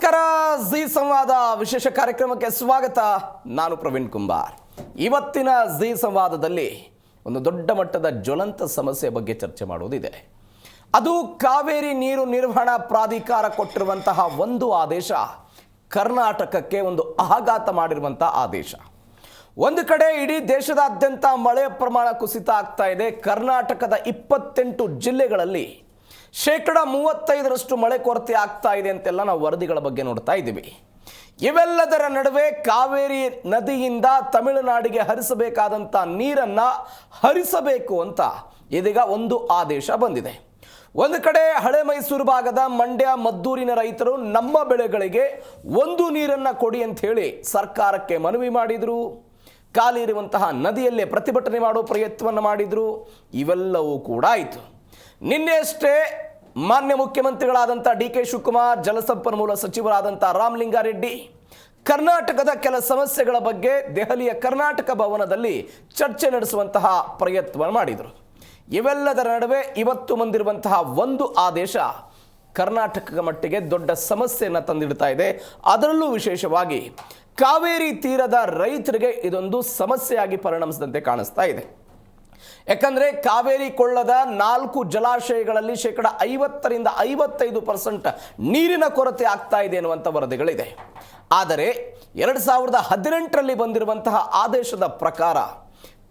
ನಮಸ್ಕಾರ. ಜಿ ಸಂವಾದ ವಿಶೇಷ ಕಾರ್ಯಕ್ರಮಕ್ಕೆ ಸ್ವಾಗತ. ನಾನು ಪ್ರವೀಣ್ ಕುಂಬಾರ್. ಇವತ್ತಿನ ಜಿ ಸಂವಾದದಲ್ಲಿ ಒಂದು ದೊಡ್ಡ ಮಟ್ಟದ ಜ್ವಲಂತ ಸಮಸ್ಯೆ ಬಗ್ಗೆ ಚರ್ಚೆ ಮಾಡುವುದಿದೆ. ಅದು ಕಾವೇರಿ ನೀರು ನಿರ್ವಹಣಾ ಪ್ರಾಧಿಕಾರ ಕೊಟ್ಟಿರುವಂತಹ ಒಂದು ಆದೇಶ ಕರ್ನಾಟಕಕ್ಕೆ ಒಂದು ಆಘಾತ ಮಾಡಿರುವಂತಹ ಆದೇಶ. ಒಂದು ಕಡೆ ಇಡೀ ದೇಶದಾದ್ಯಂತ ಮಳೆಯ ಪ್ರಮಾಣ ಕುಸಿತ ಆಗ್ತಾ ಇದೆ. ಕರ್ನಾಟಕದ 28 ಜಿಲ್ಲೆಗಳಲ್ಲಿ 35% ಮಳೆ ಕೊರತೆ ಆಗ್ತಾ ಇದೆ ಅಂತೆಲ್ಲ ನಾವು ವರದಿಗಳ ಬಗ್ಗೆ ನೋಡ್ತಾ ಇದ್ದೀವಿ. ಇವೆಲ್ಲದರ ನಡುವೆ ಕಾವೇರಿ ನದಿಯಿಂದ ತಮಿಳುನಾಡಿಗೆ ಹರಿಸಬೇಕಾದಂಥ ನೀರನ್ನು ಹರಿಸಬೇಕು ಅಂತ ಇದೀಗ ಒಂದು ಆದೇಶ ಬಂದಿದೆ. ಒಂದು ಕಡೆ ಹಳೆ ಮೈಸೂರು ಭಾಗದ ಮಂಡ್ಯ ಮದ್ದೂರಿನ ರೈತರು ನಮ್ಮ ಬೆಳೆಗಳಿಗೆ ಒಂದು ನೀರನ್ನು ಕೊಡಿ ಅಂತ ಹೇಳಿ ಸರ್ಕಾರಕ್ಕೆ ಮನವಿ ಮಾಡಿದರು. ಖಾಲಿ ಇರುವಂತಹ ನದಿಯಲ್ಲೇ ಪ್ರತಿಭಟನೆ ಮಾಡೋ ಪ್ರಯತ್ನವನ್ನು ಮಾಡಿದರು. ಇವೆಲ್ಲವೂ ಕೂಡ ಆಯಿತು. ನಿನ್ನೆಯಷ್ಟೇ ಮಾನ್ಯ ಮುಖ್ಯಮಂತ್ರಿಗಳಾದಂಥ DK ಶಿವಕುಮಾರ್, ಜಲಸಂಪನ್ಮೂಲ ಸಚಿವರಾದಂಥ ರಾಮಲಿಂಗಾರೆಡ್ಡಿ ಕರ್ನಾಟಕದ ಕೆಲ ಸಮಸ್ಯೆಗಳ ಬಗ್ಗೆ ದೆಹಲಿಯ ಕರ್ನಾಟಕ ಭವನದಲ್ಲಿ ಚರ್ಚೆ ನಡೆಸುವಂತಹ ಪ್ರಯತ್ನ ಮಾಡಿದರು. ಇವೆಲ್ಲದರ ನಡುವೆ ಇವತ್ತು ಬಂದಿರುವಂತಹ ಒಂದು ಆದೇಶ ಕರ್ನಾಟಕದ ಮಟ್ಟಿಗೆ ದೊಡ್ಡ ಸಮಸ್ಯೆಯನ್ನು ತಂದಿಡ್ತಾ ಇದೆ. ಅದರಲ್ಲೂ ವಿಶೇಷವಾಗಿ ಕಾವೇರಿ ತೀರದ ರೈತರಿಗೆ ಇದೊಂದು ಸಮಸ್ಯೆಯಾಗಿ ಪರಿಣಮಿಸಿದಂತೆ ಕಾಣಿಸ್ತಾ ಇದೆ. ಯಾಕಂದರೆ ಕಾವೇರಿ ಕೊಳ್ಳದ 4 ಜಲಾಶಯಗಳಲ್ಲಿ 50% 55% ನೀರಿನ ಕೊರತೆ ಆಗ್ತಾ ಇದೆ ಎನ್ನುವಂಥ ವರದಿಗಳಿದೆ. ಆದರೆ 2018ರಲ್ಲಿ ಬಂದಿರುವಂತಹ ಆದೇಶದ ಪ್ರಕಾರ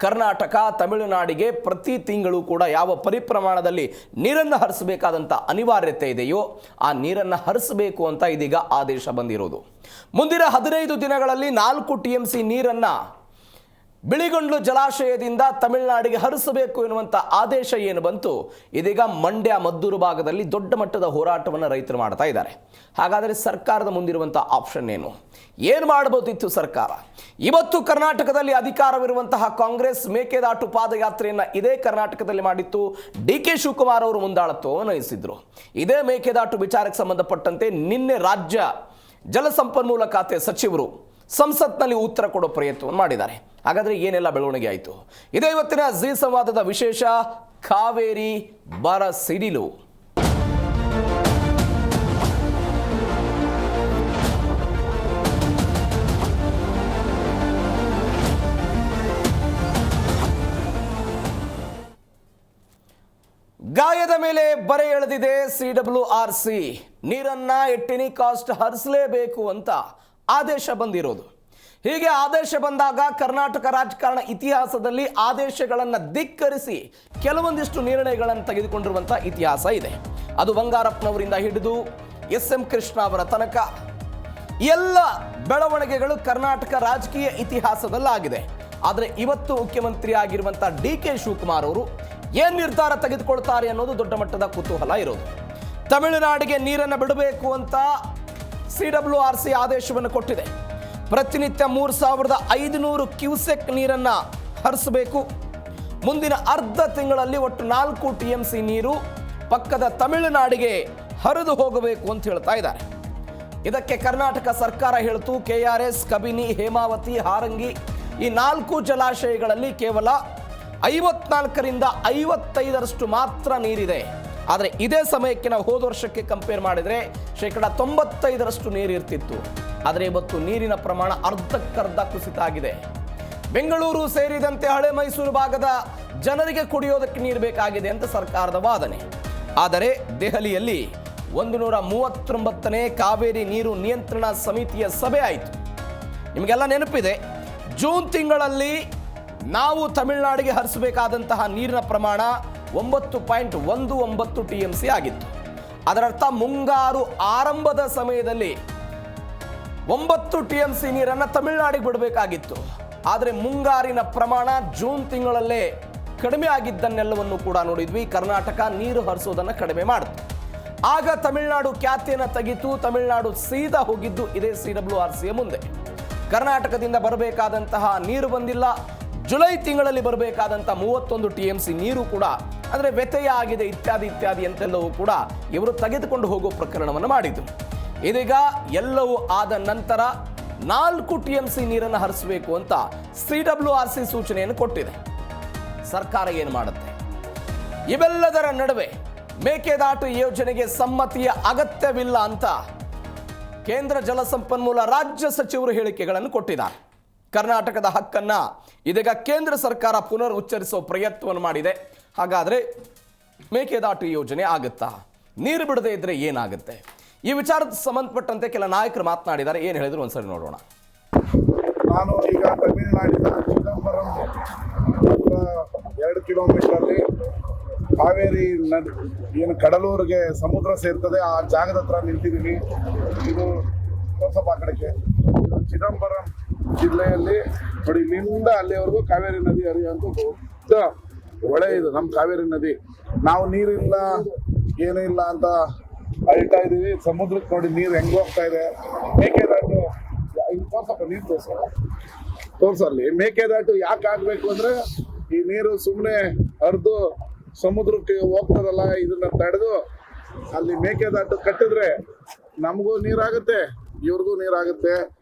ಕರ್ನಾಟಕ ತಮಿಳುನಾಡಿಗೆ ಪ್ರತಿ ತಿಂಗಳು ಕೂಡ ಯಾವ ಪರಿಪ್ರಮಾಣದಲ್ಲಿ ನೀರನ್ನು ಹರಿಸಬೇಕಾದಂಥ ಅನಿವಾರ್ಯತೆ ಇದೆಯೋ ಆ ನೀರನ್ನು ಹರಿಸಬೇಕು ಅಂತ ಇದೀಗ ಆದೇಶ ಬಂದಿರೋದು. ಮುಂದಿನ 15 ದಿನಗಳಲ್ಲಿ 4 TMC ನೀರನ್ನು ಬಿಳಿಗೊಂಡ್ಲು ಜಲಾಶಯದಿಂದ ತಮಿಳುನಾಡಿಗೆ ಹರಿಸಬೇಕು ಎನ್ನುವಂಥ ಆದೇಶ ಏನು ಬಂತು, ಇದೀಗ ಮಂಡ್ಯ ಮದ್ದೂರು ಭಾಗದಲ್ಲಿ ದೊಡ್ಡ ಮಟ್ಟದ ಹೋರಾಟವನ್ನು ರೈತರು ಮಾಡ್ತಾ ಇದ್ದಾರೆ. ಹಾಗಾದರೆ ಸರ್ಕಾರದ ಮುಂದಿರುವಂಥ ಆಪ್ಷನ್ ಏನು ಮಾಡಬಹುದಿತ್ತು ಸರ್ಕಾರ? ಇವತ್ತು ಕರ್ನಾಟಕದಲ್ಲಿ ಅಧಿಕಾರವಿರುವಂತಹ ಕಾಂಗ್ರೆಸ್ ಮೇಕೆದಾಟು ಪಾದಯಾತ್ರೆಯನ್ನು ಇದೇ ಕರ್ನಾಟಕದಲ್ಲಿ ಮಾಡಿತ್ತು. DK ಶಿವಕುಮಾರ್ ಅವರು ಮುಂದಾಳತ್ವವನ್ನು ವಹಿಸಿದ್ರು. ಇದೇ ಮೇಕೆದಾಟು ವಿಚಾರಕ್ಕೆ ಸಂಬಂಧಪಟ್ಟಂತೆ ನಿನ್ನೆ ರಾಜ್ಯ ಜಲಸಂಪನ್ಮೂಲ ಖಾತೆ ಸಚಿವರು ಸಂಸತ್ನಲ್ಲಿ ಉತ್ತರ ಕೊಡೋ ಪ್ರಯತ್ನವನ್ನು ಮಾಡಿದ್ದಾರೆ. ಹಾಗಾದರೆ ಏನೆಲ್ಲ ಬೆಳವಣಿಗೆ ಆಯಿತು? ಇದೇ ಇವತ್ತಿನ ಜಿ ಸಂವಾದದ ವಿಶೇಷ. ಕಾವೇರಿ ಬರ ಸಿಡಿಲು. ಗಾಯದ ಮೇಲೆ ಬರೆ ಎಳೆದಿದೆ CWRC. ನೀರನ್ನ ಎಟ್ ಎನಿ ಕಾಸ್ಟ್ ಹರಿಸಲೇಬೇಕು ಅಂತ ಆದೇಶ ಬಂದಿರೋದು. ಹೀಗೆ ಆದೇಶ ಬಂದಾಗ ಕರ್ನಾಟಕ ರಾಜಕಾರಣ ಇತಿಹಾಸದಲ್ಲಿ ಆದೇಶಗಳನ್ನು ಧಿಕ್ಕರಿಸಿ ಕೆಲವೊಂದಿಷ್ಟು ನಿರ್ಣಯಗಳನ್ನು ತೆಗೆದುಕೊಂಡಿರುವಂಥ ಇತಿಹಾಸ ಇದೆ. ಅದು ಬಂಗಾರಪ್ಪನವರಿಂದ ಹಿಡಿದು SM ಕೃಷ್ಣ ಅವರ ತನಕ ಎಲ್ಲ ಬೆಳವಣಿಗೆಗಳು ಕರ್ನಾಟಕ ರಾಜಕೀಯ ಇತಿಹಾಸದಲ್ಲಾಗಿದೆ. ಆದರೆ ಇವತ್ತು ಮುಖ್ಯಮಂತ್ರಿ ಆಗಿರುವಂಥ DK ಶಿವಕುಮಾರ್ ಅವರು ಏನು ನಿರ್ಧಾರ ತೆಗೆದುಕೊಳ್ತಾರೆ ಅನ್ನೋದು ದೊಡ್ಡ ಮಟ್ಟದ ಕುತೂಹಲ ಇರೋದು. ತಮಿಳುನಾಡಿಗೆ ನೀರನ್ನು ಬಿಡಬೇಕು ಅಂತ CWRC ಆದೇಶವನ್ನು ಕೊಟ್ಟಿದೆ. ಪ್ರತಿನಿತ್ಯ 3500 ಕ್ಯೂಸೆಕ್ ನೀರನ್ನು ಹರಿಸಬೇಕು. ಮುಂದಿನ ಅರ್ಧ ತಿಂಗಳಲ್ಲಿ ಒಟ್ಟು 4 TMC ನೀರು ಪಕ್ಕದ ತಮಿಳುನಾಡಿಗೆ ಹರಿದು ಹೋಗಬೇಕು ಅಂತ ಹೇಳ್ತಾ ಇದ್ದಾರೆ. ಇದಕ್ಕೆ ಕರ್ನಾಟಕ ಸರ್ಕಾರ ಹೇಳ್ತು KRS, ಕಬಿನಿ, ಹೇಮಾವತಿ, ಹಾರಂಗಿ ಈ 4 ಜಲಾಶಯಗಳಲ್ಲಿ ಕೇವಲ 54ರಿಂದ 55% ಮಾತ್ರ ನೀರಿದೆ. ಆದರೆ ಇದೇ ಸಮಯಕ್ಕೆ ನಾವು ಹೋದ ವರ್ಷಕ್ಕೆ ಕಂಪೇರ್ ಮಾಡಿದರೆ 95% ನೀರು ಇರ್ತಿತ್ತು. ಆದರೆ ಇವತ್ತು ನೀರಿನ ಪ್ರಮಾಣ ಅರ್ಧಕ್ಕರ್ಧ ಕುಸಿತ ಆಗಿದೆ. ಬೆಂಗಳೂರು ಸೇರಿದಂತೆ ಹಳೆ ಮೈಸೂರು ಭಾಗದ ಜನರಿಗೆ ಕುಡಿಯೋದಕ್ಕೆ ನೀರು ಬೇಕಾಗಿದೆ ಅಂತ ಸರ್ಕಾರದ ವಾದನೆ. ಆದರೆ ದೆಹಲಿಯಲ್ಲಿ 139ನೇ ಕಾವೇರಿ ನೀರು ನಿಯಂತ್ರಣ ಸಮಿತಿಯ ಸಭೆ ಆಯಿತು. ನಿಮಗೆಲ್ಲ ನೆನಪಿದೆ, ಜೂನ್ ತಿಂಗಳಲ್ಲಿ ನಾವು ತಮಿಳುನಾಡಿಗೆ ಹರಿಸಬೇಕಾದಂತಹ ನೀರಿನ ಪ್ರಮಾಣ 9.19 TMC ಆಗಿತ್ತು. ಅದರರ್ಥ ಮುಂಗಾರು ಆರಂಭದ ಸಮಯದಲ್ಲಿ 9 TMC ನೀರನ್ನು ತಮಿಳುನಾಡಿಗೆ ಬಿಡಬೇಕಾಗಿತ್ತು. ಆದರೆ ಮುಂಗಾರಿನ ಪ್ರಮಾಣ ಜೂನ್ ತಿಂಗಳಲ್ಲೇ ಕಡಿಮೆ ಆಗಿದ್ದನ್ನೆಲ್ಲವನ್ನು ಕೂಡ ನೋಡಿದ್ವಿ. ಕರ್ನಾಟಕ ನೀರು ಹರಿಸೋದನ್ನು ಕಡಿಮೆ ಮಾಡಿತು. ಆಗ ತಮಿಳುನಾಡು ಖ್ಯಾತಿಯನ್ನು ತೆಗೆತು. ತಮಿಳುನಾಡು ಸೀದಾ ಹೋಗಿದ್ದು ಇದೇ CWRCಯ ಮುಂದೆ. ಕರ್ನಾಟಕದಿಂದ ಬರಬೇಕಾದಂತಹ ನೀರು ಬಂದಿಲ್ಲ. ಜುಲೈ ತಿಂಗಳಲ್ಲಿ ಬರಬೇಕಾದಂಥ 31 TMC ನೀರು ಕೂಡ ಅಂದರೆ ವ್ಯತ್ಯಯ ಆಗಿದೆ, ಇತ್ಯಾದಿ ಅಂತೆಲ್ಲವೂ ಕೂಡ ಇವರು ತೆಗೆದುಕೊಂಡು ಹೋಗೋ ಪ್ರಕರಣವನ್ನು ಮಾಡಿದರು. ಇದೀಗ ಎಲ್ಲವೂ ಆದ ನಂತರ 4 TMC ನೀರನ್ನು ಹರಿಸಬೇಕು ಅಂತ CWRC ಸೂಚನೆಯನ್ನು ಕೊಟ್ಟಿದೆ. ಸರ್ಕಾರ ಏನು ಮಾಡುತ್ತೆ? ಇವೆಲ್ಲದರ ನಡುವೆ ಮೇಕೆದಾಟು ಯೋಜನೆಗೆ ಸಮ್ಮತಿಯ ಅಗತ್ಯವಿಲ್ಲ ಅಂತ ಕೇಂದ್ರ ಜಲಸಂಪನ್ಮೂಲ ರಾಜ್ಯ ಸಚಿವರು ಹೇಳಿಕೆಗಳನ್ನು ಕೊಟ್ಟಿದ್ದಾರೆ. ಕರ್ನಾಟಕದ ಹಕ್ಕನ್ನ ಇದೀಗ ಕೇಂದ್ರ ಸರ್ಕಾರ ಪುನರ್ ಉಚ್ಚರಿಸುವ ಪ್ರಯತ್ನವನ್ನು ಮಾಡಿದೆ. ಹಾಗಾದ್ರೆ ಮೇಕೆದಾಟು ಯೋಜನೆ ಆಗುತ್ತಾ? ನೀರು ಬಿಡದೇ ಇದ್ರೆ ಏನಾಗುತ್ತೆ? ಈ ವಿಚಾರದ ಸಂಬಂಧಪಟ್ಟಂತೆ ಕೆಲ ನಾಯಕರು ಮಾತನಾಡಿದ್ದಾರೆ. ಏನು ಹೇಳಿದ್ರು ಒಂದ್ಸರಿ ನೋಡೋಣ. ನಾನು ಈಗ ತಮಿಳುನಾಡಿನ ಚಿದಂಬರಂ 2 ಕಿಲೋಮೀಟರಲ್ಲಿ ಕಾವೇರಿ ನದಿ ಏನು ಕಡಲೂರಿಗೆ ಸಮುದ್ರ ಸೇರ್ತದೆ ಆ ಜಾಗದ ಹತ್ರ ನಿಂತಿದ್ದೀನಿ. ಇದು ಸ್ವಲ್ಪ ಆ ಕಡೆಗೆ ಚಿದಂಬರಂ ಜಿಲ್ಲೆಯಲ್ಲಿ ನೋಡಿ, ಇಲ್ಲಿಂದ ಅಲ್ಲಿವರೆಗೂ ಕಾವೇರಿ ನದಿ ಹರಿಯುವಂಥ ದೊಡ್ಡ ಹೊಳೆ ಇದು ನಮ್ಮ ಕಾವೇರಿ ನದಿ. ನಾವು ನೀರಿಲ್ಲ ಏನೂ ಇಲ್ಲ ಅಂತ ಅಳ್ತಾ ಇದೀವಿ. ಸಮುದ್ರಕ್ಕೆ ನೋಡಿ ನೀರು ಹೆಂಗ್ ಹೋಗ್ತಾ ಇದೆ. ಮೇಕೆದಾಟು ತೋರ್ಸಪ್ಪ, ನೀರು ತೋರ್ಸಲ್ಲಿ. ಮೇಕೆದಾಟು ಯಾಕೆ ಆಗ್ಬೇಕು ಅಂದ್ರೆ ಈ ನೀರು ಸುಮ್ಮನೆ ಹರಿದು ಸಮುದ್ರಕ್ಕೆ ಹೋಗ್ತದಲ್ಲ, ಇದನ್ನ ತಡೆದು ಅಲ್ಲಿ ಮೇಕೆದಾಟು ಕಟ್ಟಿದ್ರೆ ನಮಗೂ ನೀರಾಗುತ್ತೆ, ಇವ್ರಿಗೂ ನೀರಾಗುತ್ತೆ.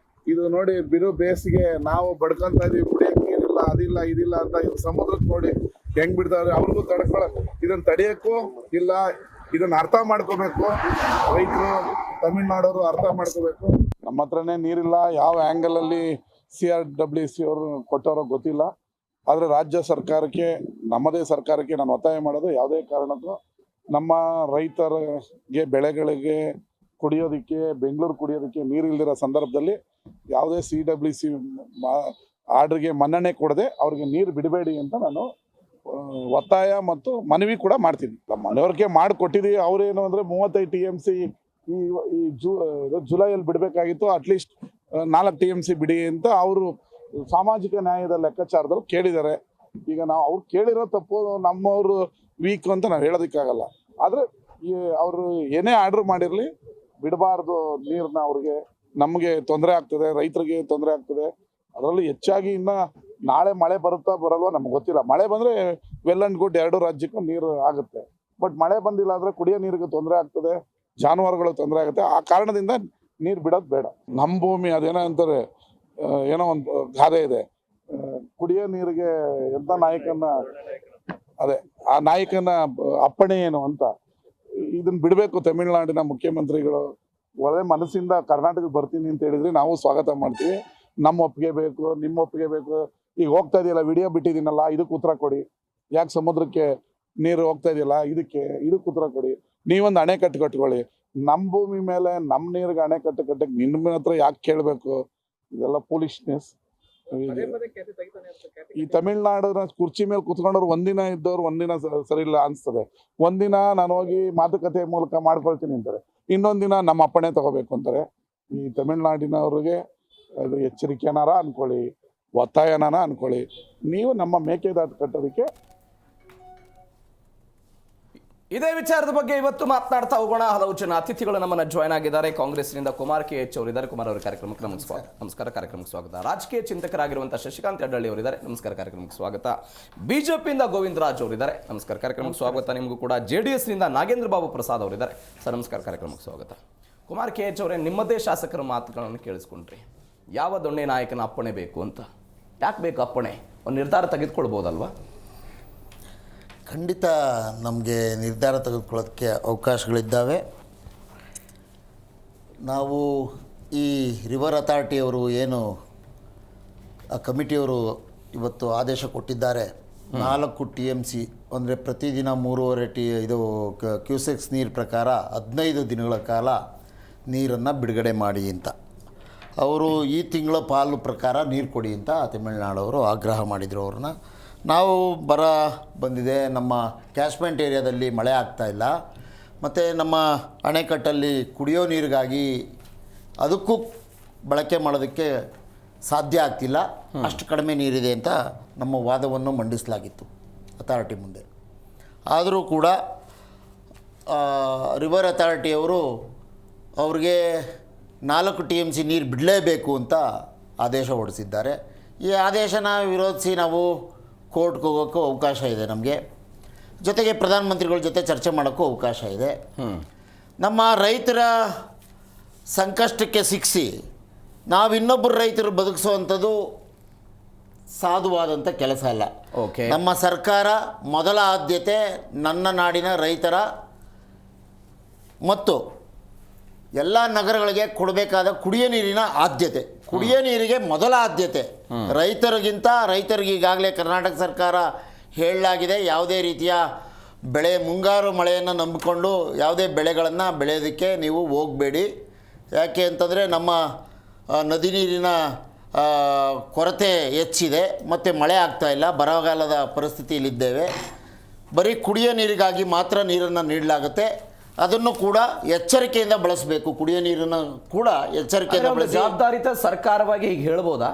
ಇದು ನೋಡಿ, ಬಿರು ಬೇಸಿಗೆ ನಾವು ಬಡ್ಕೊಂತ ಇದೀವಿ, ಕುಡಿಯಕ್ಕೆ ನೀರಿಲ್ಲ, ಅದಿಲ್ಲ ಇದಿಲ್ಲ ಅಂತ. ಇದು ಸಮುದ್ರಕ್ಕೆ ನೋಡಿ ಹೆಂಗ್ ಬಿಡ್ತಾವ್ರೆ. ಅವ್ರಿಗೂ ಇದನ್ನ ತಡೆಯಕ್ಕೂ ಇಲ್ಲ, ಇದನ್ನ ಅರ್ಥ ಮಾಡ್ಕೋಬೇಕು ರೈತರು, ತಮಿಳ್ನಾಡವರು ಅರ್ಥ ಮಾಡ್ಕೋಬೇಕು. ನಮ್ಮ ಹತ್ರನೇ ನೀರಿಲ್ಲ. ಯಾವ ಆ್ಯಂಗಲಲ್ಲಿ CRWC ಅವರು ಕೊಟ್ಟವರೋ ಗೊತ್ತಿಲ್ಲ. ಆದರೆ ರಾಜ್ಯ ಸರ್ಕಾರಕ್ಕೆ, ನಮ್ಮದೇ ಸರ್ಕಾರಕ್ಕೆ ನಾನು ಒತ್ತಾಯ ಮಾಡೋದು, ಯಾವುದೇ ಕಾರಣಕ್ಕೂ ನಮ್ಮ ರೈತರಿಗೆ ಬೆಳೆಗಳಿಗೆ ಕುಡಿಯೋದಕ್ಕೆ, ಬೆಂಗಳೂರು ಕುಡಿಯೋದಕ್ಕೆ ನೀರಿಲ್ದಿರೋ ಸಂದರ್ಭದಲ್ಲಿ ಯಾವುದೇ CWC ಆರ್ಡ್ರಿಗೆ ಮನ್ನಣೆ ಕೊಡದೆ ಅವ್ರಿಗೆ ನೀರು ಬಿಡಬೇಡಿ ಅಂತ ನಾನು ಒತ್ತಾಯ ಮತ್ತು ಮನವಿ ಕೂಡ ಮಾಡ್ತೀನಿ. ಮನವರಿಕೆ ಮಾಡಿಕೊಟ್ಟಿದ್ದೀವಿ. ಅವರೇನು ಅಂದರೆ 35 TMC ಈ ಜುಲೈಯಲ್ಲಿ ಬಿಡಬೇಕಾಗಿತ್ತು, ಅಟ್ಲೀಸ್ಟ್ 4 TMC ಬಿಡಿ ಅಂತ ಅವರು ಸಾಮಾಜಿಕ ನ್ಯಾಯದ ಲೆಕ್ಕಾಚಾರದಲ್ಲಿ ಕೇಳಿದ್ದಾರೆ. ಈಗ ನಾವು ಅವ್ರು ಕೇಳಿರೋ ತಪ್ಪು, ನಮ್ಮವರು ವೀಕ್ ಅಂತ ನಾವು ಹೇಳೋದಕ್ಕಾಗಲ್ಲ. ಆದರೆ ಅವರು ಏನೇ ಆರ್ಡ್ರ್ ಮಾಡಿರಲಿ, ಬಿಡಬಾರ್ದು ನೀರನ್ನ. ಅವ್ರಿಗೆ ನಮಗೆ ತೊಂದರೆ ಆಗ್ತದೆ, ರೈತರಿಗೆ ತೊಂದರೆ ಆಗ್ತದೆ. ಅದರಲ್ಲೂ ಹೆಚ್ಚಾಗಿ ಇನ್ನು ನಾಳೆ ಮಳೆ ಬರುತ್ತಾ ಬರಲ್ವ ನಮ್ಗೆ ಗೊತ್ತಿಲ್ಲ. ಮಳೆ ಬಂದರೆ ವೆಲ್ ಆ್ಯಂಡ್ ಗುಡ್, 2 ರಾಜ್ಯಕ್ಕೂ ನೀರು ಆಗುತ್ತೆ. ಬಟ್ ಮಳೆ ಬಂದಿಲ್ಲ ಅಂದರೆ ಕುಡಿಯೋ ನೀರಿಗೆ ತೊಂದರೆ ಆಗ್ತದೆ, ಜಾನುವಾರುಗಳಿಗೆ ತೊಂದರೆ ಆಗುತ್ತೆ. ಆ ಕಾರಣದಿಂದ ನೀರು ಬಿಡೋದು ಬೇಡ. ನಮ್ಮ ಭೂಮಿ ಅದೇನೋ ಅಂತಾರೆ, ಏನೋ ಒಂದು ಗಾದೆ ಇದೆ, ಕುಡಿಯೋ ನೀರಿಗೆ ಎಂಥ ನಾಯಕನ, ಅದೇ ಆ ನಾಯಕನ ಅಪ್ಪಣೆ ಏನು ಅಂತ. ಇದನ್ನ ಬಿಡಬೇಕು. ತಮಿಳುನಾಡಿನ ಮುಖ್ಯಮಂತ್ರಿಗಳು ಒಳ್ಳೆ ಮನಸ್ಸಿಂದ ಕರ್ನಾಟಕಕ್ಕೆ ಬರ್ತೀನಿ ಅಂತ ಹೇಳಿದ್ರೆ ನಾವು ಸ್ವಾಗತ ಮಾಡ್ತೀವಿ. ನಮ್ಮ ಒಪ್ಪಿಗೆ ಬೇಕು, ನಿಮ್ಮ ಒಪ್ಪಿಗೆ ಬೇಕು. ಈಗ ಹೋಗ್ತಾ ಇದೆಯಲ್ಲ, ವಿಡಿಯೋ ಬಿಟ್ಟಿದ್ದೀನಲ್ಲ, ಇದಕ್ಕೆ ಉತ್ತರ ಕೊಡಿ. ಯಾಕೆ ಸಮುದ್ರಕ್ಕೆ ನೀರು ಹೋಗ್ತಾ ಇದೆಯಲ್ಲ, ಇದಕ್ಕೆ ಉತ್ತರ ಕೊಡಿ. ನೀವೊಂದು ಅಣೆಕಟ್ಟು ಕಟ್ಕೊಳ್ಳಿ. ನಮ್ಮ ಭೂಮಿ ಮೇಲೆ ನಮ್ಮ ನೀರಿಗೆ ಅಣೆಕಟ್ಟು ಕಟ್ಟಕ್ಕೆ ನಿಮ್ಮ ಹತ್ರ ಯಾಕೆ ಕೇಳಬೇಕು? ಇದೆಲ್ಲ ಫೂಲಿಶ್ನೆಸ್. ಈ ತಮಿಳ್ನಾಡಿನ ಕುರ್ಚಿ ಮೇಲೆ ಕುತ್ಕೊಂಡವ್ರು ಒಂದಿನ ಇದ್ದವ್ರು ಒಂದಿನ ಸರಿ ಇಲ್ಲ ಅನಿಸ್ತದೆ. ಒಂದಿನ ನಾನು ಹೋಗಿ ಮಾತುಕತೆ ಮೂಲಕ ಮಾಡ್ಕೊಳ್ತೀನಿ ಅಂತಾರೆ, ಇನ್ನೊಂದು ದಿನ ನಮ್ಮ ಅಪ್ಪಣೆ ತಗೋಬೇಕು ಅಂತಾರೆ. ಈ ತಮಿಳ್ನಾಡಿನವ್ರಿಗೆ ಅದು ಎಚ್ಚರಿಕೆನಾರ ಅನ್ಕೊಳ್ಳಿ, ಒತ್ತಾಯನಾನ ಅನ್ಕೊಳ್ಳಿ. ನೀವು ನಮ್ಮ ಮೇಕೆದಾಟು ಕಟ್ಟೋದಕ್ಕೆ. ಇದೇ ವಿಚಾರದ ಬಗ್ಗೆ ಇವತ್ತು ಮಾತನಾಡ್ತಾ ಹೋಗೋಣ. ಹಲವು ಜನ ಅತಿಥಿಗಳು ನಮ್ಮನ್ನ ಜಾಯ್ನ್ ಆಗಿದ್ದಾರೆ. ಕಾಂಗ್ರೆಸ್ನಿಂದ ಕುಮಾರ್ KH ಅವರಿದ್ದಾರೆ. ಕುಮಾರ್ ಅವರ ಕಾರ್ಯಕ್ರಮಕ್ಕೆ ನಮಸ್ಕಾರ. ಕಾರ್ಯಕ್ರಮಕ್ಕೆ ಸ್ವಾಗತ. ರಾಜಕೀಯ ಚಿಂತಕರಾಗಿರುವಂತಹ ಶಶಿಕಾಂತ್ ಯಡ್ಡಳ್ಳಿ ಅವರಿದ್ದಾರೆ. ನಮಸ್ಕಾರ, ಕಾರ್ಯಕ್ರಮಕ್ಕೆ ಸ್ವಾಗತ. ಬಿಜೆಪಿಯಿಂದ ಗೋವಿಂದರಾಜ್ ಅವರಿದ್ದಾರೆ. ನಮಸ್ಕಾರ, ಕಾರ್ಯಕ್ರಮಕ್ಕೆ ಸ್ವಾಗತ ನಿಮಗೂ ಕೂಡ. JDS-ನಿಂದ ನಾಗೇಂದ್ರ ಬಾಬು ಪ್ರಸಾದ್ ಅವರಿದ್ದಾರೆ. ಸರ್ ನಮಸ್ಕಾರ, ಕಾರ್ಯಕ್ರಮಕ್ಕೆ ಸ್ವಾಗತ. ಕುಮಾರ್ KH ಅವರೇ, ನಿಮ್ಮದೇ ಶಾಸಕರ ಮಾತುಗಳನ್ನು ಕೇಳಿಸ್ಕೊಂಡ್ರಿ. ಯಾವ ದೊಣ್ಣೆ ನಾಯಕನ ಅಪ್ಪಣೆ ಬೇಕು ಅಂತ? ಯಾಕೆ ಬೇಕು ಅಪ್ಪಣೆ? ಒಂದು ನಿರ್ಧಾರ ತೆಗೆದುಕೊಳ್ಬೋದಲ್ವಾ? ಖಂಡಿತ ನಮಗೆ ನಿರ್ಧಾರ ತೆಗೆದುಕೊಳ್ಳೋಕ್ಕೆ ಅವಕಾಶಗಳಿದ್ದಾವೆ. ನಾವು ಈ ರಿವರ್ ಅಥಾರಿಟಿಯವರು ಏನು ಆ ಕಮಿಟಿಯವರು ಇವತ್ತು ಆದೇಶ ಕೊಟ್ಟಿದ್ದಾರೆ, 4 TMC ಅಂದರೆ ಪ್ರತಿದಿನ 3.5 ಕ್ಯೂಸೆಕ್ಸ್ ನೀರು ಪ್ರಕಾರ 15 ದಿನಗಳ ಕಾಲ ನೀರನ್ನು ಬಿಡುಗಡೆ ಮಾಡಿ ಅಂತ. ಅವರು ಈ ತಿಂಗಳ ಪಾಲು ಪ್ರಕಾರ ನೀರು ಕೊಡಿ ಅಂತ ತಮಿಳುನಾಡವರು ಆಗ್ರಹ ಮಾಡಿದರು ಅವ್ರನ್ನ. ನಾವು ಬರ ಬಂದಿದೆ, ನಮ್ಮ ಕ್ಯಾಚ್ಮೆಂಟ್ ಏರಿಯಾದಲ್ಲಿ ಮಳೆ ಆಗ್ತಾಯಿಲ್ಲ, ಮತ್ತು ನಮ್ಮ ಅಣೆಕಟ್ಟಲ್ಲಿ ಕುಡಿಯೋ ನೀರಿಗಾಗಿ ಅದಕ್ಕೂ ಬಳಕೆ ಮಾಡೋದಕ್ಕೆ ಸಾಧ್ಯ ಆಗ್ತಿಲ್ಲ, ಅಷ್ಟು ಕಡಿಮೆ ನೀರಿದೆ ಅಂತ ನಮ್ಮ ವಾದವನ್ನು ಮಂಡಿಸಲಾಗಿತ್ತು ಅಥಾರಿಟಿ ಮುಂದೆ. ಆದರೂ ಕೂಡ ರಿವರ್ ಅಥಾರಿಟಿಯವರು ಅವ್ರಿಗೆ 4 TMC ನೀರು ಬಿಡಲೇಬೇಕು ಅಂತ ಆದೇಶ ಹೊರಡಿಸಿದ್ದಾರೆ. ಈ ಆದೇಶನ ವಿರೋಧಿಸಿ ನಾವು ಕೋರ್ಟ್ಗೆ ಹೋಗೋಕ್ಕೂ ಅವಕಾಶ ಇದೆ ನಮಗೆ. ಜೊತೆಗೆ ಪ್ರಧಾನಮಂತ್ರಿಗಳ ಜೊತೆ ಚರ್ಚೆ ಮಾಡೋಕ್ಕೂ ಅವಕಾಶ ಇದೆ. ನಮ್ಮ ರೈತರ ಸಂಕಷ್ಟಕ್ಕೆ ಸಿಕ್ಕಿಸಿ ನಾವು ಇನ್ನೊಬ್ಬರು ರೈತರು ಬದುಕಿಸುವಂಥದ್ದು ಸಾಧುವಾದಂಥ ಕೆಲಸ ಅಲ್ಲ. ನಮ್ಮ ಸರ್ಕಾರ ಮೊದಲ ಆದ್ಯತೆ ನನ್ನ ನಾಡಿನ ರೈತರ ಮತ್ತು ಎಲ್ಲ ನಗರಗಳಿಗೆ ಕೊಡಬೇಕಾದ ಕುಡಿಯೋ ನೀರಿನ ಆದ್ಯತೆ, ಕುಡಿಯೋ ನೀರಿಗೆ ಮೊದಲ ಆದ್ಯತೆ. ರೈತರಿಗೆ ಈಗಾಗಲೇ ಕರ್ನಾಟಕ ಸರ್ಕಾರ ಹೇಳಲಾಗಿದೆ, ಯಾವುದೇ ರೀತಿಯ ಮುಂಗಾರು ಮಳೆಯನ್ನು ನಂಬಿಕೊಂಡು ಯಾವುದೇ ಬೆಳೆಗಳನ್ನು ಬೆಳೆಯೋದಕ್ಕೆ ನೀವು ಹೋಗಬೇಡಿ. ಯಾಕೆ ಅಂತಂದರೆ ನಮ್ಮ ನದಿ ನೀರಿನ ಕೊರತೆ ಹೆಚ್ಚಿದೆ ಮತ್ತು ಮಳೆ ಆಗ್ತಾಯಿಲ್ಲ, ಬರಗಾಲದ ಪರಿಸ್ಥಿತಿಯಲ್ಲಿದ್ದೇವೆ. ಬರೀ ಕುಡಿಯೋ ನೀರಿಗಾಗಿ ಮಾತ್ರ ನೀರನ್ನು ನೀಡಲಾಗುತ್ತೆ. ಅದನ್ನು ಕೂಡ ಎಚ್ಚರಿಕೆಯಿಂದ ಬಳಸಬೇಕು. ಕುಡಿಯೋ ನೀರನ್ನು ಕೂಡ ಎಚ್ಚರಿಕೆಯಿಂದ ಬಳಸಿ. ಜವಾಬ್ದಾರಿತ ಸರ್ಕಾರವಾಗಿ ಹೀಗೆ ಹೇಳ್ಬೋದಾ?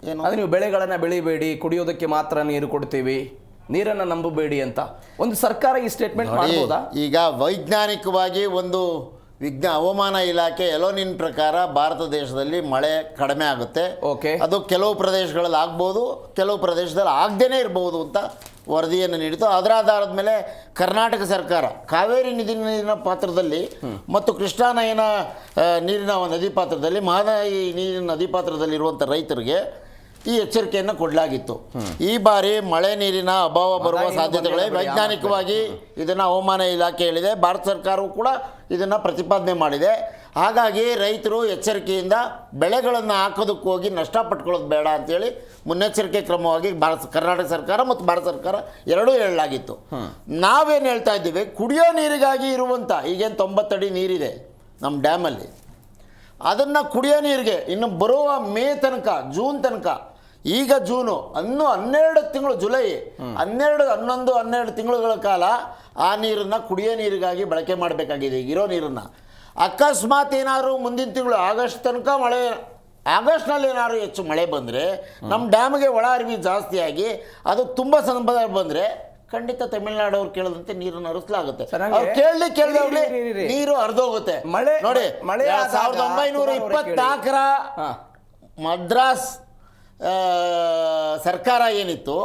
ಏನು ಅದು ನೀವು ಬೆಳೆಗಳನ್ನು ಬೆಳಿಬೇಡಿ, ಕುಡಿಯೋದಕ್ಕೆ ಮಾತ್ರ ನೀರು ಕೊಡ್ತೀವಿ, ನೀರನ್ನು ನಂಬಬೇಡಿ ಅಂತ ಒಂದು ಸರ್ಕಾರ ಈ ಸ್ಟೇಟ್ಮೆಂಟ್ ಮಾಡ್ಬೋದಾ? ಈಗ ವೈಜ್ಞಾನಿಕವಾಗಿ ಒಂದು ಹವಾಮಾನ ಇಲಾಖೆ ಎಲೋನಿನ್ ಪ್ರಕಾರ ಭಾರತ ದೇಶದಲ್ಲಿ ಮಳೆ ಕಡಿಮೆ ಆಗುತ್ತೆ. ಅದು ಕೆಲವು ಪ್ರದೇಶಗಳಲ್ಲಿ ಆಗ್ಬೋದು, ಕೆಲವು ಪ್ರದೇಶದಲ್ಲಿ ಆಗದೇನೆ ಇರಬಹುದು ಅಂತ ವರದಿಯನ್ನು ನೀಡಿತು. ಅದರ ಆಧಾರದ ಮೇಲೆ ಕರ್ನಾಟಕ ಸರ್ಕಾರ ಕಾವೇರಿ ನೀರಿನ ಪಾತ್ರದಲ್ಲಿ ಮತ್ತು ಕೃಷ್ಣಾ ನೀರಿನ ನದಿ ಪಾತ್ರದಲ್ಲಿ, ಮಹದಾಯಿ ನೀರಿನ ನದಿ ಪಾತ್ರದಲ್ಲಿರುವಂಥ ರೈತರಿಗೆ ಈ ಎಚ್ಚರಿಕೆಯನ್ನು ಕೊಡಲಾಗಿತ್ತು. ಈ ಬಾರಿ ಮಳೆ ನೀರಿನ ಅಭಾವ ಬರುವ ಸಾಧ್ಯತೆಗಳೇ ವೈಜ್ಞಾನಿಕವಾಗಿ ಇದನ್ನು ಹವಾಮಾನ ಇಲಾಖೆ ಹೇಳಿದೆ. ಭಾರತ ಸರ್ಕಾರವು ಕೂಡ ಇದನ್ನು ಪ್ರತಿಪಾದನೆ ಮಾಡಿದೆ. ಹಾಗಾಗಿ ರೈತರು ಎಚ್ಚರಿಕೆಯಿಂದ ಬೆಳೆಗಳನ್ನು ಹಾಕೋದಕ್ಕೆ ಹೋಗಿ ನಷ್ಟ ಪಟ್ಕೊಳ್ಳೋದು ಬೇಡ ಅಂತೇಳಿ ಮುನ್ನೆಚ್ಚರಿಕೆ ಕ್ರಮವಾಗಿ ಕರ್ನಾಟಕ ಸರ್ಕಾರ ಮತ್ತು ಭಾರತ ಸರ್ಕಾರ ಎರಡೂ ಹೇಳಲಾಗಿತ್ತು. ನಾವೇನು ಹೇಳ್ತಾ ಇದ್ದೀವಿ, ಕುಡಿಯೋ ನೀರಿಗಾಗಿ ಇರುವಂಥ ಈಗೇನು 90 ಅಡಿ ನೀರಿದೆ ನಮ್ಮ ಡ್ಯಾಮಲ್ಲಿ, ಅದನ್ನು ಕುಡಿಯೋ ನೀರಿಗೆ ಇನ್ನು ಬರುವ ಮೇ ತನಕ, ಜೂನ್ ತನಕ, ಈಗ ಜೂನು ಇನ್ನೂ 12 ತಿಂಗಳು, ಜುಲೈ 12 ತಿಂಗಳುಗಳ ಕಾಲ ಆ ನೀರನ್ನು ಕುಡಿಯೋ ನೀರಿಗಾಗಿ ಬಳಕೆ ಮಾಡಬೇಕಾಗಿದೆ. ಇರೋ ನೀರನ್ನು ಅಕಸ್ಮಾತ್ ಏನಾದರೂ ಮುಂದಿನ ತಿಂಗಳು ಆಗಸ್ಟ್ ತನಕ ಆಗಸ್ಟ್ನಲ್ಲಿ ಏನಾದ್ರು ಹೆಚ್ಚು ಮಳೆ ಬಂದರೆ, ನಮ್ಮ ಡ್ಯಾಮ್ಗೆ ಒಳ ಹರಿವು ಜಾಸ್ತಿಯಾಗಿ ಅದು ತುಂಬ ಸಂದರ್ಭ ಬಂದರೆ ಖಂಡಿತ ತಮಿಳುನಾಡು ಅವ್ರು ಕೇಳದಂತೆ ನೀರನ್ನು ಹರಿಸಲಾಗುತ್ತೆ. ಕೇಳಿದವ್ರಿಗೆ ನೀರು ಹರಿದೋಗುತ್ತೆ. ನೋಡಿ, 1924ರ ಮದ್ರಾಸ್ ಸರ್ಕಾರ ಏನಿತ್ತು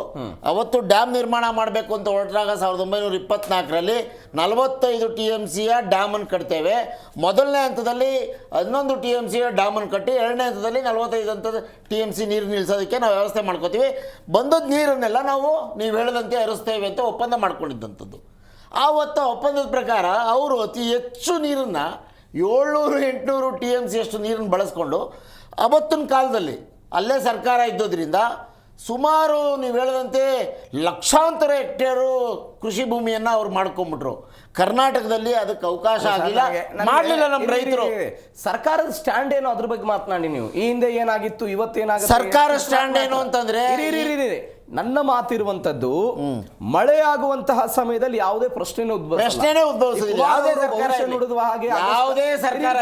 ಅವತ್ತು ಡ್ಯಾಮ್ ನಿರ್ಮಾಣ ಮಾಡಬೇಕು ಅಂತ ಹೊರಟಾಗ 1924ರಲ್ಲಿ 45 TMCಯ ಡ್ಯಾಮನ್ನು ಕಟ್ತೇವೆ. ಮೊದಲನೇ ಹಂತದಲ್ಲಿ 11 TMCಯ ಡ್ಯಾಮನ್ನು ಕಟ್ಟಿ, ಎರಡನೇ ಹಂತದಲ್ಲಿ 45 TMC ನೀರು ನಿಲ್ಲಿಸೋದಕ್ಕೆ ನಾವು ವ್ಯವಸ್ಥೆ ಮಾಡ್ಕೋತೀವಿ. ಬಂದದ್ದು ನೀರನ್ನೆಲ್ಲ ನೀವು ಹೇಳಿದಂತೆ ಹರಿಸ್ತೇವೆ ಅಂತ ಒಪ್ಪಂದ ಮಾಡ್ಕೊಂಡಿದ್ದಂಥದ್ದು. ಆವತ್ತು ಒಪ್ಪಂದದ ಪ್ರಕಾರ ಅವರು ಅತಿ ಹೆಚ್ಚು ನೀರನ್ನು 700-800 TMC ಅಷ್ಟು ನೀರನ್ನು ಬಳಸ್ಕೊಂಡು ಅವತ್ತಿನ ಕಾಲದಲ್ಲಿ ಅಲ್ಲೇ ಸರ್ಕಾರ ಇದ್ದೋದ್ರಿಂದ ಸುಮಾರು ನೀವು ಹೇಳಿದಂತೆ ಲಕ್ಷಾಂತರ ಹೆಕ್ಟೇರು ಕೃಷಿ ಭೂಮಿಯನ್ನು ಅವ್ರು ಮಾಡ್ಕೊಂಡ್ಬಿಟ್ರು. ಕರ್ನಾಟಕದಲ್ಲಿ ಅದಕ್ಕೆ ಅವಕಾಶ ಮಾಡಲಿಲ್ಲ ನಮ್ಮ ರೈತರು. ಸರ್ಕಾರದ ಸ್ಟ್ಯಾಂಡ್ ಏನು ಅದ್ರ ಬಗ್ಗೆ ಮಾತನಾಡಿ ನೀವು. ಈ ಹಿಂದೆ ಏನಾಗಿತ್ತು, ಇವತ್ತೇನಾಗುತ್ತೆ, ಸರ್ಕಾರ ಸ್ಟ್ಯಾಂಡ್ ಏನು ಅಂತಂದ್ರೆ, ನನ್ನ ಮಾತಿರುವಂತದ್ದು ಮಳೆ ಆಗುವಂತಹ ಸಮಯದಲ್ಲಿ ಯಾವುದೇ ಪ್ರಶ್ನೆನೇ ಉದ್ಭವಿಸುವುದಿಲ್ಲ. ಯಾವುದೇ ಸರ್ಕಾರ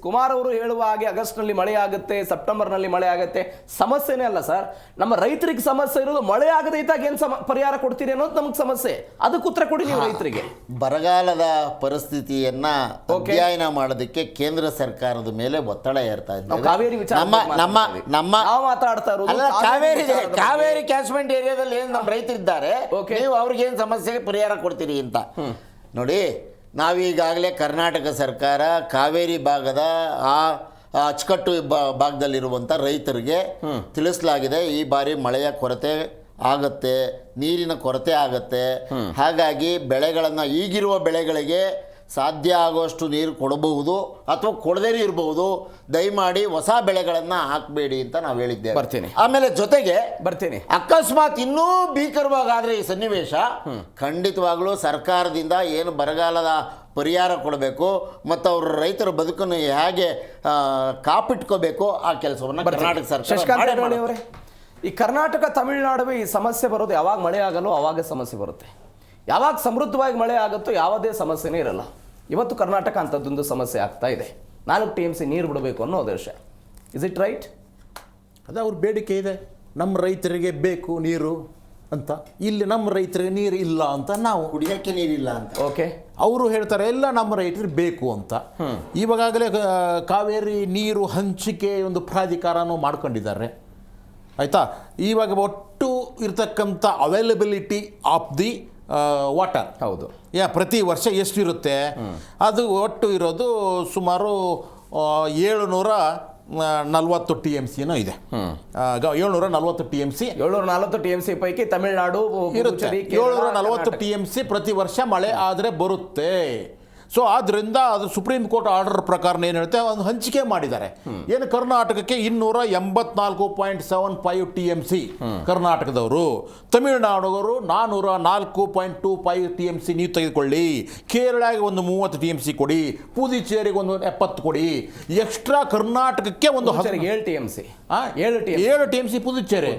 ಕುಮಾರ್ ಅವರು ಹೇಳುವ ಹಾಗೆ ಆಗಸ್ಟ್ ನಲ್ಲಿ ಮಳೆ ಆಗುತ್ತೆ, ಸೆಪ್ಟೆಂಬರ್ ನಲ್ಲಿ ಮಳೆ ಆಗುತ್ತೆ, ಸಮಸ್ಯೆನೇ ಅಲ್ಲ ಸರ್. ನಮ್ಮ ರೈತರಿಗೆ ಸಮಸ್ಯೆ ಇರೋದು ಮಳೆ ಆಗದೆ ಇದ್ದಾಗ ಏನ್ ಪರಿಹಾರ ಕೊಡ್ತೀರಿ ಅನ್ನೋದು ನಮ್ಗೆ ಸಮಸ್ಯೆ. ಅದಕ್ಕೆ ಉತ್ತರ ಕೊಡಿ ನೀವು ರೈತರಿಗೆ. ಬರಗಾಲದ ಪರಿಸ್ಥಿತಿಯನ್ನ ಅಧ್ಯಯನ ಮಾಡೋದಕ್ಕೆ ಕೇಂದ್ರ ಸರ್ಕಾರದ ಮೇಲೆ ಒತ್ತಡ ಏರ್ತಾ ಇದ್ದಾರೆ. ಕಾವೇರಿ ವಿಚಾರ ಮಾತಾಡ್ತಾ ಇರೋದು ಕಾವೇರಿ ಕ್ಯಾಚ್ಮೆಂಟ್ ಏರಿಯಾದಲ್ಲಿ ಏನು ನಮ್ಮ ರೈತರಿದ್ದಾರೆ, ನೀವು ಅವ್ರಿಗೆ ಏನು ಸಮಸ್ಯೆಗೆ ಪರಿಹಾರ ಕೊಡ್ತೀರಿ ಅಂತ ನೋಡಿ. ನಾವೀಗಾಗಲೇ ಕರ್ನಾಟಕ ಸರ್ಕಾರ ಕಾವೇರಿ ಭಾಗದ ಅಚ್ಚುಕಟ್ಟು ಭಾಗದಲ್ಲಿರುವಂಥ ರೈತರಿಗೆ ತಿಳಿಸಲಾಗಿದೆ, ಈ ಬಾರಿ ಮಳೆಯ ಕೊರತೆ ಆಗತ್ತೆ, ನೀರಿನ ಕೊರತೆ ಆಗತ್ತೆ. ಹಾಗಾಗಿ ಬೆಳೆಗಳನ್ನು, ಈಗಿರುವ ಬೆಳೆಗಳಿಗೆ ಸಾಧ್ಯ ಆಗುವಷ್ಟು ನೀರು ಕೊಡಬಹುದು ಅಥವಾ ಕೊಡದೇ ಇರಬಹುದು. ದಯಮಾಡಿ ಹೊಸ ಬೆಳೆಗಳನ್ನು ಹಾಕಬೇಡಿ ಅಂತ ನಾವು ಹೇಳಿದ್ದೇವೆ. ಬರ್ತೀನಿ. ಆಮೇಲೆ ಜೊತೆಗೆ ಬರ್ತೀನಿ, ಅಕಸ್ಮಾತ್ ಇನ್ನೂ ಭೀಕರವಾಗಾದ್ರೆ ಈ ಸನ್ನಿವೇಶ, ಖಂಡಿತವಾಗ್ಲೂ ಸರ್ಕಾರದಿಂದ ಏನು ಬರಗಾಲದ ಪರಿಹಾರ ಕೊಡಬೇಕು ಮತ್ತು ಅವ್ರ ರೈತರ ಬದುಕನ್ನು ಹೇಗೆ ಕಾಪಿಟ್ಕೋಬೇಕು ಆ ಕೆಲಸವನ್ನು ಕರ್ನಾಟಕ ಸರ್ಕಾರ. ಈ ಕರ್ನಾಟಕ ತಮಿಳುನಾಡುವೆ ಈ ಸಮಸ್ಯೆ ಬರೋದು ಯಾವಾಗ ಮಳೆ ಆಗಲ್ಲೋ ಅವಾಗ ಸಮಸ್ಯೆ ಬರುತ್ತೆ. ಯಾವಾಗ ಸಮೃದ್ಧವಾಗಿ ಮಳೆ ಆಗುತ್ತೋ ಯಾವುದೇ ಸಮಸ್ಯೆನೇ ಇರಲ್ಲ. ಇವತ್ತು ಕರ್ನಾಟಕ ಅಂಥದ್ದೊಂದು ಸಮಸ್ಯೆ ಆಗ್ತಾ ಇದೆ. 4 TMC ನೀರು ಬಿಡಬೇಕು ಅನ್ನೋ ಉದ್ದೇಶ. Is it right? ಅದು ಅವ್ರ ಬೇಡಿಕೆ ಇದೆ, ನಮ್ಮ ರೈತರಿಗೆ ಬೇಕು ನೀರು ಅಂತ. ಇಲ್ಲಿ ನಮ್ಮ ರೈತರಿಗೆ ನೀರು ಇಲ್ಲ ಅಂತ, ನಾವು ಕುಡಿಯೋಕ್ಕೆ ನೀರಿಲ್ಲ ಅಂತ ಓಕೆ ಅವರು ಹೇಳ್ತಾರೆ, ಎಲ್ಲ ನಮ್ಮ ರೈತರಿಗೆ ಬೇಕು ಅಂತ. ಇವಾಗಲೇ ಕಾವೇರಿ ನೀರು ಹಂಚಿಕೆ ಒಂದು ಪ್ರಾಧಿಕಾರನೂ ಮಾಡ್ಕೊಂಡಿದ್ದಾರೆ, ಆಯಿತಾ. ಇವಾಗ ಒಟ್ಟು ಇರ್ತಕ್ಕಂಥ ಅವೈಲಬಿಲಿಟಿ ಆಫ್ ದಿ ವಾಟರ್, ಹೌದು, ಪ್ರತಿ ವರ್ಷ ಎಷ್ಟಿರುತ್ತೆ ಅದು ಒಟ್ಟು ಇರೋದು ಸುಮಾರು 740 TMC ಇದೆ. 740 TMC, 740 TMC ಪೈಕಿ ತಮಿಳುನಾಡು ಇರುತ್ತೆ. 740 TMC ಪ್ರತಿ ವರ್ಷ ಮಳೆ ಆದರೆ ಬರುತ್ತೆ. ಸೊ ಆದ್ದರಿಂದ ಅದು ಸುಪ್ರೀಂ ಕೋರ್ಟ್ ಆರ್ಡರ್ ಪ್ರಕಾರ ಏನು ಹೇಳುತ್ತೆ ಒಂದು ಹಂಚಿಕೆ ಮಾಡಿದ್ದಾರೆ. ಏನು ಕರ್ನಾಟಕಕ್ಕೆ 276.75 TMC ಕರ್ನಾಟಕದವರು, ತಮಿಳುನಾಡುವರು 404.25 TMC ನೀವು ತೆಗೆದುಕೊಳ್ಳಿ, ಕೇರಳಗೆ ಒಂದು 30 TMC ಕೊಡಿ, ಪುದುಚೇರಿಗೆ ಒಂದು 70 ಕೊಡಿ, ಎಕ್ಸ್ಟ್ರಾ ಕರ್ನಾಟಕಕ್ಕೆ ಒಂದು 7 TMC 7 TMC ಪುದುಚೇರಿ,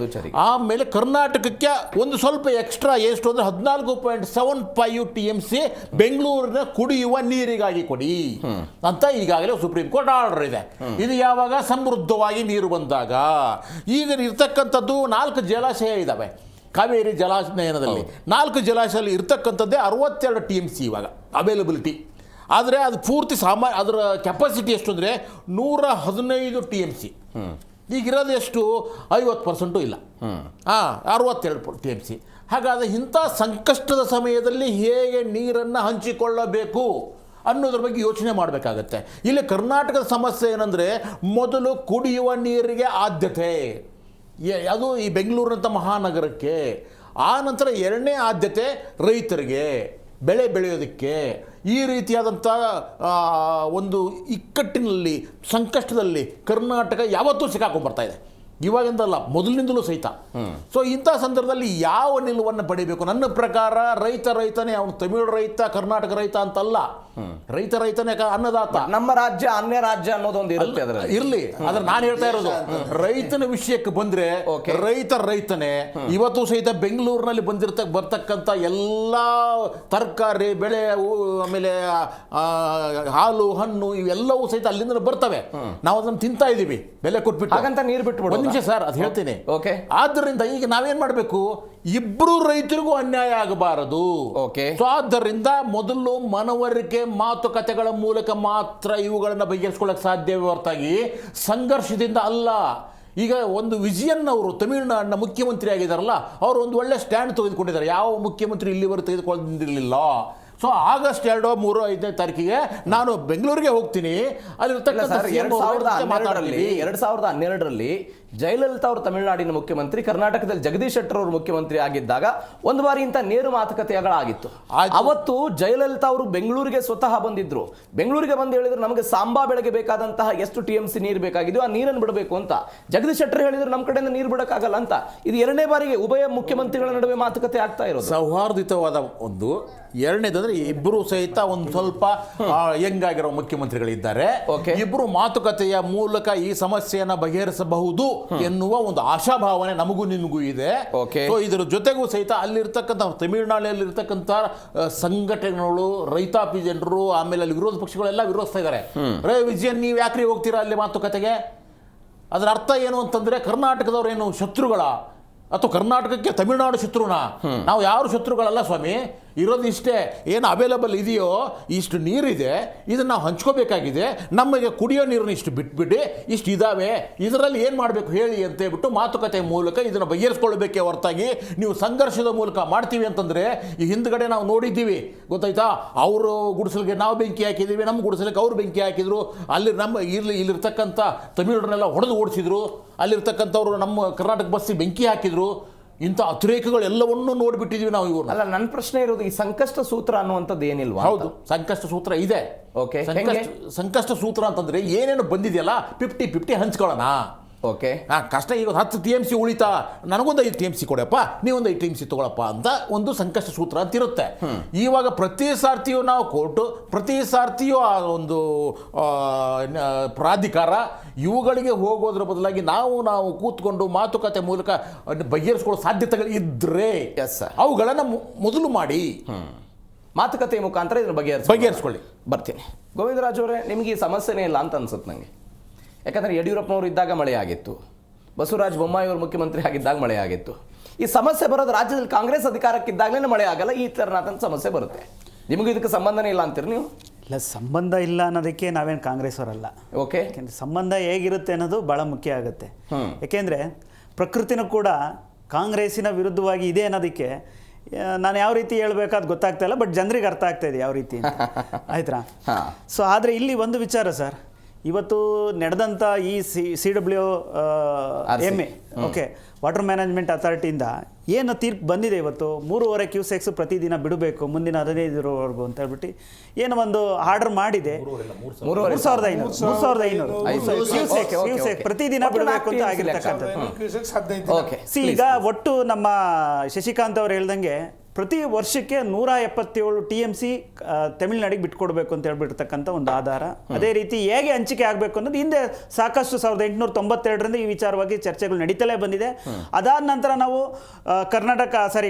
ಆಮೇಲೆ ಕರ್ನಾಟಕಕ್ಕೆ ಒಂದು ಸ್ವಲ್ಪ ಎಕ್ಸ್ಟ್ರಾ ಎಷ್ಟು ಅಂದ್ರೆ 14.75 TMC ಬೆಂಗಳೂರಿನ ಕುಡಿಯುವ ನೀರಿಗಾಗಿ ಕೊಡಿ ಅಂತ ಈಗಾಗಲೇ ಸುಪ್ರೀಂ ಕೋರ್ಟ್ ಆರ್ಡರ್ ಇದೆ. ಇದು ಯಾವಾಗ ಸಮೃದ್ಧವಾಗಿ ನೀರು ಬಂದಾಗ. ಈಗ ಇರ್ತಕ್ಕಂಥದ್ದು 4 ಜಲಾಶಯ ಇದ್ದಾವೆ ಕಾವೇರಿ ಜಲಾನಯನದಲ್ಲಿ. 4 ಜಲಾಶಯದಲ್ಲಿ ಇರ್ತಕ್ಕಂಥದ್ದೇ 62 TMC ಇವಾಗ ಅವೈಲಬಿಲಿಟಿ. ಆದರೆ ಅದು ಪೂರ್ತಿ ಅದರ ಕೆಪಾಸಿಟಿ ಎಷ್ಟು ಅಂದರೆ 115 TMC. ಈಗಿರೋದು ಎಷ್ಟು 50% ಇಲ್ಲ, 62 TMC. ಹಾಗಾದರೆ ಇಂಥ ಸಂಕಷ್ಟದ ಸಮಯದಲ್ಲಿ ಹೇಗೆ ನೀರನ್ನು ಹಂಚಿಕೊಳ್ಳಬೇಕು ಅನ್ನೋದ್ರ ಬಗ್ಗೆ ಯೋಚನೆ ಮಾಡಬೇಕಾಗತ್ತೆ. ಇಲ್ಲಿ ಕರ್ನಾಟಕದ ಸಮಸ್ಯೆ ಏನಂದರೆ ಮೊದಲು ಕುಡಿಯುವ ನೀರಿಗೆ ಆದ್ಯತೆ, ಅದು ಈ ಬೆಂಗಳೂರಿನಂಥ ಮಹಾನಗರಕ್ಕೆ. ಆ ನಂತರ 2ನೇ ಆದ್ಯತೆ ರೈತರಿಗೆ, ಬೆಳೆ ಬೆಳೆಯೋದಕ್ಕೆ. ಈ ರೀತಿಯಾದಂಥ ಒಂದು ಇಕ್ಕಟ್ಟಿನಲ್ಲಿ ಸಂಕಷ್ಟದಲ್ಲಿ ಕರ್ನಾಟಕ ಯಾವತ್ತೂ ಸಿಕ್ಕಾಕೊಂಡ್ಬರ್ತಾ ಇದೆ, ಇವಾಗಿಂದಲ್ಲ ಮೊದಲಿನಿಂದಲೂ ಸಹಿತ. ಸೊ ಇಂಥ ಸಂದರ್ಭದಲ್ಲಿ ಯಾವ ನಿಲುವನ್ನು ಪಡಿಬೇಕು? ನನ್ನ ಪ್ರಕಾರ ರೈತನೇ, ಅವನು ತಮಿಳು ರೈತ ಕರ್ನಾಟಕ ರೈತ ಅಂತಲ್ಲ, ರೈತನೇ ಅನ್ನದಾತ. ನಮ್ಮ ರಾಜ್ಯ ಅನ್ಯ ರಾಜ್ಯ ಅನ್ನೋದೊಂದು ಇರುತ್ತೆ ಅದರಲ್ಲಿ. ಇರ್ಲಿ, ಆದ್ರೆ ನಾನು ಹೇಳ್ತಾ ಇರೋದು ರೈತನ ವಿಷಯಕ್ಕೆ ಬಂದ್ರೆ ರೈತನೇ. ಇವತ್ತು ಸಹಿತ ಬೆಂಗಳೂರಿನಲ್ಲಿ ಬರ್ತಕ್ಕಂಥ ಎಲ್ಲ ತರಕಾರಿ ಬೆಳೆ, ಆಮೇಲೆ ಹಾಲು ಹಣ್ಣು ಇವೆಲ್ಲವೂ ಸಹಿತ ಅಲ್ಲಿಂದ ಬರ್ತವೆ. ನಾವು ಅದನ್ನು ತಿಂತಾ ಇದೀವಿ ಬೆಲೆ ಕೊಟ್ಬಿಟ್ಟು. ಹಾಗಂತ ನೀರು ಬಿಟ್ಟು ಸರ್ ಅದು ಹೇಳ್ತೀನಿ. ಓಕೆ, ಆದ್ದರಿಂದ ಈಗ ನಾವೇನ್ ಮಾಡಬೇಕು? ಇಬ್ರು ರೈತರಿಗೂ ಅನ್ಯಾಯ ಆಗಬಾರದು. ಓಕೆ, ಸೊ ಆದ್ದರಿಂದ ಮೊದಲು ಮನವರಿಕೆ ಮಾತುಕತೆಗಳ ಮೂಲಕ ಮಾತ್ರ ಇವುಗಳನ್ನ ಬಗೆಹರಿಸಿಕೊಳ್ಳಕ್ಕೆ ಸಾಧ್ಯವೇ ಹೊರತಾಗಿ ಸಂಘರ್ಷದಿಂದ ಅಲ್ಲ. ಈಗ ಒಂದು ವಿಜಯನ್ ಅವರು ತಮಿಳುನಾಡಿನ ಮುಖ್ಯಮಂತ್ರಿ ಆಗಿದ್ದಾರಲ್ಲ, ಅವರು ಒಂದು ಒಳ್ಳೆ ಸ್ಟ್ಯಾಂಡ್ ತೆಗೆದುಕೊಂಡಿದ್ದಾರೆ. ಯಾವ ಮುಖ್ಯಮಂತ್ರಿ ಇಲ್ಲಿವರೆಗೆ ತೆಗೆದುಕೊಂಡಿರಲಿಲ್ಲ. ಸೊ ಆಗಸ್ಟ್ 2, 3, 5ನೇ ತಾರೀಕಿಗೆ ನಾನು ಬೆಂಗಳೂರಿಗೆ ಹೋಗ್ತೀನಿ. ಅಲ್ಲಿರ್ತಕ್ಕಂಥ 2012ರಲ್ಲಿ ಜಯಲಲಿತಾ ಅವರು ತಮಿಳುನಾಡಿನ ಮುಖ್ಯಮಂತ್ರಿ, ಕರ್ನಾಟಕದಲ್ಲಿ ಜಗದೀಶ್ ಶೆಟ್ಟರ್ ಅವರು ಮುಖ್ಯಮಂತ್ರಿ ಆಗಿದ್ದಾಗ ಒಂದು ಬಾರಿ ಇಂಥ ನೇರು ಮಾತುಕತೆಗಳಾಗಿತ್ತು. ಅವತ್ತು ಜಯಲಲಿತಾ ಅವರು ಬೆಂಗಳೂರಿಗೆ ಸ್ವತಃ ಬಂದಿದ್ರು. ಬೆಂಗಳೂರಿಗೆ ಬಂದು ಹೇಳಿದ್ರು ನಮಗೆ ಸಾಂಬಾ ಬೆಳೆಗೆ ಬೇಕಾದಂತಹ ಎಷ್ಟು TMC ನೀರು ಬೇಕಾಗಿದೆಯೋ ಆ ನೀರನ್ನು ಬಿಡಬೇಕು ಅಂತ. ಜಗದೀಶ್ ಶೆಟ್ಟರ್ ಹೇಳಿದ್ರು ನಮ್ಮ ಕಡೆಯಿಂದ ನೀರು ಬಿಡಕ್ಕಾಗಲ್ಲ ಅಂತ. ಇದು 2ನೇ ಬಾರಿಗೆ ಉಭಯ ಮುಖ್ಯಮಂತ್ರಿಗಳ ನಡುವೆ ಮಾತುಕತೆ ಆಗ್ತಾ ಇರೋದು. ಸೌಹಾರ್ದಿತವಾದ ಒಂದು. ಎರಡನೇದಂದ್ರೆ ಇಬ್ಬರು ಸಹಿತ ಒಂದು ಸ್ವಲ್ಪ ಯಂಗ್ ಮುಖ್ಯಮಂತ್ರಿಗಳಿದ್ದಾರೆ. ಇಬ್ಬರು ಮಾತುಕತೆಯ ಮೂಲಕ ಈ ಸಮಸ್ಯೆಯನ್ನ ಬಗೆಹರಿಸಬಹುದು ಎನ್ನುವ ಒಂದು ಆಶಾಭಾವನೆ ನಮಗೂ ನಿಮಗೂ ಇದೆ. ಸೊ ಇದರ ಜೊತೆಗೂ ಸಹಿತ ಅಲ್ಲಿರ್ತಕ್ಕಂಥ ತಮಿಳುನಾಡಿನಲ್ಲಿ ಇರ್ತಕ್ಕಂಥ ಸಂಘಟನೆಗಳು, ರೈತಾಪಿ ಜನರು, ಆಮೇಲೆ ಅಲ್ಲಿ ವಿರೋಧ ಪಕ್ಷಗಳೆಲ್ಲ ವಿರೋಧಿಸ್ತಾ ಇದ್ದಾರೆ. ವಿಜಯನ್, ನೀವು ಯಾಕ್ರಿ ಹೋಗ್ತೀರಾ ಅಲ್ಲಿ ಮಾತುಕತೆಗೆ? ಅದರ ಅರ್ಥ ಏನು ಅಂತಂದ್ರೆ ಕರ್ನಾಟಕದವ್ರು ಏನು ಶತ್ರುಗಳ ಅಥವಾ ಕರ್ನಾಟಕಕ್ಕೆ ತಮಿಳುನಾಡು ಶತ್ರುನ? ನಾವು ಯಾರು ಶತ್ರುಗಳಲ್ಲ ಸ್ವಾಮಿ. ಇರೋದು ಇಷ್ಟೇ, ಏನು ಅವೈಲಬಲ್ ಇದೆಯೋ ಇಷ್ಟು ನೀರಿದೆ, ಇದನ್ನು ನಾವು ಹಂಚ್ಕೋಬೇಕಾಗಿದೆ. ನಮಗೆ ಕುಡಿಯೋ ನೀರನ್ನು ಇಷ್ಟು ಬಿಟ್ಬಿಟ್ಟು ಇಷ್ಟು ಇದ್ದಾವೆ, ಇದರಲ್ಲಿ ಏನು ಮಾಡಬೇಕು ಹೇಳಿ ಅಂತ ಹೇಳ್ಬಿಟ್ಟು ಮಾತುಕತೆ ಮೂಲಕ ಇದನ್ನು ಬಗೆಹರಿಸ್ಕೊಳ್ಬೇಕೇ ಹೊರತಾಗಿ ನೀವು ಸಂಘರ್ಷದ ಮೂಲಕ ಮಾಡ್ತೀವಿ ಅಂತಂದರೆ ಈ ಹಿಂದ್ಗಡೆ ನಾವು ನೋಡಿದ್ದೀವಿ, ಗೊತ್ತಾಯ್ತಾ? ಅವರು ಗುಡಿಸಲಿಗೆ ನಾವು ಬೆಂಕಿ ಹಾಕಿದ್ದೀವಿ, ನಮ್ಮ ಗುಡಿಸಲಿಕ್ಕೆ ಅವ್ರು ಬೆಂಕಿ ಹಾಕಿದ್ರು. ಅಲ್ಲಿ ಇಲ್ಲಿರ್ತಕ್ಕಂಥ ತಮಿಳರನ್ನೆಲ್ಲ ಹೊಡೆದು ಓಡಿಸಿದ್ರು, ಅಲ್ಲಿರ್ತಕ್ಕಂಥವ್ರು ನಮ್ಮ ಕರ್ನಾಟಕ ಬಸ್ಸಿಗೆ ಬೆಂಕಿ ಹಾಕಿದ್ರು. ಇಂಥ ಅತಿರೇಕಗಳೆಲ್ಲವನ್ನೂ ನೋಡಿಬಿಟ್ಟಿದ್ವಿ ನಾವು. ಇವರು ಅಲ್ಲ, ನನ್ನ ಪ್ರಶ್ನೆ ಇರೋದು ಈ ಸಂಕಷ್ಟ ಸೂತ್ರ ಅನ್ನುವಂಥದ್ದು ಏನಿಲ್ವಾ? ಹೌದು, ಸಂಕಷ್ಟ ಸೂತ್ರ ಇದೆ. ಓಕೆ, ಸಂಕಷ್ಟ ಸೂತ್ರ ಅಂತಂದ್ರೆ ಏನೇನು ಬಂದಿದೆಯಲ್ಲ 50-50 ಹಂಚ್ಕೊಳ್ಳೋಣ. ಓಕೆ, ಕಷ್ಟ. ಈಗ 10 TMC ಉಳಿತಾ, ನನಗೊಂದು 5 TMC ಕೊಡಪ್ಪ, ನೀವೊಂದು 5 TMC ತಗೊಳಪ್ಪ ಅಂತ ಒಂದು ಸಂಕಷ್ಟ ಸೂತ್ರ ಅಂತ ಇರುತ್ತೆ. ಇವಾಗ ಪ್ರತಿ ಸಾರ್ತಿಯೂ ನಾವು ಕೋರ್ಟು, ಪ್ರತಿ ಸಾರ್ತಿಯೂ ಆ ಒಂದು ಪ್ರಾಧಿಕಾರ ಇವುಗಳಿಗೆ ಹೋಗೋದ್ರ ಬದಲಾಗಿ ನಾವು ಕೂತ್ಕೊಂಡು ಮಾತುಕತೆ ಮೂಲಕ ಬಗೆಹರಿಸ್ಕೊಳ್ಳೋ ಸಾಧ್ಯತೆಗಳು ಇದ್ರೆ ಅವುಗಳನ್ನು ಮೊದಲು ಮಾಡಿ ಮಾತುಕತೆ ಮುಖಾಂತರ ಇದನ್ನು ಬಗೆಹರಿಸ್ಕೊಳ್ಳಿ. ಬರ್ತೀನಿ. ಗೋವಿಂದರಾಜ್ ಅವರೇ, ನಿಮಗೆ ಈ ಸಮಸ್ಯೆನೇ ಇಲ್ಲ ಅಂತ ಅನ್ಸುತ್ತೆ ನನಗೆ. ಯಾಕಂದರೆ ಯಡಿಯೂರಪ್ಪನವರು ಇದ್ದಾಗ ಮಳೆ ಆಗಿತ್ತು, ಬಸವರಾಜ ಬೊಮ್ಮಾಯಿ ಅವರು ಮುಖ್ಯಮಂತ್ರಿ ಆಗಿದ್ದಾಗ ಮಳೆ ಆಗಿತ್ತು. ಈ ಸಮಸ್ಯೆ ಬರೋದು ರಾಜ್ಯದಲ್ಲಿ ಕಾಂಗ್ರೆಸ್ ಅಧಿಕಾರಕ್ಕಿದ್ದಾಗಲೇ ಮಳೆ ಆಗಲ್ಲ, ಈ ಥರನಾದಂಥ ಸಮಸ್ಯೆ ಬರುತ್ತೆ. ನಿಮಗೂ ಇದಕ್ಕೆ ಸಂಬಂಧನೇ ಇಲ್ಲ ಅಂತೀರಿ ನೀವು? ಇಲ್ಲ, ಸಂಬಂಧ ಇಲ್ಲ ಅನ್ನೋದಕ್ಕೆ ನಾವೇನು ಕಾಂಗ್ರೆಸ್ ಅವರಲ್ಲ. ಓಕೆ, ಸಂಬಂಧ ಹೇಗಿರುತ್ತೆ ಅನ್ನೋದು ಭಾಳ ಮುಖ್ಯ ಆಗುತ್ತೆ. ಯಾಕೆಂದರೆ ಪ್ರಕೃತಿನೂ ಕೂಡ ಕಾಂಗ್ರೆಸ್ಸಿನ ವಿರುದ್ಧವಾಗಿ ಇದೆ ಅನ್ನೋದಕ್ಕೆ ನಾನು ಯಾವ ರೀತಿ ಹೇಳ್ಬೇಕಾದ್ ಗೊತ್ತಾಗ್ತಾ ಇಲ್ಲ, ಬಟ್ ಜನರಿಗೆ ಅರ್ಥ ಆಗ್ತಾ ಇದೆ ಯಾವ ರೀತಿ ಅಂತ. ಆಯ್ತಾ? ಸೊ ಆದರೆ ಇಲ್ಲಿ ಒಂದು ವಿಚಾರ ಸರ್, ಇವತ್ತು ನಡೆದಂಥ ಈ CW MA okay water management ಅಥಾರಿಟಿಯಿಂದ ಏನು ತೀರ್ಪು ಬಂದಿದೆ ಇವತ್ತು 3.5 ಕ್ಯೂಸೆಕ್ಸ್ ಪ್ರತಿದಿನ ಬಿಡಬೇಕು ಮುಂದಿನ 15 ಅಂತ ಹೇಳ್ಬಿಟ್ಟು ಏನು ಒಂದು ಆರ್ಡರ್ ಮಾಡಿದೆ 3,500 ಕ್ಯೂಸೆಕ್ ಪ್ರತಿದಿನ ಬಿಡಬೇಕು ಅಂತ ಆಗಿರ್ತಕ್ಕಂಥದ್ದು. ಈಗ ಒಟ್ಟು ನಮ್ಮ ಶಶಿಕಾಂತ್ ಅವರು ಹೇಳ್ದಂಗೆ ಪ್ರತಿ ವರ್ಷಕ್ಕೆ 177 TMC ತಮಿಳುನಾಡಿಗೆ ಬಿಟ್ಕೊಡ್ಬೇಕು ಅಂತ ಹೇಳ್ಬಿಟ್ಟಿರ್ತಕ್ಕಂಥ ಒಂದು ಆಧಾರ. ಅದೇ ರೀತಿ ಹೇಗೆ ಹಂಚಿಕೆ ಆಗಬೇಕು ಅನ್ನೋದು ಹಿಂದೆ ಸಾಕಷ್ಟು 1892ರಿಂದ ಈ ವಿಚಾರವಾಗಿ ಚರ್ಚೆಗಳು ನಡೀತಲೇ ಬಂದಿದೆ. ಅದಾದ ನಂತರ ನಾವು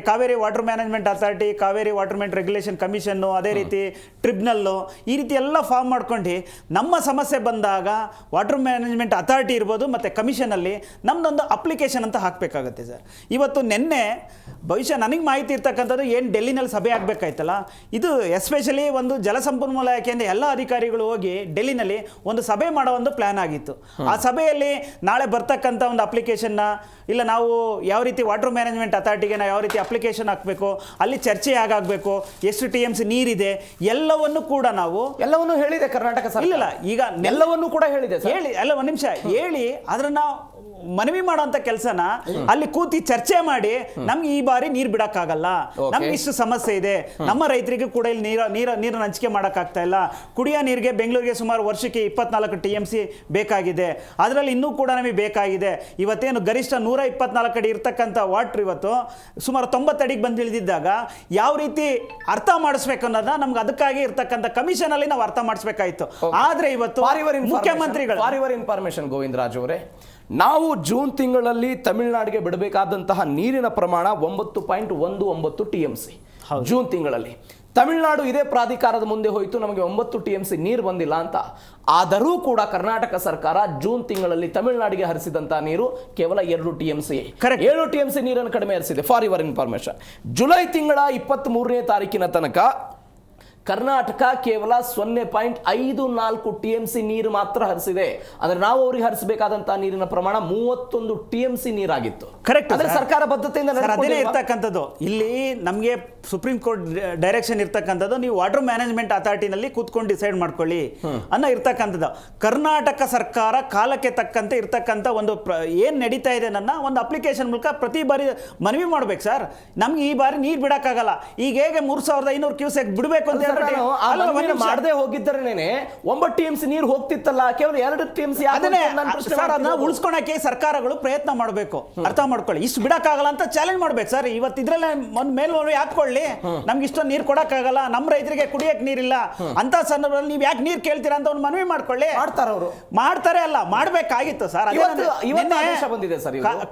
Kaveri water management authority, Kaveri water management regulation commission, ಅದೇ ರೀತಿ ಟ್ರಿಬ್ಯುನಲ್ಲು, ಈ ರೀತಿ ಎಲ್ಲ ಫಾರ್ಮ್ ಮಾಡ್ಕೊಂಡು ನಮ್ಮ ಸಮಸ್ಯೆ ಬಂದಾಗ ವಾಟರ್ ಮ್ಯಾನೇಜ್ಮೆಂಟ್ ಅಥಾರಿಟಿ ಇರ್ಬೋದು ಮತ್ತು ಕಮಿಷನಲ್ಲಿ ನಮ್ಮದೊಂದು ಅಪ್ಲಿಕೇಶನ್ ಅಂತ ಹಾಕಬೇಕಾಗತ್ತೆ ಸರ್. ಇವತ್ತು ನಿನ್ನೆ ಭವಿಷ್ಯ ನನಗೆ ಮಾಹಿತಿ ಇರ್ತಕ್ಕಂಥದ್ದು ಏನು ಡೆಲ್ಲಿನಲ್ಲಿ ಸಭೆ ಆಗಬೇಕಾಯ್ತಲ್ಲ, ಇದು ಎಸ್ಪೆಷಲಿ ಒಂದು ಜಲಸಂಪನ್ಮೂಲ ಇಲಾಖೆಯಿಂದ ಎಲ್ಲ ಅಧಿಕಾರಿಗಳು ಹೋಗಿ ಡೆಲ್ಲಿನಲ್ಲಿ ಒಂದು ಸಭೆ ಮಾಡೋ ಒಂದು ಪ್ಲಾನ್ ಆಗಿತ್ತು. ಆ ಸಭೆಯಲ್ಲಿ ನಾಳೆ ಬರ್ತಕ್ಕಂಥ ಒಂದು ಅಪ್ಲಿಕೇಶನ್ನ ಇಲ್ಲ ನಾವು ಯಾವ ರೀತಿ ವಾಟರ್ ಮ್ಯಾನೇಜ್ಮೆಂಟ್ ಅಥಾರಿಟಿಗೆ ನಾವು ಯಾವ ರೀತಿ ಅಪ್ಲಿಕೇಶನ್ ಹಾಕಬೇಕು, ಅಲ್ಲಿ ಚರ್ಚೆ ಆಗಬೇಕು, ಎಷ್ಟು TMC ನೀರಿದೆ ಎಲ್ಲವನ್ನು ಕೂಡ ನಾವು ಎಲ್ಲವನ್ನೂ ಹೇಳಿದೆ ಕರ್ನಾಟಕ ಸರ್ಕಾರ. ಇಲ್ಲ ಈಗ ಎಲ್ಲವನ್ನೂ ಕೂಡ ಹೇಳಿದೆ ಹೇಳಿ ಅಲ್ಲ ಒಂದು ನಿಮಿಷ ಹೇಳಿ ಅದನ್ನ ಮನವಿ ಮಾಡೋಂಥ ಕೆಲಸನ ಅಲ್ಲಿ ಕೂತಿ ಚರ್ಚೆ ಮಾಡಿ ನಮ್ಗೆ ಈ ಬಾರಿ ನೀರು ಬಿಡಕ್ಕಾಗಲ್ಲ, ನಮ್ಗೆ ಇಷ್ಟು ಸಮಸ್ಯೆ ಇದೆ, ನಮ್ಮ ರೈತರಿಗೆ ಕೂಡ ಇಲ್ಲಿ ನೀರನ್ನು ಹಂಚಿಕೆ ಮಾಡೋಕ್ಕಾಗ್ತಾ ಇಲ್ಲ, ಕುಡಿಯೋ ನೀರಿಗೆ ಬೆಂಗಳೂರಿಗೆ ಸುಮಾರು ವರ್ಷಕ್ಕೆ 24 TMC ಬೇಕಾಗಿದೆ, ಅದರಲ್ಲಿ ಇನ್ನೂ ಕೂಡ ನಮಗೆ ಬೇಕಾಗಿದೆ. ಇವತ್ತೇನು ಗರಿಷ್ಠ 124 ಅಡಿ ಇರ್ತಕ್ಕಂಥ ವಾಟ್ರ್ ಇವತ್ತು ಸುಮಾರು 90 ಅಡಿಗೆ ಬಂದು ಇಳಿದಿದ್ದಾಗ ಯಾವ ರೀತಿ ಅರ್ಥ ಮಾಡಿಸ್ಬೇಕು ಅನ್ನೋದನ್ನ ನಮ್ಗೆ ಅದಕ್ಕಾಗಿ ಇರ್ತಕ್ಕಂಥ ಕಮಿಷನ್ ಅಲ್ಲಿ ನಾವು ಅರ್ಥ ಮಾಡಿಸ್ಬೇಕಾಯ್ತು. ಆದ್ರೆ ಇವತ್ತು ಮುಖ್ಯಮಂತ್ರಿಗಳು ಇನ್ಫಾರ್ಮೇಶನ್ ಗೋವಿಂದರಾಜ್ ಅವರೇ, ನಾವು ಜೂನ್ ತಿಂಗಳಲ್ಲಿ ತಮಿಳುನಾಡಿಗೆ ಬಿಡಬೇಕಾದಂತಹ ನೀರಿನ ಪ್ರಮಾಣ 9.19 TMC ಜೂನ್ ತಿಂಗಳಲ್ಲಿ. ತಮಿಳುನಾಡು ಇದೇ ಪ್ರಾಧಿಕಾರದ ಮುಂದೆ ಹೋಯಿತು ನಮಗೆ 9 TMC ನೀರು ಬಂದಿಲ್ಲ ಅಂತ. ಆದರೂ ಕೂಡ ಕರ್ನಾಟಕ ಸರ್ಕಾರ ಜೂನ್ ತಿಂಗಳಲ್ಲಿ ತಮಿಳುನಾಡಿಗೆ ಹರಿಸಿದಂತಹ ನೀರು ಕೇವಲ 2 TMC, 7 TMC ನೀರನ್ನು ಕಡಿಮೆ ಹರಿಸಿದೆ. ಫಾರ್ ಯುವರ್ ಇನ್ಫಾರ್ಮೇಶನ್, ಜುಲೈ ತಿಂಗಳ 23ನೇ ತಾರೀಕಿನ ತನಕ ಕರ್ನಾಟಕ ಕೇವಲ 0.54 TMC ನೀರು ಮಾತ್ರ ಹರಿಸಿದೆ. ಅಂದ್ರೆ ನಾವು ಅವ್ರಿಗೆ ಹರಿಸಬೇಕಾದಂತಹ ನೀರಿನ ಪ್ರಮಾಣ 31 TMC ನೀರಾಗಿತ್ತು. ಕರೆಕ್ಟ್. ಅಂದ್ರೆ ಸರ್ಕಾರ ಬದ್ಧತೆಯಿಂದ ಅದೇನೇ ಇರ್ತಕ್ಕಂಥದ್ದು. ಇಲ್ಲಿ ನಮಗೆ ಸುಪ್ರೀಂ ಕೋರ್ಟ್ ಡೈರೆಕ್ಷನ್ ಇರ್ತಕ್ಕಂಥದ್ದು, ನೀವು ವಾಟರ್ ಮ್ಯಾನೇಜ್ಮೆಂಟ್ ಅಥಾರಿಟಿನಲ್ಲಿ ಕೂತ್ಕೊಂಡು ಡಿಸೈಡ್ ಮಾಡ್ಕೊಳ್ಳಿ ಅನ್ನೋ ಇರ್ತಕ್ಕಂಥದ್ದು. ಕರ್ನಾಟಕ ಸರ್ಕಾರ ಕಾಲಕ್ಕೆ ತಕ್ಕಂತೆ ಇರ್ತಕ್ಕಂಥ ಒಂದು ಏನ್ ನಡೀತಾ ಇದೆ ನನ್ನ ಒಂದು ಅಪ್ಲಿಕೇಶನ್ ಮೂಲಕ ಪ್ರತಿ ಬಾರಿ ಮನವಿ ಮಾಡ್ಬೇಕು ಸರ್, ನಮ್ಗೆ ಈ ಬಾರಿ ನೀರು ಬಿಡಕ್ಕಾಗಲ್ಲ, ಈಗ ಹೇಗೆ 3,500 ಕ್ಯೂಸೆಕ್ ಬಿಡಬೇಕು ಅಂತ ಮಾಡದೆ ಹೋಗಿದ್ದರೇನೆ 9 TMC ನೀರು ಹೋಗ್ತಿತ್ತಲ್ಲ, ಕೇವಲ 2 TMC ಉಳಿಸ್ಕೊಳಕ್ಕೆ ಸರ್ಕಾರಗಳು ಪ್ರಯತ್ನ ಮಾಡಬೇಕು. ಅರ್ಥ ಮಾಡ್ಕೊಳ್ಳಿ, ಇಷ್ಟು ಬಿಡಕ್ಕಾಗಲ್ಲ ಅಂತ ಚಾಲೆಂಜ್ ಮಾಡ್ಬೇಕು ಸರ್. ಇವತ್ತು ಇದ್ರಲ್ಲೇ ಒಂದು ಮೇಲ್ಮನವಿ ಹಾಕೊಳ್ಳಿ, ನಮ್ಗೆ ಇಷ್ಟೊಂದು ನೀರು ಕೊಡಕ್ಕಾಗಲ್ಲ, ನಮ್ಮ ರೈತರಿಗೆ ಕುಡಿಯಕ್ಕೆ ನೀರಿಲ್ಲ ಅಂತ ಸಂದರ್ಭದಲ್ಲಿ ನೀವು ಯಾಕೆ ನೀರು ಕೇಳ್ತೀರಾ ಅಂತ ಒಂದು ಮನವಿ ಮಾಡ್ಕೊಳ್ಳಿ. ಅವರು ಮಾಡ್ತಾರೆ ಅಲ್ಲ, ಮಾಡ್ಬೇಕಾಗಿತ್ತು ಸರ್.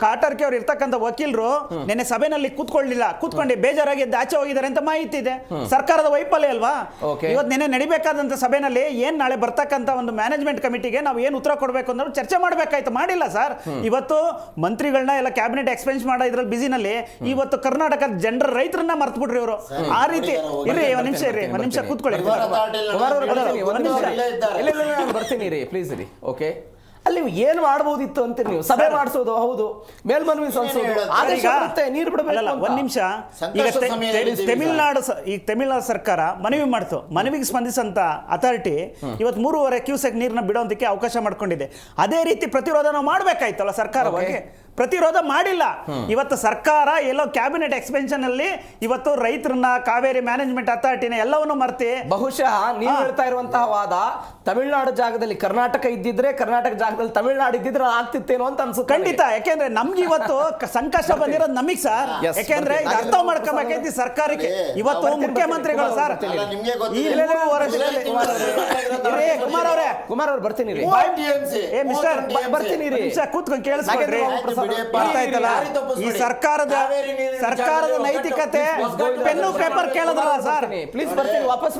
ಕಾಟರ್ಕೆ ಅವ್ರು ಇರ್ತಕ್ಕಂಥ ವಕೀಲರು ನಿನ್ನೆ ಸಭೆನಲ್ಲಿ ಕೂತ್ಕೊಂಡು ಬೇಜಾರಾಗಿ ಆಚೆ ಹೋಗಿದ್ದಾರೆ ಅಂತ ಮಾಹಿತಿ ಇದೆ. ಸರ್ಕಾರದ ವೈಫಲ್ಯ ಅಲ್ವಾ? ಇವತ್ತು ನೆನೆ ನಡಿಬೇಕಾದಂತ ಸಭೆನಲ್ಲಿ ಏನ್ ನಾಳೆ ಬರ್ತಕ್ಕಂತ ಒಂದು ಮ್ಯಾನೇಜ್ಮೆಂಟ್ ಕಮಿಟಿಗೆ ನಾವು ಏನ್ ಉತ್ತರ ಕೊಡಬೇಕು ಅನ್ನೋದು ಚರ್ಚೆ ಮಾಡಬೇಕಾಯ್ತು, ಮಾಡಿಲ್ಲ ಸರ್. ಇವತ್ತು ಮಂತ್ರಿಗಳನ್ನ ಎಲ್ಲ ಕ್ಯಾಬಿನೆಟ್ ಎಕ್ಸ್ಪೆನ್ಸ್ ಮಾಡೋ ಇದ್ರಲ್ಲಿ ಬಿಸಿನಲ್ಲಿ ಇವತ್ತು ಕರ್ನಾಟಕದ ಜನರ ರೈತರನ್ನ ಮರ್ತು ಬಿಡ್ರಿ ಅವರು. ಆ ರೀತಿ ಇರ್ರಿ, ಒಂದ್ ನಿಮಿಷ ಕೂತ್ಕೊಳ್ಳಿ, ಬರ್ತೀನಿ ರೀ, ಪ್ಲೀಸ್ ರೀ. ಓಕೆ, ಅಲ್ಲಿ ಏನು ಮಾಡಬಹುದಿತ್ತು ಅಂತ ನೀವು ಸಭೆ ಮಾಡಿಸೋದು ಹೌದು, ಮೇಲ್ಮನವಿ ಸಲ್ಲಿಸೋದು, ನೀರು ಬಿಡಬೇಕು. ಒಂದ್ ನಿಮಿಷ, ಈಗ ತಮಿಳುನಾಡು ಸರ್ಕಾರ ಮನವಿ ಮಾಡ್ತು, ಮನವಿಗೆ ಸ್ಪಂದಿಸಂತ ಅಥಾರಿಟಿ ಇವತ್ತು 3.5 ಕ್ಯೂಸೆಕ್ ನೀರನ್ನ ಬಿಡೋದಕ್ಕೆ ಅವಕಾಶ ಮಾಡ್ಕೊಂಡಿದೆ. ಅದೇ ರೀತಿ ಪ್ರತಿರೋಧ ನಾವು ಮಾಡ್ಬೇಕಾಯ್ತಲ್ಲ ಸರ್ಕಾರವಾಗಿ, ಪ್ರತಿರೋಧ ಮಾಡಿಲ್ಲ. ಇವತ್ತು ಸರ್ಕಾರ ಎಲ್ಲೋ ಕ್ಯಾಬಿನೆಟ್ ಎಕ್ಸ್ಪೆನ್ಷನ್ ಅಲ್ಲಿ ಇವತ್ತು ರೈತರನ್ನ, ಕಾವೇರಿ ಮ್ಯಾನೇಜ್ಮೆಂಟ್ ಅಥಾರಿಟಿನ ಎಲ್ಲವನ್ನು ಮರ್ತಿ, ಬಹುಶಃ ನೀವು ಹೇಳ್ತಾ ಇರುವಂತಹ ವಾದ ತಮಿಳುನಾಡು ಜಾಗದಲ್ಲಿ ಕರ್ನಾಟಕ ಇದ್ದಿದ್ರೆ, ಕರ್ನಾಟಕ ಜಾಗದಲ್ಲಿ ತಮಿಳುನಾಡು ಇದ್ದಿದ್ರೆ ಆಗ್ತಿತ್ತೇನೋ ಅಂತ ಅನ್ಸುತ್ತೆ. ಖಂಡಿತ, ಯಾಕೆಂದ್ರೆ ನಮ್ಗೆ ಇವತ್ತು ಸಂಕಷ್ಟ ಬಂದಿರೋದು ನಮಿಗ್ ಸರ್. ಯಾಕೆಂದ್ರೆ ಅರ್ಥ ಮಾಡ್ಕೋಬೇಕೈತಿ ಸರ್ಕಾರಕ್ಕೆ. ಇವತ್ತು ಮುಖ್ಯಮಂತ್ರಿಗಳು ಸರ್ ಕುಮಾರ್ ಅವ್ರೆ ಬರ್ತೀನಿ ರೀ, ಮಿಸ್ಟರ್ ಬರ್ತೀನಿ ರೀ, ಕೂತ್ಕೊಂಡು ಕೇಳಿಸ್ಕೊಳ್ರಿ. ಈ ಸರ್ಕಾರದ ನೈತಿಕತೆ ಪೆನ್ನು ಪೇಪರ್ ಕೇಳಿದ್ರಲ್ಲ ಸರ್, ಪ್ಲೀಸ್ ಬರ್ತೀನಿ ವಾಪಸ್.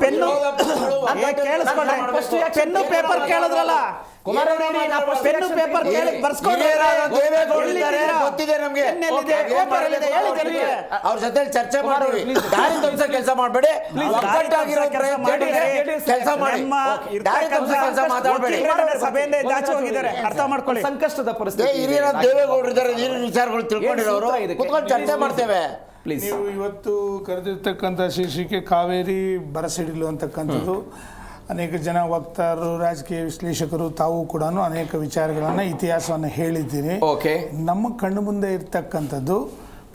ಪೆನ್ನು ಪೇಪರ್ ಕೇಳಿದ್ರಲ್ಲ, ಪೆನ್ನು ಪೇಪರ್ ಗೊತ್ತಿದೆ ನಮ್ಗೆ, ಅವ್ರ ಜೊತೆ ಚರ್ಚೆ ಮಾಡಿ ದಾರಿ ತಪ್ಪಿಸೋ ಕೆಲಸ ಮಾಡಬೇಡಿ, ಕೆಲಸ ಮಾಡಿ, ಸಭೆಯಿಂದ ಜಾಚೆ ಹೋಗಿದ್ದಾರೆ, ಅರ್ಥ ಮಾಡ್ಕೊಳ್ಳಿ. ಸಂಕಷ್ಟದ ಪರಿಸ್ಥಿತಿ, ಹಿರಿಯ ದೇವೇಗೌಡರು ಇದ್ದಾರೆ, ನೀರಿನ ವಿಚಾರಗಳು ತಿಳ್ಕೊಂಡಿರೋರು, ಕುತ್ಕೊಂಡು ಚರ್ಚೆ ಮಾಡ್ತೇವೆ. ನೀವು ಇವತ್ತು ಕರೆದಿರ್ತಕ್ಕಂಥ ಶೀರ್ಷಿಕೆ ಕಾವೇರಿ ಬರಸಿಡಿಲು ಅಂತಕ್ಕಂಥದ್ದು ಅನೇಕ ಜನ ವಕ್ತಾರರು, ರಾಜಕೀಯ ವಿಶ್ಲೇಷಕರು ತಾವು ಕೂಡ ಅನೇಕ ವಿಚಾರಗಳನ್ನು, ಇತಿಹಾಸವನ್ನು ಹೇಳಿದ್ದೀರಿ. ಓಕೆ, ನಮ್ಮ ಕಣ್ಣು ಮುಂದೆ ಇರ್ತಕ್ಕಂಥದ್ದು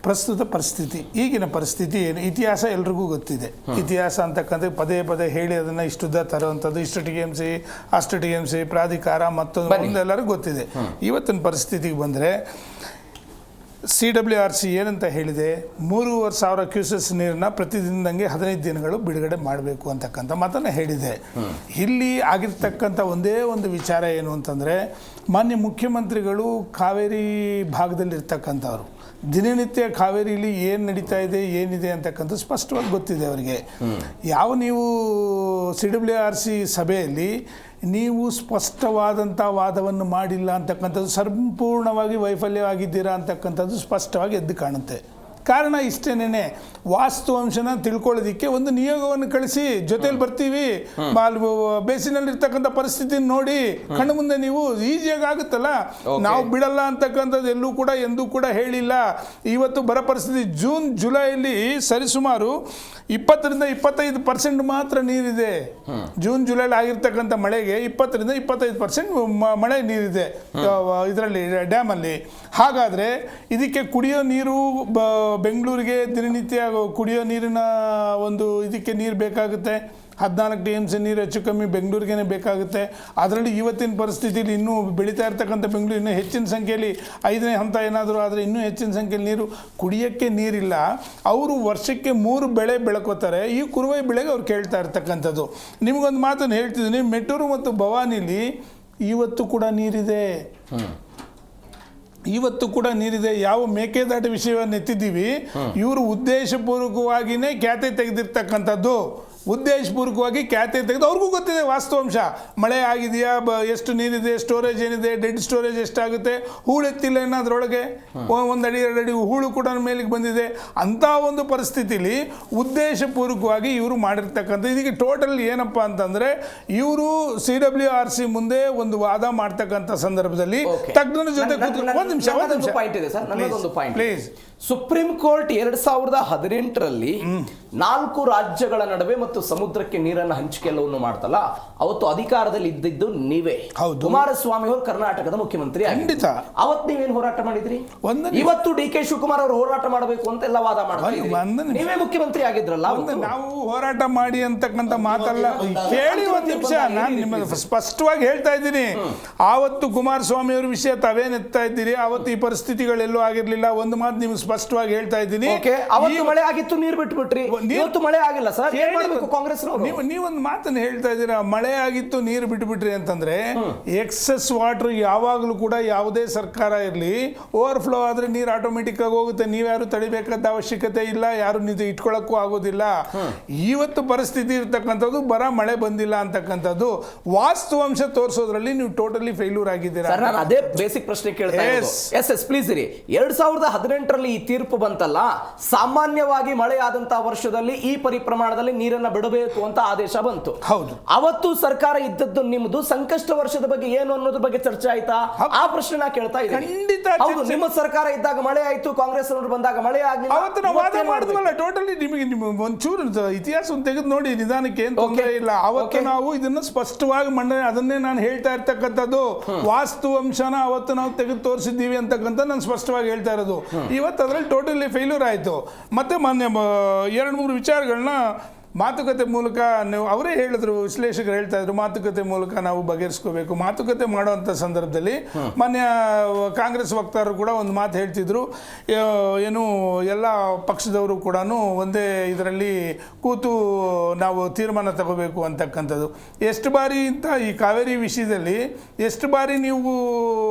ಪ್ರಸ್ತುತ ಪರಿಸ್ಥಿತಿ, ಈಗಿನ ಪರಿಸ್ಥಿತಿ ಏನು. ಇತಿಹಾಸ ಎಲ್ರಿಗೂ ಗೊತ್ತಿದೆ. ಇತಿಹಾಸ ಅಂತಕ್ಕಂಥ ಪದೇ ಪದೇ ಹೇಳಿ ಅದನ್ನು ಇಷ್ಟುದ್ದ ತರುವಂಥದ್ದು, ಇಷ್ಟು TMC ಅಷ್ಟು TMC ಪ್ರಾಧಿಕಾರ ಮತ್ತೊಂದು ಎಲ್ಲರಿಗೂ ಗೊತ್ತಿದೆ. ಇವತ್ತಿನ ಪರಿಸ್ಥಿತಿಗೆ ಬಂದರೆ CWRC ಏನಂತ ಹೇಳಿದೆ, 3,500 ಕ್ಯೂಸೆಸ್ ನೀರನ್ನ ಪ್ರತಿದಿನದಂಗೆ 15 ದಿನಗಳು ಬಿಡುಗಡೆ ಮಾಡಬೇಕು ಅಂತಕ್ಕಂಥ ಮಾತನ್ನು ಹೇಳಿದೆ. ಇಲ್ಲಿ ಆಗಿರ್ತಕ್ಕಂಥ ಒಂದೇ ಒಂದು ವಿಚಾರ ಏನು ಅಂತಂದರೆ, ಮಾನ್ಯ ಮುಖ್ಯಮಂತ್ರಿಗಳು ಕಾವೇರಿ ಭಾಗದಲ್ಲಿರ್ತಕ್ಕಂಥವ್ರು, ದಿನನಿತ್ಯ ಕಾವೇರಿಲಿ ಏನು ನಡೀತಾ ಇದೆ ಏನಿದೆ ಅಂತಕ್ಕಂಥ ಸ್ಪಷ್ಟವಾಗಿ ಗೊತ್ತಿದೆ ಅವರಿಗೆ. ಯಾವ ನೀವು CWRC ಸಭೆಯಲ್ಲಿ ನೀವು ಸ್ಪಷ್ಟವಾದಂಥ ವಾದವನ್ನು ಮಾಡಿಲ್ಲ ಅಂತಕ್ಕಂಥದ್ದು, ಸಂಪೂರ್ಣವಾಗಿ ವೈಫಲ್ಯವಾಗಿದ್ದೀರಾ ಅಂತಕ್ಕಂಥದ್ದು ಸ್ಪಷ್ಟವಾಗಿ ಎದ್ದು ಕಾಣುತ್ತೆ. ಕಾರಣ ಇಷ್ಟೇನೆ, ವಾಸ್ತವಾಂಶನ ತಿಳ್ಕೊಳ್ಳೋದಿಕ್ಕೆ ಒಂದು ನಿಯೋಗವನ್ನು ಕಳಿಸಿ, ಜೊತೆಲಿ ಬರ್ತೀವಿ, ಬೇಸಿನಲ್ಲಿರ್ತಕ್ಕಂಥ ಪರಿಸ್ಥಿತಿ ನೋಡಿ ಕಣ್ಣು ಮುಂದೆ ನೀವು ಈಸಿಯಾಗಿ ಆಗುತ್ತಲ್ಲ. ನಾವು ಬಿಡಲ್ಲ ಅಂತಕ್ಕಂಥದ್ದು ಎಲ್ಲೂ ಕೂಡ ಎಂದೂ ಕೂಡ ಹೇಳಿಲ್ಲ. ಇವತ್ತು ಬರ ಪರಿಸ್ಥಿತಿ ಜೂನ್ ಜುಲೈಯಲ್ಲಿ ಸರಿಸುಮಾರು 20-25% ಮಾತ್ರ ನೀರಿದೆ. ಜೂನ್ ಜುಲೈಲಿ ಆಗಿರ್ತಕ್ಕಂಥ ಮಳೆಗೆ 20-25% ಮಳೆ ನೀರಿದೆ ಇದರಲ್ಲಿ, ಡ್ಯಾಮಲ್ಲಿ. ಹಾಗಾದರೆ ಇದಕ್ಕೆ ಕುಡಿಯೋ ನೀರು ಬೆಂಗಳೂರಿಗೆ ದಿನನಿತ್ಯ ಕುಡಿಯೋ ನೀರಿನ ಒಂದು ಇದಕ್ಕೆ ನೀರು ಬೇಕಾಗುತ್ತೆ. 14 TMC ನೀರು ಹೆಚ್ಚು ಕಮ್ಮಿ ಬೆಂಗಳೂರಿಗೇ ಬೇಕಾಗುತ್ತೆ. ಅದರಲ್ಲಿ ಇವತ್ತಿನ ಪರಿಸ್ಥಿತಿಯಲ್ಲಿ ಇನ್ನೂ ಬೆಳೀತಾ ಇರ್ತಕ್ಕಂಥ ಬೆಂಗಳೂರು ಇನ್ನೂ ಹೆಚ್ಚಿನ ಸಂಖ್ಯೆಯಲ್ಲಿ 5ನೇ ಹಂತ ಏನಾದರೂ ಆದರೆ ಇನ್ನೂ ಹೆಚ್ಚಿನ ಸಂಖ್ಯೆಯಲ್ಲಿ ನೀರು, ಕುಡಿಯೋಕ್ಕೆ ನೀರಿಲ್ಲ. ಅವರು ವರ್ಷಕ್ಕೆ 3 ಬೆಳೆ ಬೆಳ್ಕೋತಾರೆ. ಈ ಕುರುವೈ ಬೆಳೆಗೆ ಅವ್ರು ಕೇಳ್ತಾ ಇರ್ತಕ್ಕಂಥದ್ದು. ನಿಮಗೊಂದು ಮಾತನ್ನು ಹೇಳ್ತಿದ್ದೀನಿ, ಮೆಟ್ಟೂರು ಮತ್ತು ಭವಾನಿಲಿ ಇವತ್ತು ಕೂಡ ನೀರಿದೆ. ಇವತ್ತು ಕೂಡ ನೀರಿದೆ. ಯಾವ ಮೇಕೆದಾಟು ವಿಷಯವನ್ನು ಎತ್ತಿದ್ದೀವಿ, ಇವರು ಉದ್ದೇಶಪೂರ್ವಕವಾಗಿಯೇ ಖ್ಯಾತೆ ತೆಗೆದಿರ್ತಕ್ಕಂಥದ್ದು. ಉದ್ದೇಶಪೂರ್ವಕವಾಗಿ ಖ್ಯಾತೆ ತೆಗೆದು ಅವ್ರಿಗೂ ಗೊತ್ತಿದೆ ವಾಸ್ತವಾಂಶ. ಮಳೆ ಆಗಿದೆಯಾ, ಎಷ್ಟು ನೀರಿದೆ, ಸ್ಟೋರೇಜ್ ಏನಿದೆ, ಡೆಡ್ ಸ್ಟೋರೇಜ್ ಎಷ್ಟಾಗುತ್ತೆ, ಹೂಳು ಎತ್ತಿಲ್ಲ ಏನಾದ್ರೊಳಗೆ, 1 ಅಡಿ 2 ಅಡಿ ಹೂಳು ಕೂಡ ಮೇಲಿಗೆ ಬಂದಿದೆ. ಅಂಥ ಒಂದು ಪರಿಸ್ಥಿತಿಲಿ ಉದ್ದೇಶಪೂರ್ವಕವಾಗಿ ಇವರು ಮಾಡಿರ್ತಕ್ಕಂಥ ಇದಕ್ಕೆ ಟೋಟಲ್ ಏನಪ್ಪ ಅಂತಂದರೆ, ಇವರು CWRC ಮುಂದೆ ಒಂದು ವಾದ ಮಾಡ್ತಕ್ಕಂಥ ಸಂದರ್ಭದಲ್ಲಿ ತಜ್ಞರ ಜೊತೆ ಪಾಯಿಂಟ್ ಇದೆ ಸರ್, ನನ್ನದೊಂದು ಪಾಯಿಂಟ್ ಪ್ಲೀಸ್. ಸುಪ್ರೀಂ ಕೋರ್ಟ್ 2018ರಲ್ಲಿ 4 ರಾಜ್ಯಗಳ ನಡುವೆ ಮತ್ತು ಸಮುದ್ರಕ್ಕೆ ನೀರನ್ನು ಹಂಚಿಕೆ ಎಲ್ಲವನ್ನು ಮಾಡ್ತಲ್ಲ, ಅವತ್ತು ಅಧಿಕಾರದಲ್ಲಿ ಇದ್ದಿದ್ದು ನೀವೇ. ಕುಮಾರಸ್ವಾಮಿ ಅವರು ಕರ್ನಾಟಕದ ಮುಖ್ಯಮಂತ್ರಿ. ಖಂಡಿತ. ಅವತ್ತು ನೀವೇನು ಹೋರಾಟ ಮಾಡಿದ್ರಿ? ಇವತ್ತು DK ಶಿವಕುಮಾರ್ ಅವರು ಹೋರಾಟ ಮಾಡಬೇಕು ಅಂತ ಎಲ್ಲ ವಾದ ಮಾಡ್ತಾರೆ. ನೀವೇ ಮುಖ್ಯಮಂತ್ರಿ ಆಗಿದ್ರಲ್ಲ. ನಾವು ಹೋರಾಟ ಮಾಡಿ ಅಂತಕ್ಕಂಥ ಮಾತಲ್ಲ. ಕೇಳಿ ಒಂದು ನಿಮಿಷ, ನಾನು ನಿಮಗೆ ಸ್ಪಷ್ಟವಾಗಿ ಹೇಳ್ತಾ ಇದ್ದೀನಿ. ಆವತ್ತು ಕುಮಾರಸ್ವಾಮಿ ಅವರ ವಿಷಯ ತಾವೇನ್ ಎತ್ತಾ ಇದ್ದೀರಿ, ಅವತ್ತು ಈ ಪರಿಸ್ಥಿತಿಗಳೆಲ್ಲೂ ಆಗಿರ್ಲಿಲ್ಲ. ಒಂದು ಮಾತು ನಿಮ್ಗೆ ಸ್ಪಷ್ಟವಾಗಿ ಹೇಳ್ತಾ ಇದ್ದೀನಿ. ಮಳೆ ಆಗಿತ್ತು, ನೀರು ಬಿಟ್ಬಿಟ್ರಿ. ಇವತ್ತು ಮಳೆ ಆಗಿಲ್ಲ ಸರ್, ಕಾಂಗ್ರೆಸ್ ನೀವೊಂದು ಮಾತನ್ನು ಹೇಳ್ತಾ ಇದ್ದೀರಾ, ಮಳೆ ಆಗಿತ್ತು ನೀರು ಬಿಟ್ಬಿಟ್ರಿ ಅಂತಂದ್ರೆ, ಎಕ್ಸೆಸ್ ವಾಟರ್ ಯಾವಾಗಲೂ ಕೂಡ ಯಾವುದೇ ಸರ್ಕಾರ ಇರಲಿ, ಓವರ್ಫ್ಲೋ ಆದ್ರೆ ನೀರು ಆಟೋಮೆಟಿಕ್ ಆಗಿ ಹೋಗುತ್ತೆ. ನೀವ್ಯಾರು ತಡಿಬೇಕಾದ ಅವಶ್ಯಕತೆ ಇಲ್ಲ, ಯಾರು ಇಟ್ಕೊಳ್ಳೋಕ್ಕೂ ಆಗೋದಿಲ್ಲ. ಇವತ್ತು ಪರಿಸ್ಥಿತಿ ಇರ್ತಕ್ಕಂಥದ್ದು ಬರ ಮಳೆ ಬಂದಿಲ್ಲ ಅಂತಕ್ಕಂಥದ್ದು ವಾಸ್ತವಾಂಶ ತೋರಿಸೋದ್ರಲ್ಲಿ ನೀವು ಟೋಟಲಿ ಫೇಲ್ಯೂರ್ ಆಗಿದ್ದೀರಾ. ಅದೇ ಬೇಸಿಕ್ ಪ್ರಶ್ನೆ ಕೇಳ್ತಾ ಇರೋದು. ಪ್ಲೀಸ್ ಇರಿ. 2018ರಲ್ಲಿ ಈ ತೀರ್ಪು ಬಂತಲ್ಲ, ಸಾಮಾನ್ಯವಾಗಿ ಮಳೆ ಆದಂತಹ ವರ್ಷದಲ್ಲಿ ಈ ಪರಿಪ್ರಮಾಣದಲ್ಲಿ ನೀರನ್ನ ಬಿಡಬೇಕು ಅಂತ ಆದೇಶ ಬಂತು. ಹೌದು. ಅವತ್ತು ಸರ್ಕಾರ ಇದ್ದದ್ದು ನಿಮ್ಮದು. ಸಂಕಷ್ಟ ವರ್ಷದ ಬಗ್ಗೆ ಏನು ಅನ್ನೋದ್ರ ಬಗ್ಗೆ ಚರ್ಚೆ ಆಯ್ತಾ? ಆ ಪ್ರಶ್ನೆ ನಾ ಕೇಳ್ತಾ ಇದ್ದೀನಿ. ಖಂಡಿತ. ಹೌದು, ನಿಮ್ಮ ಸರ್ಕಾರ ಇದ್ದಾಗ ಮಳೆ ಆಯ್ತು, ಕಾಂಗ್ರೆಸ್ ಅವರು ಬಂದಾಗ ಮಳೆ ಆಗಲಿಲ್ಲ. ಅವತ್ತು ನಾವು ವಾದ ಮಾಡಿದ್ವಲ್ಲ ಟೋಟಲಿ. ನಿಮಗೆ ಒಂಚೂರು ಇತಿಹಾಸವನ್ನು ತೆಗೆದು ನೋಡಿ, ನಿಧಾನಕ್ಕೆ ಏನು ತೊಂದರೆ ಇಲ್ಲ. ಅವತ್ತು ನಾವು ಇದನ್ನು ಸ್ಪಷ್ಟವಾಗಿ ಅದನ್ನೇ ನಾನು ಹೇಳ್ತಾ ಇರ್ತಕ್ಕಂಥದ್ದು. ವಾಸ್ತವಾಂಶನ ಅವತ್ತು ನಾವು ತೆಗೆದು ತೋರಿಸಿದ್ದೀವಿ ಅಂತಕ್ಕಂಥ ನಾನು ಸ್ಪಷ್ಟವಾಗಿ ಹೇಳ್ತಾ ಇರೋದು. ಇವತ್ತು ಅದರಲ್ಲಿ ಟೋಟಲಿ ಫೇಲ್ಯೂರ್ ಆಯಿತು. ಮತ್ತೆ ಮೊನ್ನೆ 2-3 ವಿಚಾರಗಳನ್ನ ಮಾತುಕತೆ ಮೂಲಕ ನೀವು ಅವರೇ ಹೇಳಿದ್ರು, ವಿಶ್ಲೇಷಕರು ಹೇಳ್ತಾ ಇದ್ರು, ಮಾತುಕತೆ ಮೂಲಕ ನಾವು ಬಗೆಹರಿಸ್ಕೋಬೇಕು. ಮಾತುಕತೆ ಮಾಡುವಂಥ ಸಂದರ್ಭದಲ್ಲಿ ಮಾನ್ಯ ಕಾಂಗ್ರೆಸ್ ವಕ್ತಾರರು ಕೂಡ ಒಂದು ಮಾತು ಹೇಳ್ತಿದ್ರು, ಏನು ಎಲ್ಲ ಪಕ್ಷದವರು ಕೂಡ ಒಂದೇ ಇದರಲ್ಲಿ ಕೂತು ನಾವು ತೀರ್ಮಾನ ತಗೋಬೇಕು ಅಂತಕ್ಕಂಥದ್ದು. ಎಷ್ಟು ಬಾರಿ ಅಂತ ಈ ಕಾವೇರಿ ವಿಷಯದಲ್ಲಿ ಎಷ್ಟು ಬಾರಿ ನೀವು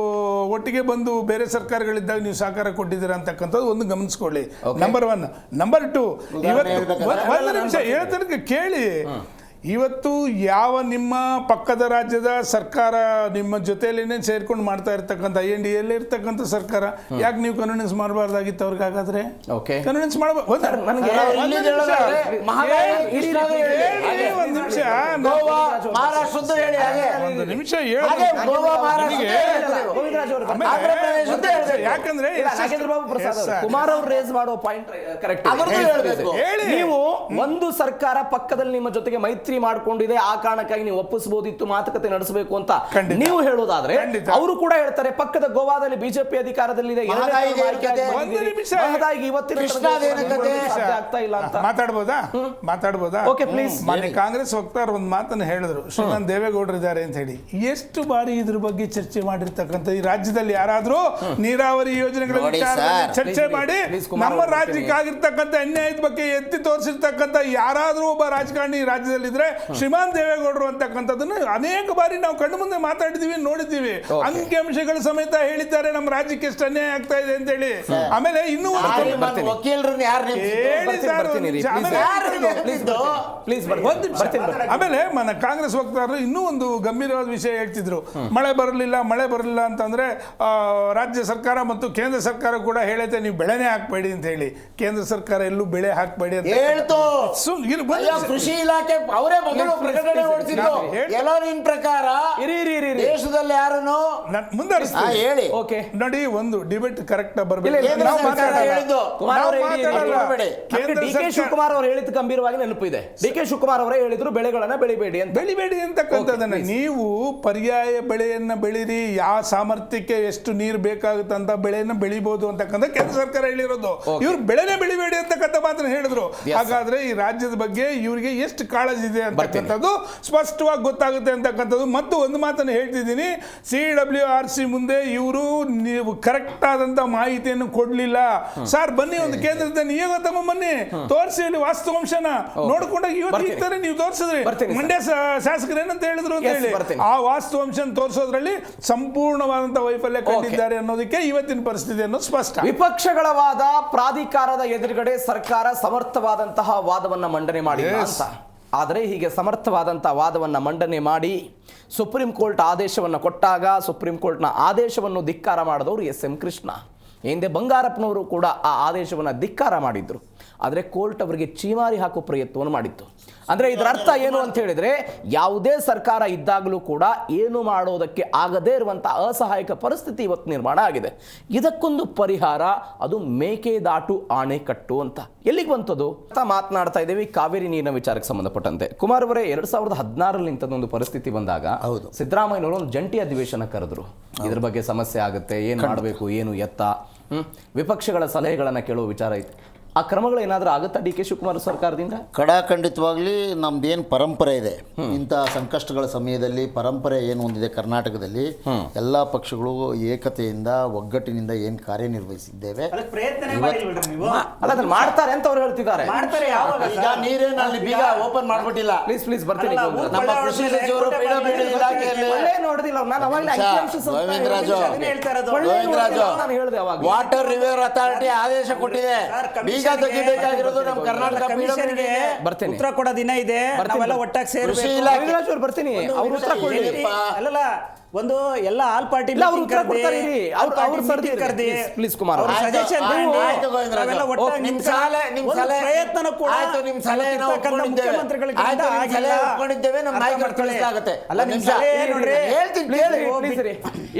ಒಟ್ಟಿಗೆ ಬಂದು ಬೇರೆ ಸರ್ಕಾರಗಳಿದ್ದಾಗ ನೀವು ಸಹಕಾರ ಕೊಟ್ಟಿದ್ದೀರಾ ಅಂತಕ್ಕಂಥದ್ದು ಒಂದು ಗಮನಿಸ್ಕೊಳ್ಳಿ. ನಂಬರ್ 1. ನಂಬರ್ 2, ಇವತ್ತು ಒಂದು ನಿಮಿಷ ಹೇಳ್ತಾರೆ ಕೇಳಿ. ಇವತ್ತು ಯಾವ ನಿಮ್ಮ ಪಕ್ಕದ ರಾಜ್ಯದ ಸರ್ಕಾರ ನಿಮ್ಮ ಜೊತೆಯಲ್ಲೇನೆ ಸೇರ್ಕೊಂಡು ಮಾಡ್ತಾ ಇರ್ತಕ್ಕಂಥ INDA ಇರ್ತಕ್ಕಂಥ ಸರ್ಕಾರ, ಯಾಕೆ ನೀವು ಕನ್ವಿನ್ಸ್ ಮಾಡಬಾರ್ದಾಗಿತ್ತು ಅವ್ರಿಗೆ? ಹಾಗಾದ್ರೆ ಕನ್ವಿನ್ಸ್ ಮಾಡಬಹುದು. ಉದ್ದೇಶ ಅಂತ ಹೇಳ್ಬೇಕು. ಯಾಕಂದ್ರೆ ಇಲ್ಲ, ನಾಗೇಂದ್ರ ಬಾಬು ಪ್ರಸಾದ್ ಅವರು, ಕುಮಾರ್ ಅವರು ರೇಸ್ ಮಾಡೋ ಪಾಯಿಂಟ್ ಕರೆಕ್ಟ್. ಅದನ್ನು ಹೇಳ್ಬೇಕು. ಹೇಳಿ. ನೀವು ಒಂದು ಸರ್ಕಾರ ಪಕ್ಕದಲ್ಲಿ ನಿಮ್ಮ ಜೊತೆಗೆ ಮೈತ್ರಿ ಮಾಡ್ಕೊಂಡಿದೆ, ಆ ಕಾರಣಕ್ಕಾಗಿ ನೀವು ಒಪ್ಪಿಸಬಹುದಿತ್ತು, ಮಾತುಕತೆ ನಡೆಸಬೇಕು ಅಂತ ಖಂಡಿತ. ನೀವು ಹೇಳೋದಾದ್ರೆ ಖಂಡಿತ. ಅವರು ಕೂಡ ಹೇಳ್ತಾರೆ ಪಕ್ಕದ ಗೋವಾದಲ್ಲಿ ಬಿಜೆಪಿ ಅಧಿಕಾರದಲ್ಲಿದೆ, ಮಹದಾಯಿ ಒಂದು ನಿಮಿಷ. ಮಹದಾಯಿಗೆ ಇವತ್ತಿನ ಕೃಷ್ಣಾದೇನ ಕತೆ ಸಾಧ್ಯ ಆಗ್ತಾ ಇಲ್ಲ ಅಂತ. ಮಾತಾಡ್ಬೋದಾ Okay, please. ಮೊನ್ನೆ ಕಾಂಗ್ರೆಸ್ ವಕ್ತಾರ ಒಂದು ಮಾತನ್ನು ಹೇಳಿದ್ರು, ಶ್ರೀಮಂತ್ ದೇವೇಗೌಡರು ಇದ್ದಾರೆ ಅಂತ ಹೇಳಿ. ಎಷ್ಟು ಬಾರಿ ಇದ್ರ ಬಗ್ಗೆ ಚರ್ಚೆ ಮಾಡಿರ್ತಕ್ಕಂಥ ಈ ರಾಜ್ಯದಲ್ಲಿ ಯಾರಾದ್ರೂ ನೀರಾವರಿ ಯೋಜನೆಗಳ ನೋಡಿ ವಿಚಾರದಲ್ಲಿ ಸರ್. ಚರ್ಚೆ ಮಾಡಿ please, ಕುಮಾರ್ ನಮ್ಮ ಅವ್ರು ರಾಜ್ಯಕ್ಕೆ ಆಗಿರ್ತಕ್ಕಂಥ ಅನ್ಯಾಯದ ಬಗ್ಗೆ ಎತ್ತಿ ತೋರಿಸಿರ್ತಕ್ಕಂಥ ಯಾರಾದ್ರೂ ಒಬ್ಬ ರಾಜಕಾರಣಿ ರಾಜ್ಯದಲ್ಲಿದ್ರೆ ಶ್ರೀಮಂತ್ ದೇವೇಗೌಡರು ಅಂತಕ್ಕಂಥದ್ದನ್ನು ಅನೇಕ ಬಾರಿ ನಾವು ಕಣ್ಣು ಮುಂದೆ ಮಾತಾಡಿದೀವಿ, ನೋಡಿದ್ದೀವಿ. ಅಂಕಿಅಂಶಗಳ ಸಮೇತ ಹೇಳಿದ್ದಾರೆ ನಮ್ಮ ರಾಜ್ಯಕ್ಕೆ ಎಷ್ಟು ಅನ್ಯಾಯ ಆಗ್ತಾ ಇದೆ ಅಂತ ಹೇಳಿ. ಆಮೇಲೆ ಇನ್ನೂ ಒಂದು ವಕೀಲರನ್ನ ಯಾರು ಹೇಳಿ ಸರ್, ಒಂದು ನಿಮಿಷ. ಆಮೇಲೆ మన ಕಾಂಗ್ರೆಸ್ ವಕ್ತಾರರು ಇನ್ನೂ ಒಂದು ಗಂಭೀರವಾದ ವಿಷಯ ಹೇಳ್ತಿದ್ರು. ಮಳೆ ಬರಲಿಲ್ಲ ಅಂತಂದ್ರೆ ರಾಜ್ಯ ಸರ್ಕಾರ ಮತ್ತು ಕೇಂದ್ರ ಸರ್ಕಾರ ಕೂಡ ಹೇಳುತ್ತೆ ನೀವು ಬೆಳೆನೇ ಹಾಕ್ಬೇಡಿ ಅಂತ ಹೇಳಿ. ಕೇಂದ್ರ ಸರ್ಕಾರ ಎಲ್ಲೂ ಬೆಳೆ ಹಾಕ್ಬೇಡಿ ಅಂತ ಹೇಳ್ತು. ಅಯ್ಯೋ, ಕೃಷಿ ಇಲಾಖೆ ಅವರೇ ಮೊದಲು ಪ್ರಕಟಣೆ ಹೊರಡಿಸಿದ್ದು. ಎಲ್ಲರಿನ್ ಪ್ರಕಾರ ದೇಶದಲ್ಲಿ ಯಾರನ್ನು ಮುಂದುವರಿಸ್ತೀವಿ. ಹೇಳಿ. ಓಕೆ, ನೋಡಿ, ಒಂದು ಡಿಬೇಟ್ ಕರೆಕ್ಟ್ ಬರಬೇಕು. ಕೇಂದ್ರ ಸರ್ಕಾರ ಹೇಳಿದ್ದು. ಡಿ ಕೆ ಶಿವಕುಮಾರ್ ಅವರು ಹೇಳಿದ ಗಂಭೀರವಾಗಿ ನೆನಪಿದೆ. ಡಿ ಕೆ ಶಿವಕುಮಾರ್ ಅವರೇ ಹೇಳಿದ್ರು ಬೆಳೆಗಳನ್ನ ಬೆಳಿಬೇಡಿ ಅಂತಕ್ಕಂಥದ್ದನ್ನ. ನೀವು ಪರ್ಯಾಯ ಬೆಳೆಯನ್ನ ಬೆಳೀರಿ, ಯಾವ ಸಾಮರ್ಥ್ಯಕ್ಕೆ ಎಷ್ಟು ನೀರು ಬೇಕಾಗುತ್ತೆ ಅಂತ ಬೆಳೆಯನ್ನ ಬೆಳಿಬಹುದು ಅಂತಕ್ಕಂಥ ಕೇಂದ್ರ ಸರ್ಕಾರ ಹೇಳಿರೋದು. ಇವ್ರು ಬೆಳೆನೇ ಬೆಳಿಬೇಡಿ ಅಂತಕ್ಕಂಥ ಮಾತನ್ನ ಹೇಳಿದ್ರು. ಹಾಗಾದ್ರೆ ಈ ರಾಜ್ಯದ ಬಗ್ಗೆ ಇವರಿಗೆ ಎಷ್ಟು ಕಾಳಜಿ ಇದೆ ಅಂತಕ್ಕಂಥದ್ದು ಸ್ಪಷ್ಟವಾಗಿ ಗೊತ್ತಾಗುತ್ತೆ ಅಂತಕ್ಕಂಥದ್ದು. ಮತ್ತು ಒಂದು ಮಾತನ್ನು ಹೇಳ್ತಿದ್ದೀನಿ, CWRC ಮುಂದೆ ಇವರು ನೀವು ಕರೆಕ್ಟ್ ಆದಂತ ಮಾಹಿತಿಯನ್ನು ಕೊಡ್ಲಿಲ್ಲ ಸರ್. ಬನ್ನಿ, ಒಂದು ಕೇಂದ್ರದ ನಿಯೋಗ ತಗೊಂಡ್ಬನ್ನಿ, ತೋರಿಸಿ ಇಲ್ಲಿ ವಾಸ್ತವಾಂಶನ ನೋಡ್ಕೊಂಡಾಗ ಇವತ್ತು ನೀವು ತೋರಿಸಿದ್ರಿ. ಮಂಡ್ಯ ಶಾಸಕರು ಏನಂತ ಹೇಳಿದ್ರು ಅಂತ ಹೇಳಿ ಆ ವಾಸ್ತವಾಂಶ ತೋರಿಸೋದ್ರಲ್ಲಿ ಸಂಪೂರ್ಣವಾದಂತಹ ವೈಫಲ್ಯ ಕಂಡಿದ್ದಾರೆ ಅನ್ನೋದಕ್ಕೆ ಇವತ್ತಿನ ಪರಿಸ್ಥಿತಿ ಅನ್ನೋದು ಸ್ಪಷ್ಟ. ವಿಪಕ್ಷಗಳ ವಾದ, ಪ್ರಾಧಿಕಾರದ ಎದುರುಗಡೆ ಸರ್ಕಾರ ಸಮರ್ಥವಾದಂತಹ ವಾದವನ್ನ ಮಂಡನೆ ಮಾಡಿಲ್ಲ ಅಂತ. ಆದರೆ ಹೀಗೆ ಸಮರ್ಥವಾದಂತಹ ವಾದವನ್ನ ಮಂಡನೆ ಮಾಡಿ ಸುಪ್ರೀಂ ಕೋರ್ಟ್ ಆದೇಶವನ್ನು ಕೊಟ್ಟಾಗ ಸುಪ್ರೀಂ ಕೋರ್ಟ್ನ ಆದೇಶವನ್ನು ಧಿಕ್ಕಾರ ಮಾಡಿದವರು SM ಕೃಷ್ಣ. ಹಿಂದೆ ಬಂಗಾರಪ್ಪನವರು ಕೂಡ ಆ ಆದೇಶವನ್ನು ಧಿಕ್ಕಾರ ಮಾಡಿದ್ರು. ಆದರೆ ಕೋರ್ಟ್ ಅವರಿಗೆ ಚೀಮಾರಿ ಹಾಕೋ ಪ್ರಯತ್ನವನ್ನು ಮಾಡಿತ್ತು. ಅಂದರೆ ಇದರ ಅರ್ಥ ಏನು ಅಂತ ಹೇಳಿದ್ರೆ, ಯಾವುದೇ ಸರ್ಕಾರ ಇದ್ದಾಗಲೂ ಕೂಡ ಏನು ಮಾಡೋದಕ್ಕೆ ಆಗದೇ ಇರುವಂಥ ಅಸಹಾಯಕ ಪರಿಸ್ಥಿತಿ ಇವತ್ತು ನಿರ್ಮಾಣ ಆಗಿದೆ. ಇದಕ್ಕೊಂದು ಪರಿಹಾರ ಅದು ಮೇಕೆದಾಟು ಆಣೆಕಟ್ಟು ಅಂತ. ಎಲ್ಲಿಗೆ ಬಂತದು ಅಂತ ಮಾತನಾಡ್ತಾ ಇದ್ದೀವಿ. ಕಾವೇರಿ ನೀರಿನ ವಿಚಾರಕ್ಕೆ ಸಂಬಂಧಪಟ್ಟಂತೆ ಕುಮಾರ್ ಅವರೇ 2016ರಲ್ಲಿ ಇಂಥದ್ದೊಂದು ಪರಿಸ್ಥಿತಿ ಬಂದಾಗ ಸಿದ್ದರಾಮಯ್ಯನವರು ಒಂದು ಜಂಟಿ ಅಧಿವೇಶನ ಕರೆದ್ರು. ಇದ್ರ ಬಗ್ಗೆ ಸಮಸ್ಯೆ ಆಗುತ್ತೆ, ಏನು ಮಾಡಬೇಕು, ಏನು ಎತ್ತ, ವಿಪಕ್ಷಗಳ ಸಲಹೆಗಳನ್ನು ಕೇಳುವ ವಿಚಾರ ಐತೆ. ಆ ಕ್ರಮಗಳು ಏನಾದರೂ ಆಗುತ್ತಾ ಡಿ ಕೆ ಶಿವಕುಮಾರ್ ಸರ್ಕಾರದಿಂದ? ಖಂಡಿತವಾಗ್ಲಿ ನಮ್ದೇನು ಪರಂಪರೆ ಇದೆ, ಇಂಥ ಸಂಕಷ್ಟಗಳ ಸಮಯದಲ್ಲಿ ಪರಂಪರೆ ಏನು ಹೊಂದಿದೆ ಕರ್ನಾಟಕದಲ್ಲಿ, ಎಲ್ಲ ಪಕ್ಷಗಳು ಏಕತೆಯಿಂದ ಒಗ್ಗಟ್ಟಿನಿಂದ ಏನು ಕಾರ್ಯನಿರ್ವಹಿಸಿದ್ದೇವೆ. ಮಾಡ್ತಾರೆ ಅಂತ ಅವ್ರು ಹೇಳ್ತಿದ್ದಾರೆ. ಈಗ ನೀರೇನು ಅಲ್ಲಿ ಬೀಗ ಓಪನ್ ಮಾಡ್ಬಿಟ್ಟಿಲ್ಲ. ಪ್ಲೀಸ್ ಬರ್ತೀನಿ. ನಮ್ಮ ಕೃಷಿ ಸಚಿವರು PWD ಇಲಾಖೆಯಲ್ಲಿ ವಾಟರ್ ರಿವರ್ ಅಥಾರಿಟಿ ಆದೇಶ ಕೊಟ್ಟಿದೆ. ಬೀಗ ತೆಗಿಬೇಕಾಗಿರೋದು ನಮ್ಮ ಕರ್ನಾಟಕ ಬರ್ತೀನಿ. ಉತ್ತರ ಕೊಡೋ ದಿನ ಇದೆ, ನಾವೆಲ್ಲ ಒಟ್ಟಾಗಿ ಸೇರಿ ಬರ್ತೀನಿ. ಅಲ್ಲಲ್ಲ, ಒಂದು ಎಲ್ಲ ಆಲ್ ಪಾರ್ಟಿ ಪ್ಲೀಸ್ ಕುಮಾರ್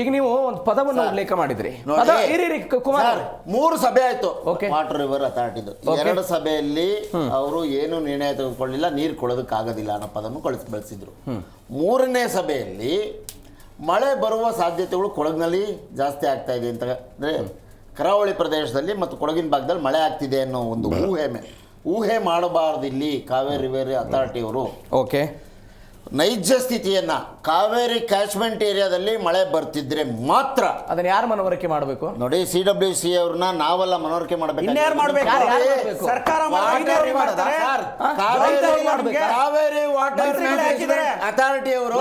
ಈಗ ನೀವು ಒಂದು ಪದವನ್ನು ಉಲ್ಲೇಖ ಮಾಡಿದ್ರಿ. ಕುಮಾರ್, 3 ಸಭೆ ಆಯ್ತು ವಾಟರ್ ರಿವರ್ ಅಥಾರಿಟಿದು. 2 ಸಭೆಯಲ್ಲಿ ಅವರು ಏನು ನಿರ್ಣಯ ತೆಗೆದುಕೊಳ್ಳಿಲ್ಲ, ನೀರು ಕೊಡೋದಕ್ಕಾಗೋದಿಲ್ಲ ಅನ್ನೋ ಪದವನ್ನು ಬಳಸಿದ್ರು. 3ನೇ ಸಭೆಯಲ್ಲಿ ಮಳೆ ಬರುವ ಸಾಧ್ಯತೆಗಳು ಕೊಡಗಿನಲ್ಲಿ ಜಾಸ್ತಿ ಆಗ್ತಾ ಇದೆ ಅಂತ, ಅಂದರೆ ಕರಾವಳಿ ಪ್ರದೇಶದಲ್ಲಿ ಮತ್ತು ಕೊಡಗಿನ ಭಾಗದಲ್ಲಿ ಮಳೆ ಆಗ್ತಿದೆ ಅನ್ನೋ ಒಂದು ಊಹೆ ಮಾಡಬಾರ್ದು ಇಲ್ಲಿ ಕಾವೇರಿ ರಿವರ್ ಅಥಾರಿಟಿಯವರು. ಓಕೆ, ನೈಜ ಸ್ಥಿತಿಯನ್ನ ಕಾವೇರಿ ಕ್ಯಾಚ್ಮೆಂಟ್ ಏರಿಯಾದಲ್ಲಿ ಮಳೆ ಬರ್ತಿದ್ರೆ ಮಾತ್ರ ಅದನ್ನ ಯಾರು ಮನವರಿಕೆ ಮಾಡಬೇಕು ನೋಡಿ. CWC ಅವ್ರನ್ನ ನಾವೆಲ್ಲ ಮನವರಿಕೆ ಮಾಡಬೇಕು. ಕಾವೇರಿ ವಾಟರ್ ಅಥಾರಿಟಿ ಅವರು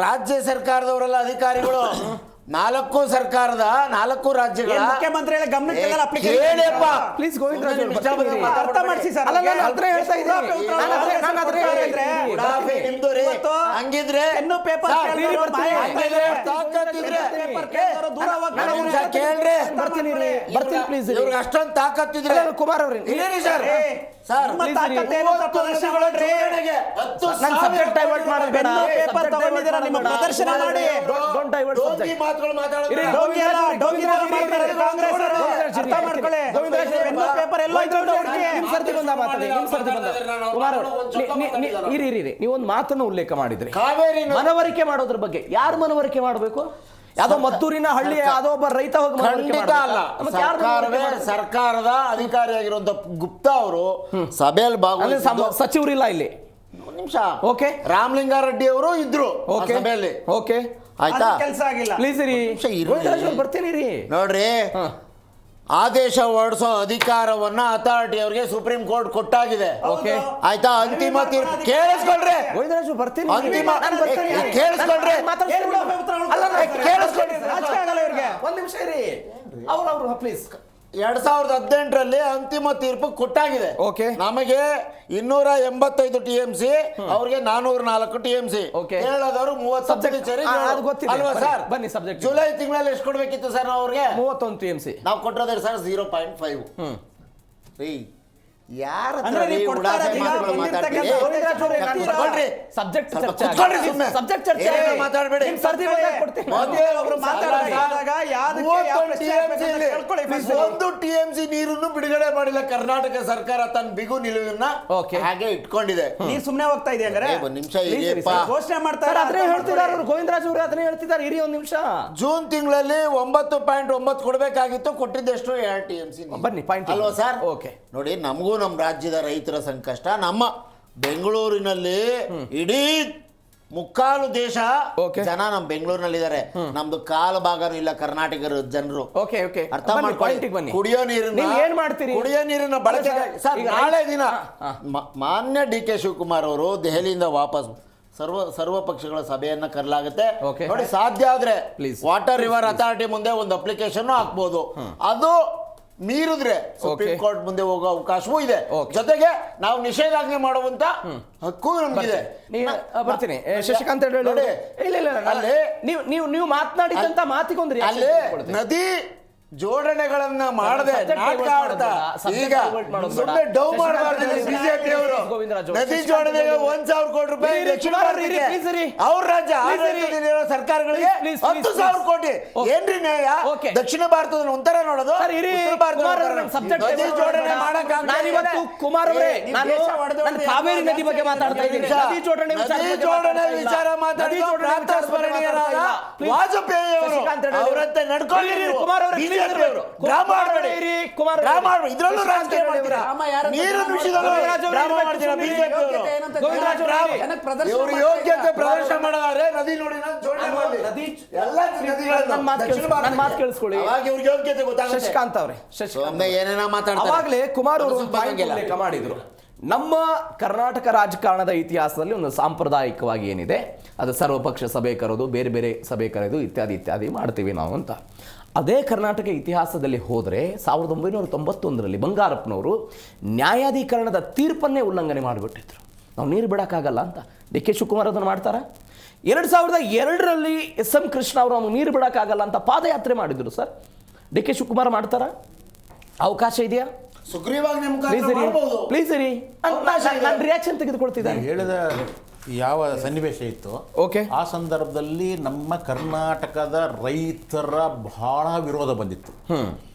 ರಾಜ್ಯ ಸರ್ಕಾರದವರೆಲ್ಲ ಅಧಿಕಾರಿಗಳು 4 ಸರ್ಕಾರದ 4 ರಾಜ್ಯಗಳ ಮುಖ್ಯಮಂತ್ರಿಗಳ ಗಮನಕ್ಕೆ ಪ್ಲೀಸ್ ಗೋವಿಂದ ಅರ್ಥ ಮಾಡಿಸಿ ಸರ್. ಹಂಗಿದ್ರೆ ಇವ್ರಿಗೆ ಅಷ್ಟೊಂದು ತಾಕತ್ತಿದ್ರೆ ಕುಮಾರ್ ಅವ್ರೆ ಸರ್ 10 ನಾನು ಸಬ್ಜೆಕ್ಟ್ ಡೈವರ್ಟ್ ಮಾಡೋದು ಬೇಡ. ಪೇಪರ್ ತಗೊಂಡಿದ್ದೀರಾ, ನಿಮ್ಮ ಪ್ರದರ್ಶನ ಮಾಡಿ. Don't divert subject. ಮಾತುಗಳು ಮಾತಾಡೋದು ಇರಿ, ಡೋಂಗಿ ಅಲ್ಲ, ಡೋಂಗಿ ತರ ಮಾಡ್ತಾರೆ ಕಾಂಗ್ರೆಸ್ ಅವರು. ಅರ್ಥ ಮಾಡ್ಕೊಳ್ಳಿ. ಪೆನ್ನು ಪೇಪರ್ ಎಲ್ಲ ಇತ್ತು ಹುಡುಗಿ. ನಿಮ್ ಸರ್ತಿ ಬಂದ ಮಾತಾಡಿ, ನಿಮ್ ಸರ್ತಿ ಬಂದ. ಕುಮಾರ್ ಇರಿ, ನೀವೊಂದು ಮಾತನ್ನು ಉಲ್ಲೇಖ ಮಾಡಿದ್ರಿ, ಕಾವೇರಿ ಮನವರಿಕೆ ಮಾಡೋದ್ರ ಬಗ್ಗೆ. ಯಾರು ಮನವರಿಕೆ ಮಾಡಬೇಕು? ಯಾವ್ದೋ ಮದ್ದೂರಿನ ಹಳ್ಳಿಯ ಯಾವುದೋ ಒಬ್ಬ ರೈತ ಹೋಗಿ ಮನವರಿಕೆ ಖಂಡಿತ ಅಲ್ಲ. ಮತ್ತೆ ಯಾರು ಮನವರಿಕೆ ಮಾಡ್ಬೇಕು? ಸರ್ಕಾರದ ಅಧಿಕಾರಿಯಾಗಿರುವಂತ ಗುಪ್ತಾ ಅವರು ಸಭೆಯಲ್ಲಿ ಭಾಗವಹಿಸಿದ್ರು. ಸಚಿವರಿಲ್ಲ ಇಲ್ಲಿ. ಒಂದು ನಿಮಿಷ. ಓಕೆ, ರಾಮಲಿಂಗಾರೆಡ್ಡಿ ಅವರು ಇದ್ರು ಆ ಓಕೆ ಸಭೆಯಲ್ಲಿ. ಓಕೆ, ಆಯ್ತಾ? ಕೆಲಸ ಆಗಿಲ್ಲ. ಪ್ಲೀಸ್ ಇರಿ, ಬರ್ತೀನಿ ರೀ. ನೋಡ್ರಿ, ಆದೇಶ ಹೊರಡಿಸೋ ಅಧಿಕಾರವನ್ನ ಅಥಾರಿಟಿ ಅವರಿಗೆ ಸುಪ್ರೀಂ ಕೋರ್ಟ್ ಕೊಟ್ಟಾಗಿದೆ. ಓಕೆ, ಆಯ್ತಾ? ಅಂತಿಮ ತೀರ್ಪು ಕೇಳಿಸ್ಕೊಳ್ರಿ. ಗೋವಿಂದರಾಜು ಬರ್ತೀನಿ. ಅಂತಿಮ ಕೇಳಿಸ್ಕೊಳ್ರಿ. ಕೇಳಿಸ್ಕೊಳ್ರಿ. ಒಂದ್ ನಿಮಿಷ ಇರಿ, ಅವ್ರು ಪ್ಲೀಸ್. 2018ರಲ್ಲಿ ಅಂತಿಮ ತೀರ್ಪು ಕೊಟ್ಟಾಗಿದೆ. ಓಕೆ. ನಮಗೆ 285 TMC, ಅವ್ರಿಗೆ 404 TMC. ಓಕೆ. ಕೇರಳದವರು 30 ಅದು ಗೊತ್ತಿದೆ. ಅಲ್ವಾ ಸರ್? ಬನ್ನಿ subject. ಜುಲೈ ತಿಂಗಳಲ್ಲಿ ಎಷ್ಟು ಕೊಡ್ಬೇಕಿತ್ತು ಸರ್ ನಾವು ಅವ್ರಿಗೆ? 31 TMC. ನಾವು ಕೊಟ್ಟಿರೋದ್ರೆ ಸರ್ 0.5. ರೀ, ಯಾರ ಅಂದ್ರೆ ನೀವು ಕೊಡ್ತಾ ಇರೋದು ಈಗ ಬಂದಿರ್ತಕ್ಕಂಥ ಗೋವಿಂದರಾಜ್ ಅವರೇ, ಕೊಡ್ರಿ. ಸಬ್ಜೆಕ್ಟ್ ಸ್ವಲ್ಪ ಚರ್ಚೆ ಕುತ್ಕೊಳ್ರಿ ಸುಮ್ನೆ. ಸಬ್ಜೆಕ್ಟ್ ಚರ್ಚೆ ಏನೇನೋ ಆಗಿ. ಮಾತಾಡ್ಬೇಡಿ. ನಿಮ್ ಸರ್ತಿ ಬಂದಾಗ ಕೊಡ್ತೀನಿ. ಒಂದೇ ಒಬ್ರು ಮಾತಾಡಿದಾಗ ಯಾವ್ದಕ್ಕೆ ಯಾವ ಪ್ರಶ್ನೆ ಹಾಕ್ಬೇಕು ಅಂತ ಕೇಳ್ಕೊಳ್ಳಿ first. 1 TMC ನೀರನ್ನು ಬಿಡುಗಡೆ ಮಾಡಿಲ್ಲ ಕರ್ನಾಟಕ ಸರ್ಕಾರ. ತನ್ನ ಬಿಗು ನಿಲುವನ್ನ ಓಕೆ. ಹಾಗೆ ಇಟ್ಕೊಂಡಿದೆ. ನೀರ್ ಸುಮ್ನೆ ಹೋಗ್ತಾ ಇದೆ ಹಂಗಾರೆ. ಒಂದ್ ನಿಮಿಷ Please ಇರಿ ಇದೆಯಪ್ಪ. ಸರ್. ಘೋಷಣೆ ಸರ್, ಮಾಡ್ತಾರೆ. ಅದನ್ನೇ ಹೇಳ್ತಿದ್ದಾರೆ ಅವರು, ಗೋವಿಂದರಾಜ್ ಅವರು ಅದನ್ನೇ ಹೇಳ್ತಿದ್ದಾರೆ. ಇರಿ ಒಂದ್ ನಿಮಿಷ. ಜೂನ್ ತಿಂಗಳಲ್ಲಿ 9.9 ಕೊಡಬೇಕಾಗಿತ್ತು, ಕೊಟ್ಟಿದ್ದೆಷ್ಟು 2 TMC. ಬನ್ನಿ, ಪಾಯಿಂಟ್ ಅಲ್ವಾ ಸರ್? ಓಕೆ. ನೋಡಿ, ನಮಗೂ ನಮ್ಮ ರಾಜ್ಯದ ರೈತರ ಸಂಕಷ್ಟ. ನಮ್ಮ ಬೆಂಗಳೂರಿನಲ್ಲಿ ಇಡೀ ಮುಕ್ಕಾಲು ದೇಶ ಓಕೆ. ಜನ ನಮ್ಮ ಬೆಂಗಳೂರಿನಲ್ಲಿದ್ದಾರೆ. ನಮ್ದು ಕಾಲು ಭಾಗನೂ ಇಲ್ಲ ಕರ್ನಾಟಕದ ಜನರು. Okay, okay. ಅರ್ಥ ಬನ್ನಿ, ಮಾಡ್ಕೊಳ್ಳಿ. ಪಾಯಿಂಟಿಗೆ ಬನ್ನಿ. ಕುಡಿಯೋ ನೀರನ್ನ ನೀವು ಏನ್ ಮಾಡ್ತೀರಿ? ಕುಡಿಯೋ ನೀರಿನ ಬಳಕೆ ಸರ್, ಈಗ ನಾಳೆ ದಿನ ಹಾ. ಮಾನ್ಯ DK ಶಿವಕುಮಾರ್ ಅವರು ದೆಹಲಿಯಿಂದ ವಾಪಸ್ ಸರ್ವ ಪಕ್ಷಗಳ ಸಭೆಯನ್ನ ಕರೆಲಾಗುತ್ತೆ. Okay. ನೋಡಿ, ಸಾಧ್ಯ ಆದ್ರೆ Please. ವಾಟರ್ ರಿವರ್ ಅಥಾರಿಟಿ ಮುಂದೆ ಒಂದು ಅಪ್ಲಿಕೇಶನ್ ಹಾಕ್ಬೋದು. ಅದು ಮೀರಿದ್ರೆ ಸುಪ್ರೀಂ Okay. ಕೋರ್ಟ್ ಮುಂದೆ ಹೋಗೋ ಅವಕಾಶವೂ ಇದೆ. Okay. ಜೊತೆಗೆ ನಾವು ನಿಷೇಧಾಜ್ಞೆ ಮಾಡುವಂತ ಹಕ್ಕು ನಮಗಿದೆ. ಬರ್ತೀನಿ. ಶಶಿಕಾಂತ್ ಹೇಳಿ. ನೋಡಿ, ಇಲ್ಲ, ಅಲ್ಲಿ ನೀವು ಮಾತನಾಡಿದಂತ ಮಾತಿಗೊಂದ್ರಿ ಅಲ್ಲಿ ನದಿ ಜೋಡಣೆಗಳನ್ನ ಮಾಡದೆ ನಾಟಕ ಆಡ್ತಾ ಈಗ ಸುಮ್ಮನೆ ಡೌ ಮಾಡಬಾರ್ದು ಬಿಜೆಪಿ ಅವರು. ನದಿ ಜೋಡಣೆಗೆ 1,000 ಕೋಟಿ ರೂಪಾಯಿ ದಕ್ಷಿಣ ಭಾರತಕ್ಕೆ, ಅವ್ರ ರಾಜ್ಯ ಆಡಳಿತದಲ್ಲಿರೋ ಸರ್ಕಾರಗಳಿಗೆ 10,000 ಕೋಟಿ. ಏನ್ರಿ ನ್ಯಾಯ? ದಕ್ಷಿಣ ಭಾರತದ ಒಂಥರ ನೋಡೋದು, ಉತ್ತರ ಭಾರತ ನದಿ ಜೋಡಣೆ ನಾನಿವತ್ತು ಕುಮಾರ್ ಅವರೇ, ನಾನು ಕಾವೇರಿ ನದಿ ಬಗ್ಗೆ ಮಾತಾಡ್ತಾ ಇದ್ದೀನಿ. ನದಿ ಜೋಡಣೆ ವಿಚಾರ ಮಾತಾಡಿ ಪ್ರಾಂತ ಸ್ಮರಣೀಯರಾದ ವಾಜಪೇಯಿ ಅವರು ಅವರಂತೆ ನಡ್ಕೊಳ್ಳಿ. ಕುಮಾರ್ ಅವರೇ, ಡ್ರಾಮ ಆಡಬೇಡಿ. ಇದ್ರಲ್ಲೂ ರಾಜಕೀಯ ಮಾಡ್ತೀರಾ? ನೀರು ವಿಷಯದಲ್ಲೂ ಡ್ರಾಮ ಮಾಡ್ತೀರಾ ಬಿಜೆಪಿ ಅವರು? ಇವರು ಯೋಗ್ಯತೆ ಪ್ರದರ್ಶನ ಮಾಡಿದ್ರೆ ನದಿ ನೋಡಿ ಎಲ್ಲ ನನ್ನ ಮಾತು ಕೇಳಿಸ್ಕೊಳ್ಳಿ. ಅವಾಗ ಇವ್ರಿಗೆ ಯೋಗ್ಯತೆ ಗೊತ್ತಾಗುತ್ತೆ. ಶಶಿಕಾಂತ್ ಅವರೇ, ಏನೇನೋ ಮಾತಾಡ್ತಾರೆ. ಅವಾಗಲೇ ಕುಮಾರ್ ಅವರು ಉಲ್ಲೇಖ ಮಾಡಿದ್ರು, ನಮ್ಮ ಕರ್ನಾಟಕ ರಾಜಕಾರಣದ ಇತಿಹಾಸದಲ್ಲಿ ಒಂದು ಸಾಂಪ್ರದಾಯಿಕವಾಗಿ ಏನಿದೆ, ಅದು ಸರ್ವಪಕ್ಷ ಸಭೆ ಕರೆದು, ಬೇರೆ ಬೇರೆ ಸಭೆ ಕರೆದು ಇತ್ಯಾದಿ ಮಾಡ್ತೀವಿ ನಾವು ಅಂತ. ಅದೇ ಕರ್ನಾಟಕ ಇತಿಹಾಸದಲ್ಲಿ ಹೋದರೆ 1991ರಲ್ಲಿ ಬಂಗಾರಪ್ಪನವರು ನ್ಯಾಯಾಧೀಕರಣದ ತೀರ್ಪನ್ನೇ ಉಲ್ಲಂಘನೆ ಮಾಡಿಬಿಟ್ಟಿದ್ರು. ನಾವು ನೀರು ಬಿಡೋಕ್ಕಾಗಲ್ಲ ಅಂತ. DK ಶಿವಕುಮಾರ್ ಅದನ್ನು ಮಾಡ್ತಾರ? 2002ರಲ್ಲಿ SM ಕೃಷ್ಣ ಅವರು ನಮಗೆ ನೀರು ಬಿಡೋಕ್ಕಾಗಲ್ಲ ಅಂತ ಪಾದಯಾತ್ರೆ ಮಾಡಿದ್ರು ಸರ್. DK ಶಿವಕುಮಾರ್ ಮಾಡ್ತಾರ? ಅವಕಾಶ ಇದೆಯಾ? ಸುಗ್ರೀವಾಜ್ಞೆ ಪ್ಲೀಸ್ ಇರಿ, ನಾನು ರಿಯಾಕ್ಷನ್ ತೆಗೆದುಕೊಳ್ತಿದ್ದೆ. ಹೇಳಿದ ಯಾವ ಸನ್ನಿವೇಶ ಇತ್ತು, ಓಕೆ, ಆ ಸಂದರ್ಭದಲ್ಲಿ ನಮ್ಮ ಕರ್ನಾಟಕದ ರೈತರ ಬಹಳ ವಿರೋಧ ಬಂದಿತ್ತು.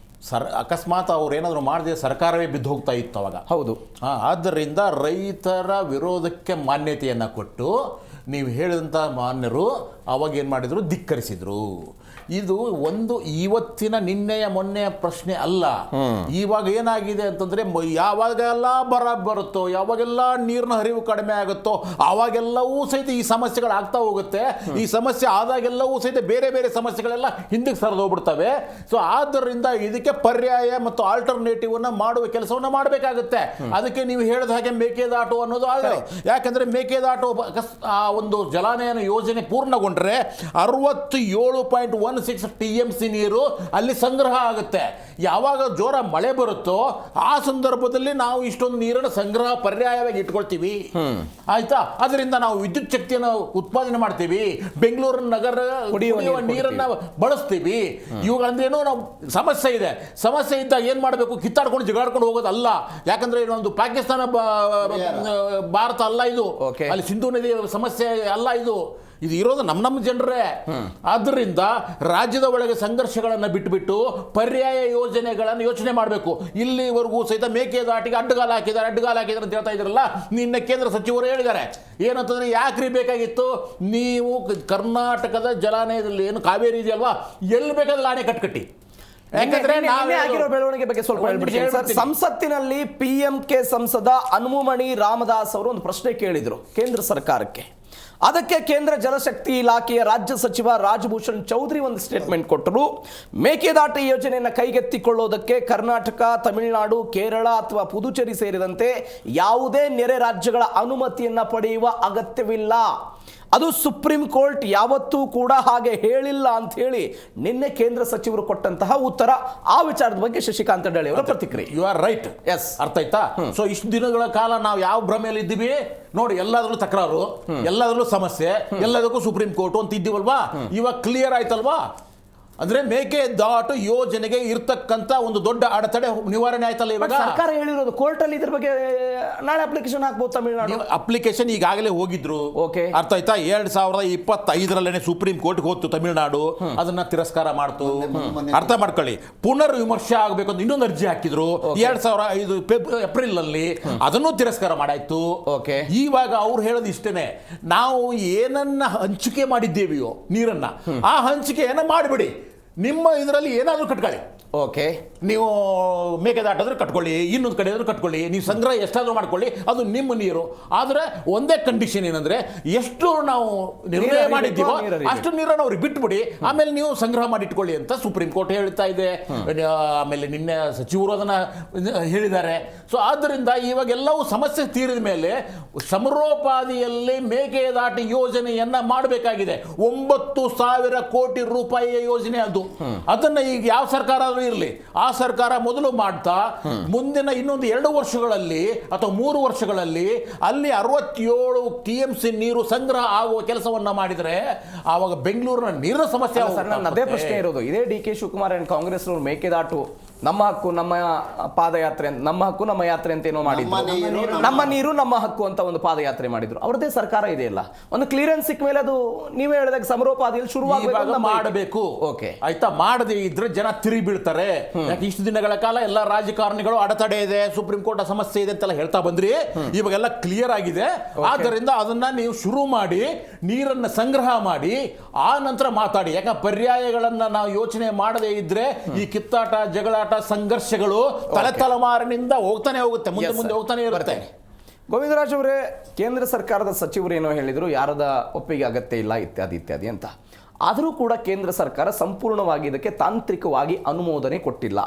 ಅಕಸ್ಮಾತ್ ಅವ್ರು ಏನಾದರೂ ಮಾಡಿದ್ರೆ ಸರ್ಕಾರವೇ ಬಿದ್ದು ಹೋಗ್ತಾ ಇತ್ತು ಅವಾಗ. ಹೌದು. ಆದ್ದರಿಂದ ರೈತರ ವಿರೋಧಕ್ಕೆ ಮಾನ್ಯತೆಯನ್ನು ಕೊಟ್ಟು ನೀವು ಹೇಳಿದಂಥ ಮಾನ್ಯರು ಅವಾಗ ಏನು ಮಾಡಿದರು, ಧಿಕ್ಕರಿಸಿದ್ರು. ಇದು ಒಂದು ಇವತ್ತಿನ ನಿನ್ನೆಯ ಮೊನ್ನೆಯ ಪ್ರಶ್ನೆ ಅಲ್ಲ. ಇವಾಗ ಏನಾಗಿದೆ ಅಂತಂದ್ರೆ, ಯಾವಾಗೆಲ್ಲ ಬರ ಬರುತ್ತೋ, ಯಾವಾಗೆಲ್ಲ ನೀರಿನ ಹರಿವು ಕಡಿಮೆ ಆಗುತ್ತೋ ಅವಾಗೆಲ್ಲವೂ ಸಹಿತ ಈ ಸಮಸ್ಯೆಗಳು ಆಗ್ತಾ ಹೋಗುತ್ತೆ. ಈ ಸಮಸ್ಯೆ ಆದಾಗೆಲ್ಲವೂ ಸಹಿತ ಬೇರೆ ಬೇರೆ ಸಮಸ್ಯೆಗಳೆಲ್ಲ ಹಿಂದಕ್ಕೆ ಸರಿದೋಗ್ಬಿಡ್ತವೆ. ಸೊ ಆದ್ದರಿಂದ ಇದಕ್ಕೆ ಪರ್ಯಾಯ ಮತ್ತು ಆಲ್ಟರ್ನೇಟಿವ್ ಅನ್ನ ಮಾಡುವ ಕೆಲಸವನ್ನು ಮಾಡಬೇಕಾಗುತ್ತೆ. ಅದಕ್ಕೆ ನೀವು ಹೇಳಿದ ಹಾಗೆ ಮೇಕೆದಾಟು ಅನ್ನೋದು ಆಗಲ್ಲ. ಯಾಕಂದ್ರೆ ಮೇಕೆದಾಟು ಒಂದು ಜಲಾನಯನ ಯೋಜನೆ ಪೂರ್ಣಗೊಂಡ್ರೆ ಮಾಡಿದ್ರೆ 67.16 TMC ನೀರು ಅಲ್ಲಿ ಸಂಗ್ರಹ ಆಗುತ್ತೆ. ಯಾವಾಗ ಜೋರ ಮಳೆ ಬರುತ್ತೋ ಆ ಸಂದರ್ಭದಲ್ಲಿ ನಾವು ಇಷ್ಟೊಂದು ನೀರನ್ನು ಸಂಗ್ರಹ ಪರ್ಯಾಯವಾಗಿ ಇಟ್ಕೊಳ್ತೀವಿ. ಆಯ್ತಾ? ಅದರಿಂದ ನಾವು ವಿದ್ಯುತ್ ಶಕ್ತಿಯನ್ನು ಉತ್ಪಾದನೆ ಮಾಡ್ತೀವಿ, ಬೆಂಗಳೂರು ನಗರ ಕುಡಿಯುವ ನೀರನ್ನ ಬಳಸ್ತೀವಿ. ಇವುಗಳಂದ್ರೇನು ನಾವು ಸಮಸ್ಯೆ ಇದೆ. ಸಮಸ್ಯೆ ಇದ್ದಾಗ ಏನ್ ಮಾಡಬೇಕು? ಕಿತ್ತಾಡ್ಕೊಂಡು ಜಗಾಡ್ಕೊಂಡು ಹೋಗೋದಲ್ಲ. ಯಾಕಂದ್ರೆ ಇನ್ನೊಂದು ಪಾಕಿಸ್ತಾನ ಭಾರತ ಅಲ್ಲ ಇದು, ಅಲ್ಲಿ ಸಿಂಧು ನದಿ ಸಮಸ್ಯೆ ಅಲ್ಲ ಇದು. ಇದು ಇರೋದು ನಮ್ಮ ಜನರೇ. ಆದ್ದರಿಂದ ರಾಜ್ಯದ ಒಳಗೆ ಸಂಘರ್ಷಗಳನ್ನು ಬಿಟ್ಟುಬಿಟ್ಟು ಪರ್ಯಾಯ ಯೋಜನೆಗಳನ್ನು ಯೋಚನೆ ಮಾಡಬೇಕು. ಇಲ್ಲಿವರೆಗೂ ಸಹಿತ ಮೇಕೆದಾಟಿಗೆ ಅಡ್ಡಗಾಲ ಹಾಕಿದ್ದಾರೆ ಅಂತ ಹೇಳ್ತಾ ಇದ್ರಲ್ಲ, ನಿನ್ನೆ ಕೇಂದ್ರ ಸಚಿವರು ಹೇಳಿದ್ದಾರೆ ಏನಂತಂದ್ರೆ, ಯಾಕ್ರಿ ಬೇಕಾಗಿತ್ತು? ನೀವು ಕರ್ನಾಟಕದ ಜಲಾನಯದಲ್ಲಿ ಏನು ಕಾವೇರಿ ಇದೆಯಲ್ವಾ, ಎಲ್ಲಿ ಬೇಕಾದ್ರೆ ಆಣೆ ಕಟ್ಟಿ. ಯಾಕಂದ್ರೆ ಆಗಿರೋ ಬೆಳವಣಿಗೆ ಬಗ್ಗೆ ಸ್ವಲ್ಪ ಹೇಳ್ಬಿಡ್ತೀನಿ ಸರ್. ಸಂಸತ್ತಿನಲ್ಲಿ PMK ಸಂಸದ ಅನುಮುಮಣಿ ರಾಮದಾಸ್ ಅವರು ಒಂದು ಪ್ರಶ್ನೆ ಕೇಳಿದ್ರು ಕೇಂದ್ರ ಸರ್ಕಾರಕ್ಕೆ. ಅದಕ್ಕೆ ಕೇಂದ್ರ ಜಲಶಕ್ತಿ ಇಲಾಖೆಯ ರಾಜ್ಯ ಸಚಿವ ರಾಜಭೂಷಣ್ ಚೌಧರಿ ಒಂದು ಸ್ಟೇಟ್ಮೆಂಟ್ ಕೊಟ್ಟರು. ಮೇಕೆದಾಟು ಯೋಜನೆಯನ್ನು ಕೈಗೆತ್ತಿಕೊಳ್ಳೋದಕ್ಕೆ ಕರ್ನಾಟಕ, ತಮಿಳುನಾಡು, ಕೇರಳ ಅಥವಾ ಪುದುಚೇರಿ ಸೇರಿದಂತೆ ಯಾವುದೇ ನೆರೆ ರಾಜ್ಯಗಳ ಅನುಮತಿಯನ್ನ ಪಡೆಯುವ ಅಗತ್ಯವಿಲ್ಲ. ಅದು ಸುಪ್ರೀಂ ಕೋರ್ಟ್ ಯಾವತ್ತೂ ಕೂಡ ಹಾಗೆ ಹೇಳಿಲ್ಲ ಅಂತ ಹೇಳಿ ನಿನ್ನೆ ಕೇಂದ್ರ ಸಚಿವರು ಕೊಟ್ಟಂತಹ ಉತ್ತರ. ಆ ವಿಚಾರದ ಬಗ್ಗೆ ಶಶಿಕಾಂತ್ ಅಡ್ಡಾಳಿ ಅವರ ಪ್ರತಿಕ್ರಿಯೆ. You are right. ಎಸ್, ಅರ್ಥ ಆಯ್ತಾ? ಸೊ ಇಷ್ಟು ದಿನಗಳ ಕಾಲ ನಾವು ಯಾವ ಭ್ರಮೆಯಲ್ಲಿ ಇದ್ದೀವಿ ನೋಡಿ, ಎಲ್ಲಾದ್ರೂ ತಕರಾರು, ಎಲ್ಲಾದ್ರೂ ಸಮಸ್ಯೆ, ಎಲ್ಲದಕ್ಕೂ ಸುಪ್ರೀಂ ಕೋರ್ಟ್ ಅಂತ ಇದ್ದೀವಲ್ವಾ. ಇವಾಗ ಕ್ಲಿಯರ್ ಆಯ್ತಲ್ವಾ? ಅಂದ್ರೆ ಮೇಕೆದಾಟು ಯೋಜನೆಗೆ ಇರ್ತಕ್ಕಂತ ಒಂದು ದೊಡ್ಡ ಅಡೆತಡೆ ನಿವಾರಣೆ ಆಯ್ತಲ್ಲ. ಇವಾಗ ಸರ್ಕಾರ ಹೇಳಿರೋದು ಕೋರ್ಟ್ ಅಲ್ಲಿ ಇದ್ರ ಬಗ್ಗೆ ನಾಳೆ ಅಪ್ಲಿಕೇಶನ್ ಹಾಕಬಹುದು. ತಮಿಳುನಾಡು ಅಪ್ಲಿಕೇಶನ್ ಈಗಾಗಲೇ ಹೋಗಿದ್ರು. ಅರ್ಥ ಆಯ್ತಾ? 2025 ಸುಪ್ರೀಂ ಕೋರ್ಟ್ ಹೋಯ್ತು ತಮಿಳುನಾಡು, ಅದನ್ನ ತಿರಸ್ಕಾರ ಮಾಡ್ತು. ಅರ್ಥ ಮಾಡ್ಕೊಳ್ಳಿ. ಪುನರ್ ವಿಮರ್ಶೆ ಆಗಬೇಕು ಅಂತ ಇನ್ನೊಂದು ಅರ್ಜಿ ಹಾಕಿದ್ರು 2005 ಏಪ್ರಿಲ್ ಅಲ್ಲಿ, ಅದನ್ನು ತಿರಸ್ಕಾರ ಮಾಡಾಯ್ತು. ಇವಾಗ ಅವ್ರು ಹೇಳೋದು ಇಷ್ಟೇನೆ, ನಾವು ಏನನ್ನ ಹಂಚಿಕೆ ಮಾಡಿದ್ದೇವೆಯೋ ನೀರನ್ನ, ಆ ಹಂಚಿಕೆಯನ್ನ ಮಾಡಿಬಿಡಿ, ನಿಮ್ಮ ಇದರಲ್ಲಿ ಏನಾದರೂ ಕಟ್ಕೊಳ್ಳಿ. ನೀವು ಮೇಕೆದಾಟಿದ್ರೆ ಕಟ್ಕೊಳ್ಳಿ, ಇನ್ನೊಂದು ಕಡೆ ಆದ್ರೂ ಕಟ್ಕೊಳ್ಳಿ, ನೀವು ಸಂಗ್ರಹ ಎಷ್ಟಾದ್ರೂ ಮಾಡ್ಕೊಳ್ಳಿ, ಅದು ನಿಮ್ಮ ನೀರು. ಆದರೆ ಒಂದೇ ಕಂಡೀಷನ್ ಏನಂದ್ರೆ, ಎಷ್ಟು ನಾವು ನಿರ್ಣಯ ಮಾಡಿದ್ದೀವೋ ಅಷ್ಟು ನೀರನ್ನು ಅವ್ರಿಗೆ ಬಿಟ್ಬಿಡಿ, ಆಮೇಲೆ ನೀವು ಸಂಗ್ರಹ ಮಾಡಿ ಇಟ್ಕೊಳ್ಳಿ ಅಂತ ಸುಪ್ರೀಂ ಕೋರ್ಟ್ ಹೇಳ್ತಾ ಇದೆ. ಆಮೇಲೆ ನಿನ್ನೆ ಸಚಿವರು ಅದನ್ನ ಹೇಳಿದ್ದಾರೆ. ಸೊ ಆದ್ದರಿಂದ ಇವಾಗೆಲ್ಲವೂ ಸಮಸ್ಯೆ ತೀರಿದ ಮೇಲೆ ಸಮರೋಪಾದಿಯಲ್ಲಿ ಮೇಕೆದಾಟಿ ಯೋಜನೆಯನ್ನ ಮಾಡಬೇಕಾಗಿದೆ. 9,000 ಕೋಟಿ ರೂಪಾಯಿಯ ಯೋಜನೆ ಅದು. ಅದನ್ನ ಈಗ ಯಾವ ಸರ್ಕಾರ ಇರಲಿ, ಆ ಸರ್ಕಾರ ಮೊದಲು ಮಾಡ್ತಾ ಮುಂದಿನ ಇನ್ನೊಂದು 2 ವರ್ಷಗಳಲ್ಲಿ ಅಥವಾ 3 ವರ್ಷಗಳಲ್ಲಿ ಅಲ್ಲಿ 67 TMC ನೀರು ಸಂಗ್ರಹ ಆಗುವ ಕೆಲಸವನ್ನ ಮಾಡಿದ್ರೆ ಆವಾಗ ಬೆಂಗಳೂರಿನ ನೀರಿನ ಸಮಸ್ಯೆ. ಅದೇ ಪ್ರಶ್ನೆ ಇರೋದು. ಇದೇ DK ಶಿವಕುಮಾರ್ ಅಂಡ್ ಕಾಂಗ್ರೆಸ್ ಮೇಕೆದಾಟು ನಮ್ಮ ಹಕ್ಕು ನಮ್ಮ ಪಾದಯಾತ್ರೆ, ನಮ್ಮ ಹಕ್ಕು ನಮ್ಮ ಯಾತ್ರೆ ಅಂತ ಏನೋ ಮಾಡಿದ್ರು. ನಮ್ಮ ನೀರು ನಮ್ಮ ಹಕ್ಕು ಅಂತ ಒಂದು ಪಾದಯಾತ್ರೆ ಮಾಡಿದ್ರು. ಅವ್ರದ್ದೇ ಸರ್ಕಾರ ಇದೆಯಲ್ಲ, ಒಂದು ಕ್ಲಿಯರೆನ್ಸ್ ಸಿಕ್ಕ ಮೇಲೆ ಅದು ನೀವೇ ಹೇಳಿದಾಗ ಸಮರೋಪಾದಿಯಲ್ಲಿ ಶುರುವಾಗಬೇಕು ಮಾಡಬೇಕು. ಆಯ್ತಾ? ಮಾಡದೇ ಇದ್ರೆ ಜನ ತಿರುಗಿ ಬೀಳ್ತಾರೆ. ಯಾಕೆ ಇಷ್ಟು ದಿನಗಳ ಕಾಲ ಎಲ್ಲ ರಾಜಕಾರಣಿಗಳು ಅಡೆತಡೆ ಇದೆ, ಸುಪ್ರೀಂ ಕೋರ್ಟ್ ಸಮಸ್ಯೆ ಇದೆ ಅಂತೆಲ್ಲ ಹೇಳ್ತಾ ಬಂದ್ರಿ. ಇವಾಗೆಲ್ಲ ಕ್ಲಿಯರ್ ಆಗಿದೆ. ಆದ್ದರಿಂದ ಅದನ್ನ ನೀವು ಶುರು ಮಾಡಿ, ನೀರನ್ನ ಸಂಗ್ರಹ ಮಾಡಿ, ಆ ನಂತರ ಮಾತಾಡಿ. ಯಾಕೆ ಪರ್ಯಾಯಗಳನ್ನ ನಾವು ಯೋಚನೆ ಮಾಡದೇ ಇದ್ರೆ ಈ ಕಿತ್ತಾಟ, ಜಗಳಾಟ, ಸಂಘರ್ಷಗಳು ತಲೆತಲೆಮಾರಿನಿಂದ ಹೋಗ್ತಾನೆ ಹೋಗುತ್ತೆ, ಮುಂದೆ ಮುಂದೆ ಹೋಗ್ತಾನೆ ಇರುತ್ತೆ. ಗೋವಿಂದರಾಜ್ ಅವರೇ, ಕೇಂದ್ರ ಸರ್ಕಾರದ ಸಚಿವರು ಏನೋ ಹೇಳಿದ್ರು, ಯಾರದ ಒಪ್ಪಿಗೆ ಅಗತ್ಯ ಇಲ್ಲ ಇತ್ಯಾದಿ ಇತ್ಯಾದಿ ಅಂತ. ಆದರೂ ಕೂಡ ಕೇಂದ್ರ ಸರ್ಕಾರ ಸಂಪೂರ್ಣವಾಗಿ ಇದಕ್ಕೆ ತಾಂತ್ರಿಕವಾಗಿ ಅನುಮೋದನೆ ಕೊಟ್ಟಿಲ್ಲ.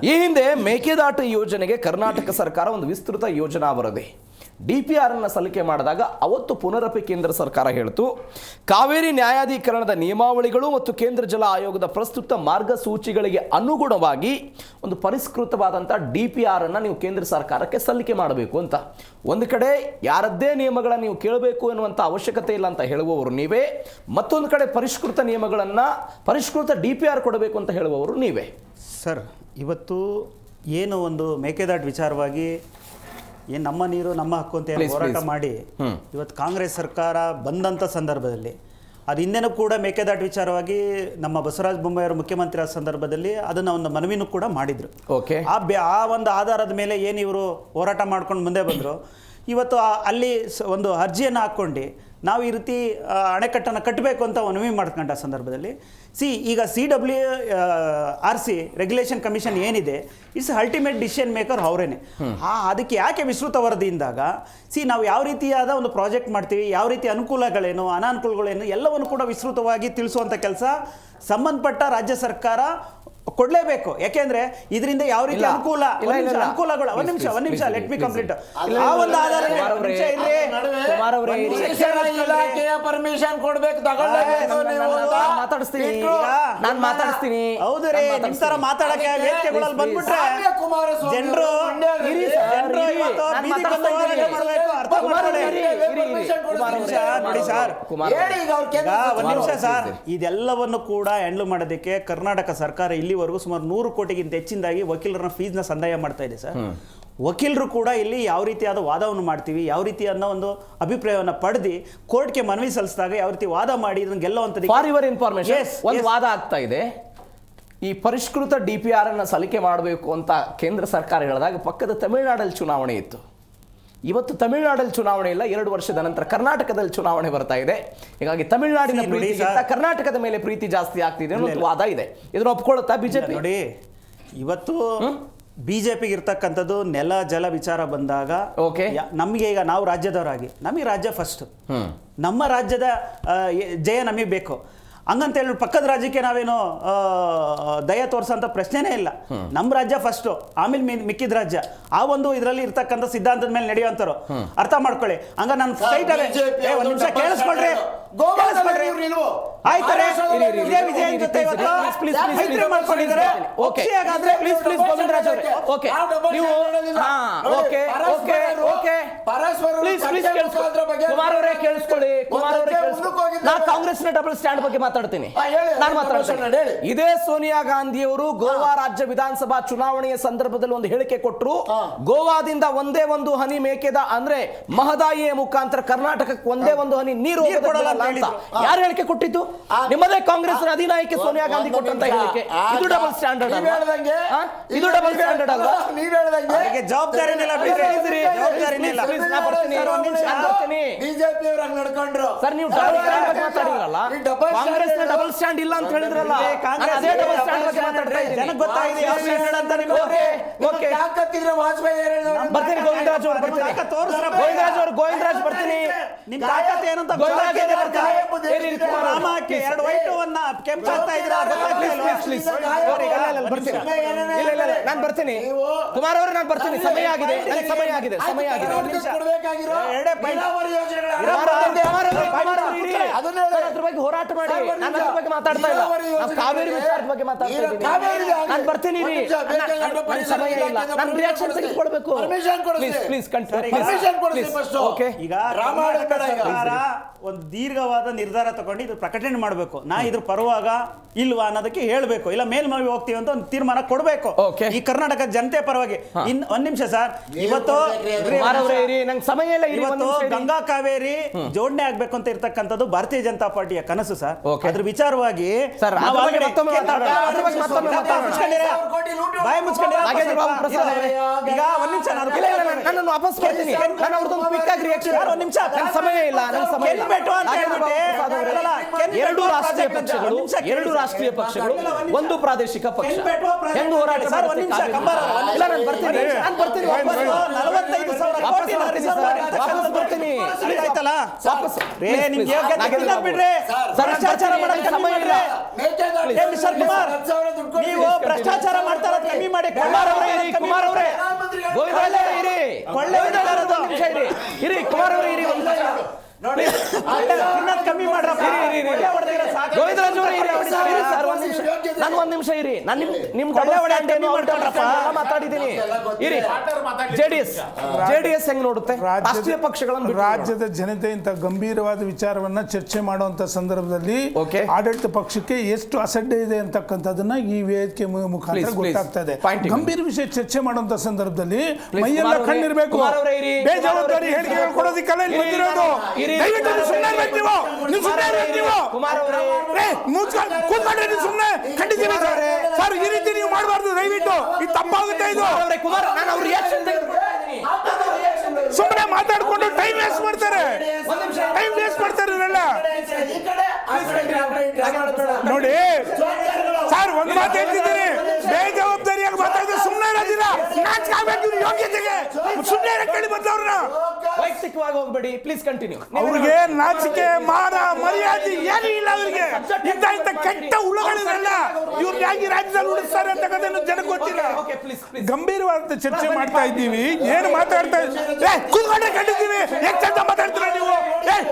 ಈ ಹಿಂದೆ ಮೇಕೆದಾಟು ಯೋಜನೆಗೆ ಕರ್ನಾಟಕ ಸರ್ಕಾರ ಒಂದು ವಿಸ್ತೃತ ಯೋಜನಾ ವರದಿ DPR ಅನ್ನು ಸಲ್ಲಿಕೆ ಮಾಡಿದಾಗ ಅವತ್ತು ಪುನರಪಿ ಕೇಂದ್ರ ಸರ್ಕಾರ ಹೇಳಿತು, ಕಾವೇರಿ ನ್ಯಾಯಾಧೀಕರಣದ ನಿಯಮಾವಳಿಗಳು ಮತ್ತು ಕೇಂದ್ರ ಜಲ ಆಯೋಗದ ಪ್ರಸ್ತುತ ಮಾರ್ಗಸೂಚಿಗಳಿಗೆ ಅನುಗುಣವಾಗಿ ಒಂದು ಪರಿಷ್ಕೃತವಾದಂಥ DPR ಅನ್ನು ನೀವು ಕೇಂದ್ರ ಸರ್ಕಾರಕ್ಕೆ ಸಲ್ಲಿಕೆ ಮಾಡಬೇಕು ಅಂತ. ಒಂದು ಕಡೆ ಯಾರದ್ದೇ ನಿಯಮಗಳನ್ನು ನೀವು ಕೇಳಬೇಕು ಎನ್ನುವಂಥ ಅವಶ್ಯಕತೆ ಇಲ್ಲ ಅಂತ ಹೇಳುವವರು ನೀವೇ, ಮತ್ತೊಂದು ಕಡೆ ಪರಿಷ್ಕೃತ ನಿಯಮಗಳನ್ನು, ಪರಿಷ್ಕೃತ DPR ಕೊಡಬೇಕು ಅಂತ ಹೇಳುವವರು ನೀವೇ. ಸರ್, ಇವತ್ತು ಏನು ಒಂದು ಮೇಕೆದಾಟು ವಿಚಾರವಾಗಿ ಏನು ನಮ್ಮ ನೀರು ನಮ್ಮ ಹಕ್ಕು ಅಂತ ಏನು ಹೋರಾಟ ಮಾಡಿ ಇವತ್ತು ಕಾಂಗ್ರೆಸ್ ಸರ್ಕಾರ ಬಂದಂಥ ಸಂದರ್ಭದಲ್ಲಿ, ಅದು ಹಿಂದೆನೂ ಕೂಡ ಮೇಕೆದಾಟು ವಿಚಾರವಾಗಿ ನಮ್ಮ ಬಸವರಾಜ ಬೊಮ್ಮಾಯಿಯವರು ಮುಖ್ಯಮಂತ್ರಿ ಆದ ಸಂದರ್ಭದಲ್ಲಿ ಅದನ್ನು ಒಂದು ಮನವಿನೂ ಕೂಡ ಮಾಡಿದರು. ಆ ಒಂದು ಆಧಾರದ ಮೇಲೆ ಏನು ಇವರು ಹೋರಾಟ ಮಾಡ್ಕೊಂಡು ಮುಂದೆ ಬಂದರು. ಇವತ್ತು ಅಲ್ಲಿ ಒಂದು ಅರ್ಜಿಯನ್ನು ಹಾಕ್ಕೊಂಡು ನಾವು ಈ ರೀತಿ ಅಣೆಕಟ್ಟನ್ನು ಕಟ್ಟಬೇಕು ಅಂತ ಮನವಿ ಮಾಡ್ಕೊಂಡ ಸಂದರ್ಭದಲ್ಲಿ ಈಗ CWRC ರೆಗ್ಯುಲೇಷನ್ ಕಮಿಷನ್ ಏನಿದೆ, ಇಟ್ಸ್ ಅಲ್ಟಿಮೇಟ್ ಡಿಸಿಷನ್ ಮೇಕರ್ ಅವರೇನೆ. ಅದಕ್ಕೆ ಯಾಕೆ ವಿಸ್ತೃತ ವರದಿಯಿಂದಾಗ ನಾವು ಯಾವ ರೀತಿಯಾದ ಒಂದು ಪ್ರಾಜೆಕ್ಟ್ ಮಾಡ್ತೀವಿ, ಯಾವ ರೀತಿ ಅನುಕೂಲಗಳೇನು ಅನಾನುಕೂಲಗಳೇನು ಎಲ್ಲವನ್ನು ಕೂಡ ವಿಸ್ತೃತವಾಗಿ ತಿಳಿಸುವಂಥ ಕೆಲಸ ಸಂಬಂಧಪಟ್ಟ ರಾಜ್ಯ ಸರ್ಕಾರ ಕೊಡ್ಲೇಬೇಕು. ಯಾಕೆಂದ್ರೆ ಇದರಿಂದ ಯಾವ ರೀತಿ ಅನುಕೂಲ ಅನುಕೂಲಗಳು ಒಂದ್ ನಿಮಿಷ ಲೆಟ್ ಮಿ ಕಂಪ್ಲೀಟ್. ಆ ಒಂದು ಆಧಾರ ಪರ್ಮಿಷನ್ ಕೊಡ್ಬೇಕು, ಮಾತಾಡಿಸ್ತೀನಿ. ಹೌದು ರೀ, ನಿಮ್ ತರ ಮಾತಾಡಕ್ಕೆ ವೇದಿಕೆಗಳಲ್ಲಿ ಬಂದ್ಬಿಟ್ರೆ ಜನರು ನೋಡಿ ಸರ್. ಒಂದ್ ನಿಮಿಷ ಸರ್, ಇದೆಲ್ಲವನ್ನು ಕೂಡ ಹ್ಯಾಂಡಲ್ ಮಾಡೋದಕ್ಕೆ ಕರ್ನಾಟಕ ಸರ್ಕಾರ ಇಲ್ಲಿವರೆಗೂ ಸುಮಾರು 100 ಕೋಟಿಗಿಂತ ಹೆಚ್ಚಿನದಾಗಿ ವಕೀಲರನ್ನ ಫೀಸ್ನ ಸಂದಾಯ ಮಾಡ್ತಾ ಇದೆ ಸರ್. ವಕೀಲರು ಕೂಡ ಇಲ್ಲಿ ಯಾವ ರೀತಿಯಾದ ವಾದವನ್ನು ಮಾಡ್ತೀವಿ, ಯಾವ ರೀತಿ ಅನ್ನೋ ಒಂದು ಅಭಿಪ್ರಾಯವನ್ನು ಪಡೆದು ಕೋರ್ಟ್ಗೆ ಮನವಿ ಸಲ್ಲಿಸಿದಾಗ ಯಾವ ರೀತಿ ವಾದ ಮಾಡಿ ಇದನ್ನ ಗೆಲ್ಲುವಂಥದ್ದು. ಫಾರ್ ಯುವರ್ ಇನ್ಫಾರ್ಮೇಶನ್, ಒಂದು ವಾದ ಆಗ್ತಾ ಇದೆ. ಈ ಪರಿಷ್ಕೃತ DPR ಅನ್ನು ಸಲಿಕೆ ಮಾಡಬೇಕು ಅಂತ ಕೇಂದ್ರ ಸರ್ಕಾರ ಹೇಳಿದಾಗ ಪಕ್ಕದ ತಮಿಳುನಾಡಲ್ಲಿ ಚುನಾವಣೆ ಇತ್ತು. ಇವತ್ತು ತಮಿಳುನಾಡಲ್ಲಿ ಚುನಾವಣೆ ಇಲ್ಲ, 2 ವರ್ಷದ ನಂತರ ಕರ್ನಾಟಕದಲ್ಲಿ ಚುನಾವಣೆ ಬರ್ತಾ ಇದೆ. ಹೀಗಾಗಿ ತಮಿಳುನಾಡಿನ ಪ್ರೀತಿಗಿಂತ ಕರ್ನಾಟಕದ ಮೇಲೆ ಪ್ರೀತಿ ಜಾಸ್ತಿ ಆಗ್ತಿದೆ ಅನ್ನೋ ವಾದ ಇದೆ. ಇದನ್ನ ಒಪ್ಕೊಳ್ಳುತ್ತಾ ಬಿಜೆಪಿ? ನೋಡಿ, ಇವತ್ತು ಬಿಜೆಪಿಗೆ ಇರ್ತಕ್ಕಂಥದ್ದು ನೆಲ ಜಲ ವಿಚಾರ ಬಂದಾಗ ನಮಗೆ, ಈಗ ನಾವು ರಾಜ್ಯದವರಾಗಿ ನಮಗೆ ರಾಜ್ಯ ಫಸ್ಟ್, ನಮ್ಮ ರಾಜ್ಯದ ಜಯ ನಮಗೆ ಬೇಕು. ಹಂಗಂತ ಹೇಳಿ ಪಕ್ಕದ ರಾಜ್ಯಕ್ಕೆ ನಾವೇನು ದಯ ತೋರಿಸೋಂಥ ಪ್ರಶ್ನೆನೇ ಇಲ್ಲ. ನಮ್ಮ ರಾಜ್ಯ ಫಸ್ಟ್, ಆಮೇಲೆ ಮಿಕ್ಕಿದ ರಾಜ್ಯ. ಆ ಒಂದು ಇದರಲ್ಲಿ ಇರ್ತಕ್ಕಂಥ ಸಿದ್ಧಾಂತದ ಮೇಲೆ ನಡೆಯುವಂತರು ಅರ್ಥ ಮಾಡ್ಕೊಳ್ಳಿ. ಹಂಗ ನನ್ನ ಸೈಟ್ ಒಂದ್ ನಿಮಿಷ ಕೇಳಿಸ್ಕೊಳ್ರಿ. ಆಯ್ತಾರೆ, ಇದೇ ವಿಜಯ ಜೊತೆ ಇವತ್ತು ಮಾಡ್ಕೊಂಡಿದ್ದಾರೆ. ಕುಮಾರ್ ಅವರೇ ಕೇಳಿಸ್ಕೊಳ್ಳಿ. ನಾ ಕಾಂಗ್ರೆಸ್ನ ಡಬಲ್ ಸ್ಟ್ಯಾಂಡ್ ಬಗ್ಗೆ ಮಾತಾಡ್ತೀನಿ. ನಾನು ಮಾತಾಡ್ತೀನಿ. ಇದೇ ಸೋನಿಯಾ ಗಾಂಧಿ ಅವರು ಗೋವಾ ರಾಜ್ಯ ವಿಧಾನಸಭಾ ಚುನಾವಣೆಯ ಸಂದರ್ಭದಲ್ಲಿ ಒಂದು ಹೇಳಿಕೆ ಕೊಟ್ಟರು. ಗೋವಾದಿಂದ ಒಂದೇ ಒಂದು ಹನಿ ಮೇಕೆದ ಅಂದ್ರೆ ಮಹದಾಯಿಯ ಮುಖಾಂತರ ಕರ್ನಾಟಕಕ್ಕೆ ಒಂದೇ ಒಂದು ಹನಿ ನೀರು ಕೊಡಲ್ಲ ಅಂತ ಯಾರು ಹೇಳಿಕೆ ಕೊಟ್ಟಿದ್ದು? ನಿಮ್ಮದೇ ಕಾಂಗ್ರೆಸ್ ಅಧಿನಾಯಕಿ ಸೋನಿಯಾ ಗಾಂಧಿ ಕೊಟ್ಟಂತ ಹೇಳಿಕೆ. ಇದು ಡಬಲ್ ಸ್ಟ್ಯಾಂಡರ್ಡ್ ಅಲ್ವಾ? ಇದು ಡಬಲ್ ಸ್ಟ್ಯಾಂಡರ್ಡ್ ಅಲ್ವಾ? ಜವಾಬ್ದಾರಿ ಸರ್, ನೀವು ಮಾತಾಡಿದ್ರಲ್ಲ, ಕಾಂಗ್ರೆಸ್ ಡಬಲ್ ಸ್ಟ್ಯಾಂಡ್ ಇಲ್ಲ ಅಂತ ಹೇಳಿದ್ರಲ್ಲ, ಅದೇ ಡಬಲ್ ಸ್ಟ್ಯಾಂಡ್ ಬಗ್ಗೆ ಮಾತಾಡ್ತಾ ಇದ್ದೀನಿ. ಜನಕ್ಕೆ ಗೊತ್ತಾಗಿದೆ ಯಾವ ಸ್ಟ್ಯಾಂಡರ್ಡ್ ಅಂತ. ಬರ್ತೀನಿ ಗೋವಿಂದರಾಜ್ ಅವರು, ಗೋವಿಂದರಾಜ್ ಬರ್ತೀನಿ. ನಿಮ್ ತಾಕತ್ ಏನಂತ ರಾಮಕ್ಕೆ 2 ವೈಟವನ್ನ ಕೆಂಪಾಗ್ತಾ ಇದ್ರ ನಾನು ಬರ್ತೀನಿ. ಕುಮಾರ್ ಅವರು ನಾನು ಬರ್ತೀನಿ. ಸಮಯ ಆಗಿದೆ. ಅದ್ರ ಬಗ್ಗೆ ಹೋರಾಟ ಮಾಡಿ. ನಾನು ಅದ್ರ ಬಗ್ಗೆ ಮಾತಾಡ್ತಾ ಇಲ್ಲ, ಕಾವೇರಿ ವಿಚಾರದ ಬಗ್ಗೆ ಮಾತಾಡ್ತಾ ಇದ್ದೀನಿ. ನಾನು ಬರ್ತೀನಿ ರೀ, ಸಮಯ ಇಲ್ಲ. ನಾನು ರಿಯಾಕ್ಷನ್ ತೆಗೆದುಕೊಳ್ಬೇಕು. ಈಗ ಒಂದು ದೀರ್ಘವಾದ ನಿರ್ಧಾರ ತಗೊಂಡು ಇದು ಪ್ರಕಟಣೆ ಮಾಡಬೇಕು. ನಾ ಇದ್ರ ಪರವಾಗ ಇಲ್ವಾ ಅನ್ನೋದಕ್ಕೆ ಹೇಳ್ಬೇಕು, ಇಲ್ಲ ಮೇಲ್ಮನವಿ ಹೋಗ್ತೀವಿ ಅಂತ ಒಂದು ತೀರ್ಮಾನ ಕೊಡಬೇಕು ಈ ಕರ್ನಾಟಕ ಜನತೆ ಪರವಾಗಿ. ಒಂದ್ ನಿಮಿಷ ಸರ್, ಇವತ್ತು ಗಂಗಾ ಕಾವೇರಿ ಜೋಡಣೆ ಆಗ್ಬೇಕು ಅಂತ ಇರ್ತಕ್ಕಂಥದ್ದು ಭಾರತೀಯ ಜನತಾ ಪಾರ್ಟಿಯ ಕನಸು ಸರ್. ಅದ್ರ ವಿಚಾರವಾಗಿ ಬಾಯಿ ಮುಚ್ಕೊಂಡಿರ ಈಗ ಒಂದ್ ನಿಮಿಷ ನಾನು ವಾಪಸ್ ಬರ್ತೀನಿ. ನಾನು ಅವ್ರದ್ದೊಂದು ಕ್ವಿಕ್ ಆಗಿ ರಿಯಾಕ್ಷನ್. ಒಂದ್ ನಿಮಿಷ, ನನ್ನ ಸಮಯ ಇಲ್ಲ. ಎರಡು ರಾಷ್ಟ್ರೀಯ ಪಕ್ಷಗಳು, ಒಂದು ಪ್ರಾದೇಶಿಕ ಪಕ್ಷ ಎಂದು ಹೋರಾಟ. ನಾನು ಬರ್ತೀನಿ. ನೀವು ಭ್ರಷ್ಟಾಚಾರ ಮಾಡ್ತಾರ ಕಮ್ಮಿ ಮಾಡಿ. ಕುಮಾರ್ ಅವರೇ ಕಮ್ಮಿ ಮಾಡ್ರಪ್ಪ. ನಾನು ಒಂದ್ ನಿಮಿಷ ಇರಿ. ನಾನು ನಿಮ್ ಮಾತಾಡಿದ್ದೀನಿ. ಇರಿ. ಜೆಡಿಎಸ್ ಹೆಂಗ್ ನೋಡುತ್ತೆ ರಾಷ್ಟ್ರೀಯ ಪಕ್ಷಗಳನ್ನು? ರಾಜ್ಯದ ಜನತೆ ಇಂತ ಗಂಭೀರವಾದ ವಿಚಾರವನ್ನ ಚರ್ಚೆ ಮಾಡುವಂತ ಸಂದರ್ಭದಲ್ಲಿ ಆಡಳಿತ ಪಕ್ಷಕ್ಕೆ ಎಷ್ಟು ಅಸಡ್ಡೆ ಇದೆ ಅಂತಕ್ಕಂಥದನ್ನ ಈ ವೇದಿಕೆ ಮುಖಾಂತರ ಗೊತ್ತಾಗ್ತಾ ಇದೆ. ಗಂಭೀರ ವಿಷಯ ಚರ್ಚೆ ಮಾಡುವಂತ ಸಂದರ್ಭದಲ್ಲಿ ಮೈಯೆಲ್ಲ ಕಣ್ಣಿರ್ಬೇಕು. ಬೇಜವಾಬ್ದಾರಿ ಹೇಳಿಕೆಗಳು ಕೊಡೋದಕ್ಕೆಲ್ಲ ಇಲ್ಲಿ ಬಂದಿರೋದು. ಸರ್, ಈ ರೀತಿ ನೀವು ಮಾಡಬಾರ್ದು ದಯವಿಟ್ಟು. ಇದು ತಪ್ಪಾಗುತ್ತೆ. ಇದು ಸುಮ್ಮನೆ ಮಾತಾಡ್ಕೊಂಡು ಟೈಮ್ ವೇಸ್ಟ್ ಮಾಡ್ತಾರೆ ಇವರೆಲ್ಲ. ನೋಡಿ ಸರ್, ಒಂದು ಮಾತು ಹೇಳ್ತಿದ್ದೀನಿ, ಬೇಜವಾಬ್ದಾರಿಯಾಗಿ ಮಾತಾಡಿದ್ರೆ ಸುಮ್ಮನೆ ಇರೋದಿಲ್ಲ. ನಾಚಿಕೆ ಆಗ್ಬೇಕು ಯೋಗ್ಯತೆಗೆ. ಸುಮ್ಮನೆ ಕೇಳಿ ಬಂದವ್ರನ್ನ ವೈಯಕ್ತಿಕವಾಗಿ ಹೋಗ್ಬೇಡಿ, ಪ್ಲೀಸ್ ಕಂಟಿನ್ಯೂ. ಅವ್ರಿಗೆ ನಾಚಿಕೆ ಮಾನ ಮರ್ಯಾದೆ ಏನೂ ಇಲ್ಲ ಅವ್ರಿಗೆ. ಇಂಥ ಕೆಟ್ಟ ಹುಳುಗಳಿರಲ್ಲ ಇವ್ರು ಯಾಕೆ ರಾಜ್ಯದಲ್ಲಿ ಉಳಿಸ್ತಾರೆ ಅಂತಕ್ಕಂಥ ಜನಕ್ಕೆ ಗೊತ್ತಿಲ್ಲ. ಗಂಭೀರವಾದ ಚರ್ಚೆ ಮಾಡ್ತಾ ಇದ್ದೀವಿ, ಏನು ಮಾತಾಡ್ತಾ ಇದ್ದೀವಿ? ಕೂತ್ಕೊಂಡ್ರೆ ಕಂಡಿದ್ದೀವಿ, ಎಷ್ಟು ಚಂದ ಮಾತಾಡ್ತೀರ ನೀವು?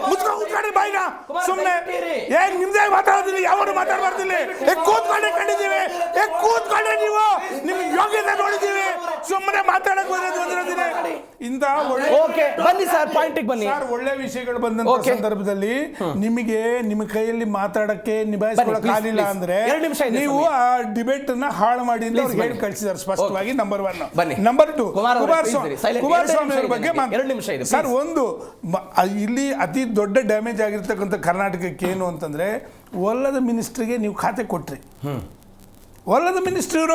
ಕೂತ್ಕೊಂಡ್ರೆ ಬಾಯಿನ ಸುಮ್ಮನೆ ಏನ್ ನಿಮ್ದೇ ಮಾತಾಡೋದಿಲ್ಲ, ಯಾವಾಗ ಮಾತಾಡಬಾರ್ದಿಲ್ಲ. ಕೂತ್ಕೊಂಡ್ರೆ ಕಂಡಿದ್ದೀವಿ, ಕೂತ್ಕೊಂಡ್ರೆ ನೀವು ನಿಮ್ಗೆ ಯೋಗ್ಯತೆ ನೋಡಿದ್ದೀವಿ, ಸುಮ್ಮನೆ ಮಾತಾಡಕ್ ಬಂದಿರೋದಿಲ್ಲ. ಇಂಥ ಬನ್ನಿ ಸರ್, ಪಾಯಿಂಟಿಗೆ ಬನ್ನಿ. ಒಳ್ಳೆ ವಿಷಯಗಳು ಬಂದಂತ ಸಂದರ್ಭದಲ್ಲಿ ನಿಮಗೆ ನಿಮ್ಮ ಕೈಯಲ್ಲಿ ಮಾತಾಡಕ್ಕೆ ನಿಭಾಯಿಸ್ಕೊಳ್ಳಕ್ ಆಗಿಲ್ಲ ಅಂದ್ರೆ ನೀವು ಆ ಡಿಬೇಟ್ ಅನ್ನ ಹಾಳು ಮಾಡಿ ಅಂತ ಅವ್ರಿಗೆ ಹೇಳಿ ಕಳಿಸಿದ್ದಾರೆ ಸ್ಪಷ್ಟವಾಗಿ. ನಂಬರ್ 1. ನಂಬರ್ 2, ಕುಮಾರಸ್ವಾಮಿ ಅವರ ಬಗ್ಗೆ ಸರ್, ಒಂದು ಇಲ್ಲಿ ಅತಿ ದೊಡ್ಡ ಡ್ಯಾಮೇಜ್ ಆಗಿರ್ತಕ್ಕಂಥ ಕರ್ನಾಟಕಕ್ಕೆ ಏನು ಅಂತಂದ್ರೆ, ಒಲ್ಲದ ಮಿನಿಸ್ಟ್ರಿಗೆ ನೀವು ಖಾತೆ ಕೊಟ್ರಿ. ಒಲ್ಲದ ಮಿನಿಸ್ಟರ್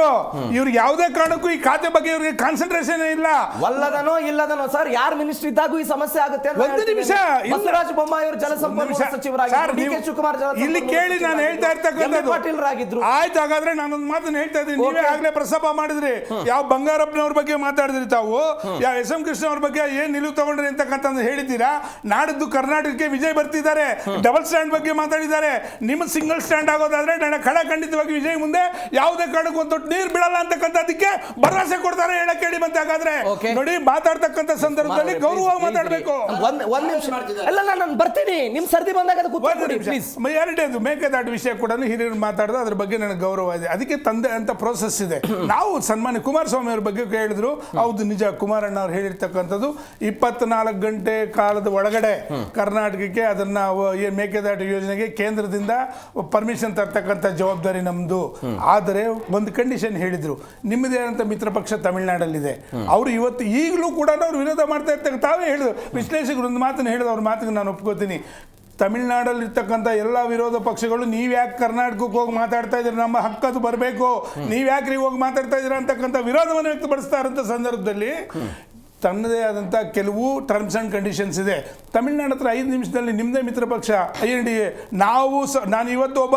ಇವ್ರಿಗೆ ಯಾವುದೇ ಕಾರಣಕ್ಕೂ ಈ ಖಾತೆ ಬಗ್ಗೆ ಇವ್ರಿಗೆ ಕಾನ್ಸಂಟ್ರೇಷನ್ ಇಲ್ಲ. ಒಲ್ಲದನೋ ಇಲ್ಲದನೋ ಸರ್, ಯಾರು ಮಿನಿಸ್ಟರ್ ಇದ್ದಾಗೂ ಈ ಸಮಸ್ಯೆ ಆಗುತ್ತೆ. ಒಂದು ನಿಮಿಷ, ಬಸವರಾಜ ಬೊಮ್ಮಾಯಿ ಅವರು ಜಲಸಂಪನ್ಮೂಲ ಸಚಿವರಾಗಿದ್ದರು, ಡಿ ಕೆ ಶಿವಕುಮಾರ್ ಇಲ್ಲಿ ಕೇಳಿ ನಾನು ಹೇಳ್ತಾ ಇರ್ತಕ್ಕಂಥದ್ದು. ಪಾಟೀಲ್ರಾಗಿದ್ರು. ಆಯ್ತು, ಹಾಗಾದ್ರೆ ನಾನೊಂದು ಮಾತನ್ನ ಹೇಳ್ತಾ ಇದ್ದೀನಿ. ನೀವೇ ಆಗ್ಲೇ ಪ್ರಸ್ತಾಪ ಮಾಡಿದ್ರಿ, ಯಾವ ಬಂಗಾರಪ್ಪನವ್ರ ಬಗ್ಗೆ ಮಾತಾಡಿದ್ರಿ ತಾವು, ಯಾವ ಎಸ್ ಎಂ ಕೃಷ್ಣ ಅವ್ರ ಬಗ್ಗೆ ಏನ್ ನಿಲುವು ತಗೊಂಡ್ರಿ ಅಂತಕ್ಕಂಥ ಹೇಳಿದ್ದೀರಾ. ನಾಡಿದ್ದು ಕರ್ನಾಟಕಕ್ಕೆ ವಿಜಯ್ ಬರ್ತಿದ್ದಾರೆ, ಡಬಲ್ ಸ್ಟ್ಯಾಂಡ್ ಬಗ್ಗೆ ಮಾತಾಡಿದ್ದಾರೆ. ನಿಮ್ಮ ಸಿಂಗಲ್ ಸ್ಟ್ಯಾಂಡ್ ಆಗೋದಾದ್ರೆ ನನ್ನ ಖಂಡಿತವಾಗಿ ವಿಜಯ್ ಮುಂದೆ ಯಾವುದೇ ಕಾರಣಕ್ಕೂ ಒಂದು ದೊಡ್ಡ ನೀರು ಬಿಡಲ್ಲ ಅಂತಕ್ಕಂಥದಕ್ಕೆ ಭರವಸೆ ಕೊಡ್ತಾರೆ. ಹೇಳಕ್ ಕೇಳಿ ಬಂತ. ಹಾಗಾದ್ರೆ ನೋಡಿ, ಮಾತಾಡ್ತಕ್ಕಂಥ ಸಂದರ್ಭದಲ್ಲಿ ಗೌರವವಾಗಿ ಮಾತಾಡಬೇಕು. ಒಂದ್ ನಿಮಿಷ ಅಲ್ಲ, ನಾನು ಬರ್ತೀನಿ, ನಿಮ್ ಸರ್ದಿ ಬಂದಾಗ ಎರಡನೇದು ಮೇಕೆದಾಟು ವಿಷಯ ಕೂಡ ಹಿರಿಯರು ಮಾತಾಡಿದ್ರು, ಅದ್ರ ಬಗ್ಗೆ ನನಗೆ ಗೌರವ ಇದೆ. ಅದಕ್ಕೆ ತಂದೆ ಅಂತ ಪ್ರೋಸೆಸ್ ಇದೆ. ನಾವು ಸನ್ಮಾನ್ಯ ಕುಮಾರಸ್ವಾಮಿ ಅವ್ರ ಬಗ್ಗೆ ಹೇಳಿದ್ರು, ಹೌದು ನಿಜ, ಕುಮಾರಣ್ಣ ಅವ್ರು ಹೇಳಿರ್ತಕ್ಕಂಥದ್ದು 24 ಗಂಟೆ ಕಾಲದ ಒಳಗಡೆ ಕರ್ನಾಟಕಕ್ಕೆ ಅದನ್ನ ಮೇಕೆದಾಟು ಯೋಜನೆಗೆ ಕೇಂದ್ರದಿಂದ ಪರ್ಮಿಷನ್ ತರ್ತಕ್ಕಂಥ ಜವಾಬ್ದಾರಿ ನಮ್ದು. ಆದರೆ ಒಂದು ಕಂಡೀಷನ್ ಹೇಳಿದ್ರು, ನಿಮ್ಮದೇ ಅಂತ ಮಿತ್ರ ಪಕ್ಷ ತಮಿಳುನಾಡಲ್ಲಿದೆ. ಅವರು ಇವತ್ತು ಈಗಲೂ ಕೂಡ ಅವ್ರು ವಿರೋಧ ಮಾಡ್ತಾ ಇರ್ತಕ್ಕ ತಾವೇ ಹೇಳಿದ್ರು. ವಿಶ್ಲೇಷಕರು ಒಂದು ಮಾತನ್ನು ಹೇಳಿದ್ರು, ಅವ್ರ ಮಾತಿಗೆ ನಾನು ಒಪ್ಕೋತೀನಿ. ತಮಿಳುನಾಡಲ್ಲಿರ್ತಕ್ಕಂಥ ಎಲ್ಲ ವಿರೋಧ ಪಕ್ಷಗಳು ನೀವ್ಯಾಕೆ ಕರ್ನಾಟಕಕ್ಕೆ ಹೋಗಿ ಮಾತಾಡ್ತಾ ಇದ್ದೀರಿ, ನಮ್ಮ ಹಕ್ಕದು ಬರಬೇಕು, ನೀವ್ಯಾಕ್ರಿ ಹೋಗಿ ಮಾತಾಡ್ತಾ ಇದ್ದೀರಾ ಅಂತಕ್ಕಂಥ ವಿರೋಧವನ್ನು ವ್ಯಕ್ತಪಡಿಸ್ತಾ ಇರೋಂಥ ಸಂದರ್ಭದಲ್ಲಿ ತನ್ನದೇ ಆದಂಥ ಕೆಲವು ಟರ್ಮ್ಸ್ ಆ್ಯಂಡ್ ಕಂಡೀಷನ್ಸ್ ಇದೆ. ತಮಿಳುನಾಡು ಹತ್ರ 5 ನಿಮಿಷದಲ್ಲಿ ನಿಮ್ಮದೇ ಮಿತ್ರ ಪಕ್ಷ INDA ನಾನು ಇವತ್ತು ಒಬ್ಬ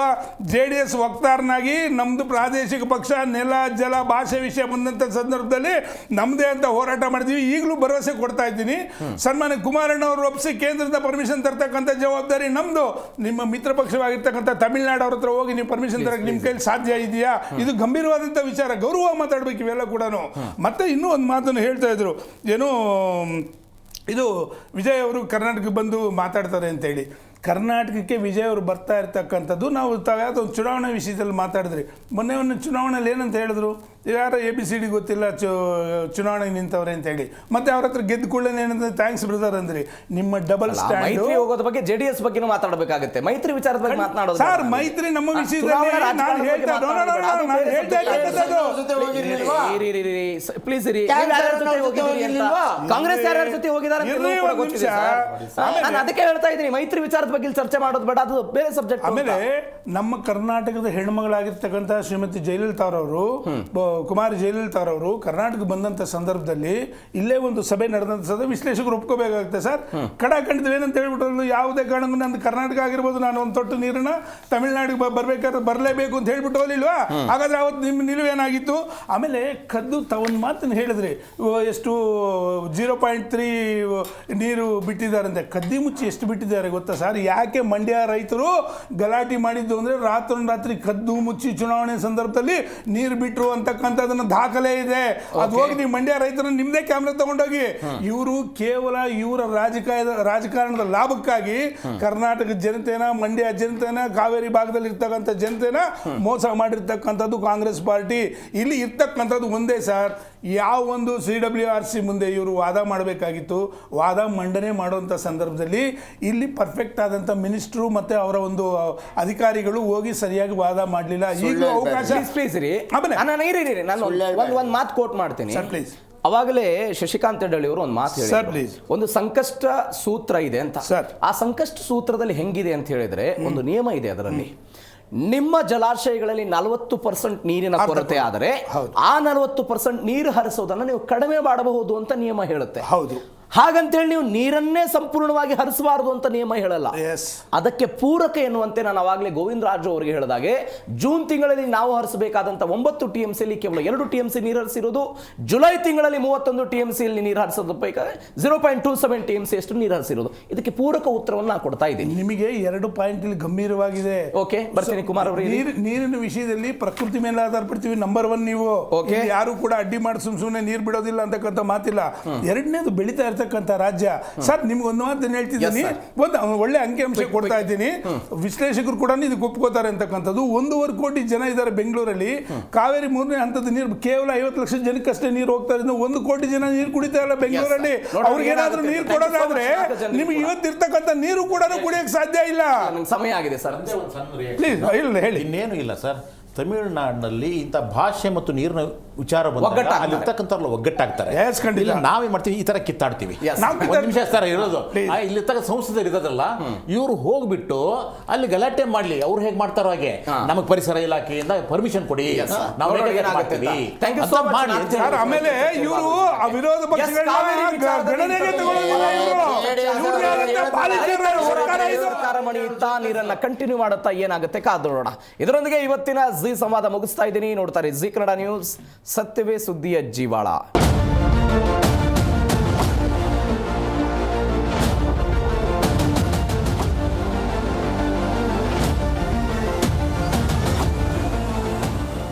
JDS ವಕ್ತಾರನಾಗಿ ನಮ್ಮದು ಪ್ರಾದೇಶಿಕ ಪಕ್ಷ ನೆಲ ಜಲ ಭಾಷೆ ವಿಷಯ ಬಂದಂಥ ಸಂದರ್ಭದಲ್ಲಿ ನಮ್ಮದೇ ಅಂತ ಹೋರಾಟ ಮಾಡಿದ್ವಿ. ಈಗಲೂ ಭರವಸೆ ಕೊಡ್ತಾ ಇದ್ದೀನಿ, ಸನ್ಮಾನ್ಯ ಕುಮಾರಣ್ಣ ಅವರು ಒಪ್ಪಿಸಿ ಕೇಂದ್ರದ ಪರ್ಮಿಷನ್ ತರ್ತಕ್ಕಂಥ ಜವಾಬ್ದಾರಿ ನಮ್ಮದು. ನಿಮ್ಮ ಮಿತ್ರ ಪಕ್ಷವಾಗಿರ್ತಕ್ಕಂಥ ತಮಿಳುನಾಡು ಅವ್ರ ಹತ್ರ ಹೋಗಿ ನೀವು ಪರ್ಮಿಷನ್ ತರಕ್ಕೆ ನಿಮ್ಮ ಕೈಲಿ ಸಾಧ್ಯ ಇದೆಯಾ? ಇದು ಗಂಭೀರವಾದಂಥ ವಿಚಾರ, ಗೌರವ ಮಾತಾಡಬೇಕು ಇವೆಲ್ಲ ಕೂಡ. ಮತ್ತೆ ಇನ್ನೂ ಒಂದು ಮಾತನ್ನು ಹೇಳ್ತಾ ಇದ್ರು, ಏನು ಇದು ವಿಜಯ್ ಅವರು ಕರ್ನಾಟಕಕ್ಕೆ ಬಂದು ಮಾತಾಡ್ತಾರೆ ಅಂತೇಳಿ. ಕರ್ನಾಟಕಕ್ಕೆ ವಿಜಯ್ ಅವರು ಬರ್ತಾ ಇರ್ತಕ್ಕಂಥದ್ದು, ನಾವು ಯಾವುದೋ ಒಂದು ಚುನಾವಣೆ ವಿಷಯದಲ್ಲಿ ಮಾತಾಡಿದ್ರಿ. ಮೊನ್ನೆ ಒಂದು ಚುನಾವಣೆಯಲ್ಲಿ ಏನಂತ ಹೇಳಿದ್ರು, ಯಾರೋ ABCD ಗೊತ್ತಿಲ್ಲ ಚುನಾವಣೆಗೆ ನಿಂತವ್ರೆ ಅಂತ ಹೇಳಿ. ಮತ್ತೆ ಅವ್ರ ಹತ್ರ ಗೆದ್ದ ಕೂಡಲೇ ಏನಂತ ಥ್ಯಾಂಕ್ಸ್ ಬ್ರದರ್ ಅಂದ್ರಿ. ನಿಮ್ಮ ಡಬಲ್ ಸ್ಟ್ಯಾಂಡ್ ಹೋಗೋದ್ರ ಬಗ್ಗೆ JDS ಬಗ್ಗೆ ಮಾತಾಡಬೇಕಾಗುತ್ತೆ, ಮೈತ್ರಿ ವಿಚಾರದ ಬಗ್ಗೆ ಮಾತನಾಡೋದು. ಸರ್, ಮೈತ್ರಿ ನಮ್ಮ ವಿಷಯದಲ್ಲಿ ನಾನು ಹೇಳ್ತಾ ಪ್ಲೀಸ್ ಇರಿ. ಕಾಂಗ್ರೆಸ್ ಯಾರ್ಯಾರ ಜೊತೆ ಹೋಗಿದ್ದಾರೆ ಅದಕ್ಕೆ ಹೇಳ್ತಾ ಇದ್ದೀನಿ, ಮೈತ್ರಿ ವಿಚಾರದ ಬಗ್ಗೆ ಚರ್ಚೆ ಮಾಡೋದು ಬೇಡ, ಅದು ಬೇರೆ ಸಬ್ಜೆಕ್ಟ್. ಆಮೇಲೆ ನಮ್ಮ ಕರ್ನಾಟಕದ ಹೆಣ್ಮಗಳಾಗಿರ್ತಕ್ಕಂಥ ಶ್ರೀಮತಿ ಜಯಲಲಿತಾರವರು, ಕುಮಾರಿ ಜಯಲಲಿತಾರವರು ಕರ್ನಾಟಕ ಬಂದಂಥ ಸಂದರ್ಭದಲ್ಲಿ ಇಲ್ಲೇ ಒಂದು ಸಭೆ ನಡೆದಂಥ ವಿಶ್ಲೇಷಕರು ಒಪ್ಕೋಬೇಕಾಗುತ್ತೆ. ಸರ್, ಕಡಾಖಂಡಿದ್ವಿ ಏನಂತ ಹೇಳ್ಬಿಟ್ಟು, ಯಾವುದೇ ಕಾರಣಕ್ಕೂ ನಂದು ಕರ್ನಾಟಕ ಆಗಿರ್ಬೋದು, ನಾನು ಒಂದು ತೊಟ್ಟು ನೀರನ್ನ ತಮಿಳುನಾಡಿಗೆ ಬರ್ಬೇಕಾದ್ರೆ ಬರಲೇಬೇಕು ಅಂತ ಹೇಳ್ಬಿಟ್ಟು ಹೋಗ್ಲಿಲ್ವಾ? ಹಾಗಾದ್ರೆ ಅವತ್ತು ನಿಮ್ಮ ನಿಲುವೇನಾಗಿತ್ತು? ಆಮೇಲೆ ಕದ್ದು ತಾವೊಂದು ಮಾತನ್ನು ಹೇಳಿದ್ರಿ, ಎಷ್ಟು 0.3 ನೀರು ಬಿಟ್ಟಿದ್ದಾರಂತೆ. ಕದ್ದಿ ಮುಚ್ಚಿ ಎಷ್ಟು ಬಿಟ್ಟಿದ್ದಾರೆ ಗೊತ್ತಾ ಸರ್? ಯಾಕೆ ಮಂಡ್ಯ ರೈತರು ಗಲಾಟೆ ಮಾಡಿದ್ದು ಅಂದ್ರೆ, ರಾತ್ರಿ ಕದ್ದು ಮುಚ್ಚಿ ಚುನಾವಣೆ ಸಂದರ್ಭದಲ್ಲಿ ನೀರು ಬಿಟ್ಟರು ಅಂತಕ್ಕಂಥದನ್ನ ದಾಖಲೆ ಇದೆ. ಅದು ಹೋಗಿ ನೀವು ಮಂಡ್ಯ ರೈತರನ್ನ ನಿಮ್ದೇ ಕ್ಯಾಮ್ರಾ ತಗೊಂಡೋಗಿ. ಇವರು ಕೇವಲ ಇವರ ರಾಜಕಾರಣದ ಲಾಭಕ್ಕಾಗಿ ಕರ್ನಾಟಕ ಜನತೆನ, ಮಂಡ್ಯ ಜನತೆನ, ಕಾವೇರಿ ಭಾಗದಲ್ಲಿ ಇರ್ತಕ್ಕಂಥ ಜನತೆನ ಮೋಸ ಮಾಡಿರ್ತಕ್ಕಂಥದ್ದು ಕಾಂಗ್ರೆಸ್ ಪಾರ್ಟಿ. ಇಲ್ಲಿ ಇರ್ತಕ್ಕಂಥದ್ದು ಒಂದೇ ಸರ್, ಯಾವ ಒಂದು CWRC ಮುಂದೆ ಇವರು ವಾದ ಮಾಡಬೇಕಾಗಿತ್ತು, ವಾದ ಮಂಡನೆ ಮಾಡುವಂಥ ಸಂದರ್ಭದಲ್ಲಿ ಇಲ್ಲಿ ಪರ್ಫೆಕ್ಟ್ ಆದಂಥ ಮಿನಿಸ್ಟ್ರು ಮತ್ತೆ ಅವರ ಒಂದು ಅಧಿಕಾರಿಗಳು ಹೋಗಿ ಸರಿಯಾಗಿ ವಾದ ಮಾಡಲಿಲ್ಲ. ಈಗ ಅವಕಾಶ ಒಂದು ಮಾತು ಕೋಟ್ ಮಾಡ್ತೀನಿ ಸರ್, ಪ್ಲೀಸ್. ಅವಾಗಲೇ ಶಶಿಕಾಂತ್ ಹೆಡ್ಡಳ್ಳಿ ಅವರು ಒಂದು ಮಾತು ಹೇಳಿದ್ರು, ಒಂದು ಸಂಕಷ್ಟ ಸೂತ್ರ ಇದೆ ಅಂತ. ಆ ಸಂಕಷ್ಟ ಸೂತ್ರದಲ್ಲಿ ಹೆಂಗಿದೆ ಅಂತ ಹೇಳಿದ್ರೆ, ಒಂದು ನಿಯಮ ಇದೆ ಅದರಲ್ಲಿ. ನಿಮ್ಮ ಜಲಾಶಯಗಳಲ್ಲಿ 40% ನೀರಿನ ಕೊರತೆ ಆದರೆ ಆ 40% ನೀರು ಹರಿಸೋದನ್ನು ನೀವು ಕಡಿಮೆ ಮಾಡಬಹುದು ಅಂತ ನಿಯಮ ಹೇಳುತ್ತೆ. ಹೌದು. ಹಾಗಂತೇಳಿ ನೀವು ನೀರನ್ನೇ ಸಂಪೂರ್ಣವಾಗಿ ಹರಿಸಬಾರದು ಅಂತ ನಿಯಮ ಹೇಳಲ್ಲ. ಅದಕ್ಕೆ ಪೂರಕ ಎನ್ನುವಂತೆ ನಾನು ಅವಾಗಲೇ ಗೋವಿಂದರಾಜು ಅವರಿಗೆ ಹೇಳಿದಾಗೆ ಜೂನ್ ತಿಂಗಳಲ್ಲಿ ನಾವು ಹರಿಸಬೇಕಾದಂಥ 9 TMC ಕೇವಲ 2 TMC ನೀರು ಹರಿಸಿರೋದು. ಜುಲೈ ತಿಂಗಳಲ್ಲಿ 31 TMC ನೀರು ಹರಿಸೋದು ಬೇಕಾದ್ರೆ 0.27 TMC ಅಷ್ಟು ನೀರು ಹರಿಸಿರೋದು. ಇದಕ್ಕೆ ಪೂರಕ ಉತ್ತರವನ್ನು ನಾನು ಕೊಡ್ತಾ ಇದ್ದೀನಿ. ನಿಮಗೆ 2 ಪಾಯಿಂಟ್ ಇಲ್ಲಿ ಗಂಭೀರವಾಗಿದೆ. ಓಕೆ, ಬರ್ತೀನಿ ಕುಮಾರ್ ಅವರೇ. ನೀರಿನ ವಿಷಯದಲ್ಲಿ ಪ್ರಕೃತಿ ಮೇಲೆ ಆಧಾರ ಪಡ್ತೀವಿ, ನಂಬರ್ 1 ನೀವು. ಯಾರು ಕೂಡ ಅಡ್ಡಿ ಮಾಡಿ ಸುಮ್ಮನೆ ನೀರು ಬಿಡೋದಿಲ್ಲ ಅಂತಕ್ಕಂಥ ಮಾತಿಲ್ಲ. ಎರಡನೇದು ಬೆಳೀತಾ ಇರ್ತಕ್ಕಂಥ ರಾಜ್ಯ. ಸರ್ ನಿಮ್ಗೆ ಒಂದು ಮಾತು ಹೇಳ್ತಿದ್ದೀನಿ, ಒಂದು ಒಳ್ಳೆ ಅಂಕಿಅಂಶ ಕೊಡ್ತಾ ಇದ್ದೀನಿ, ವಿಶ್ಲೇಷಕರು ಕೂಡ ಇದಕ್ಕೆ ಒಪ್ಕೋತಾರೆ ಅಂತಕ್ಕಂಥದ್ದು. 1.5 ಕೋಟಿ ಜನ ಇದ್ದಾರೆ ಬೆಂಗಳೂರಲ್ಲಿ. ಕಾವೇರಿ 3ನೇ ಹಂತದ ನೀರು ಕೇವಲ 50 ಲಕ್ಷ ಜನಕ್ಕಷ್ಟೇ ನೀರು ಹೋಗ್ತಾ ಇದೆ. 1 ಕೋಟಿ ಜನ ನೀರು ಕುಡಿತಾ ಇಲ್ಲ ಬೆಂಗಳೂರಲ್ಲಿ. ಅವ್ರಿಗೆ ಏನಾದ್ರೂ ನೀರು ಕೊಡೋದಾದ್ರೆ ನಿಮ್ಗೆ ಇವತ್ತಿರ್ತಕ್ಕಂಥ ನೀರು ಕೂಡ ಕುಡಿಯಕ್ಕೆ ಸಾಧ್ಯ ಇಲ್ಲ. ಸಮಯ ಆಗಿದೆ ಸರ್, ಹೇಳಿ. ಇನ್ನೇನು ಇಲ್ಲ ಸರ್, ತಮಿಳುನಾಡಿನಲ್ಲಿ ಇಂಥ ಭಾಷೆ ಮತ್ತು ನೀರಿನ ವಿಚಾರ ಬಂದಾಗ ಅಲ್ಲಿರ್ತಕ್ಕಂಥವ್ರು ಒಗ್ಗಟ್ಟಾಗ್ತಾರೆ. ಇಲ್ಲ ನಾವೇ ಮಾಡ್ತೀವಿ, ಈ ತರ ಕಿತ್ತಾಡ್ತೀವಿ. ಒಂದು ನಿಮಿಷ ಸರ್ ಇರೋದು, ಇಲ್ಲಿರ್ತಕ್ಕ ಸಂಸದರು ಇರೋದಲ್ಲ, ಇವರು ಹೋಗ್ಬಿಟ್ಟು ಅಲ್ಲಿ ಗಲಾಟೆ ಮಾಡ್ಲಿ, ಅವ್ರು ಹೇಗೆ ಮಾಡ್ತಾರೋ ಹಾಗೆ ನಮಗೆ ಪರಿಸರ ಇಲಾಖೆಯಿಂದ ಪರ್ಮಿಷನ್ ಕೊಡಿ, ನಾವು ಮಾಡ್ತೀವಿ. ಆಮೇಲೆ ಇವರು ವಿರೋಧ ನೀರನ್ನ ಕಂಟಿನ್ಯೂ ಮಾಡುತ್ತಾ ಏನಾಗುತ್ತೆ ಕಾದೋಣ. ಇದರೊಂದಿಗೆ ಇವತ್ತಿನ ಜಿ ಸಂವಾದ ಮುಗಿಸ್ತಾ ಇದ್ದೀನಿ. ನೋಡ್ತಾರೆ ಜಿ ಕನ್ನಡ ನ್ಯೂಸ್, ಸತ್ಯವೇ ಸುದ್ದಿಯ ಜೀವಾಳ.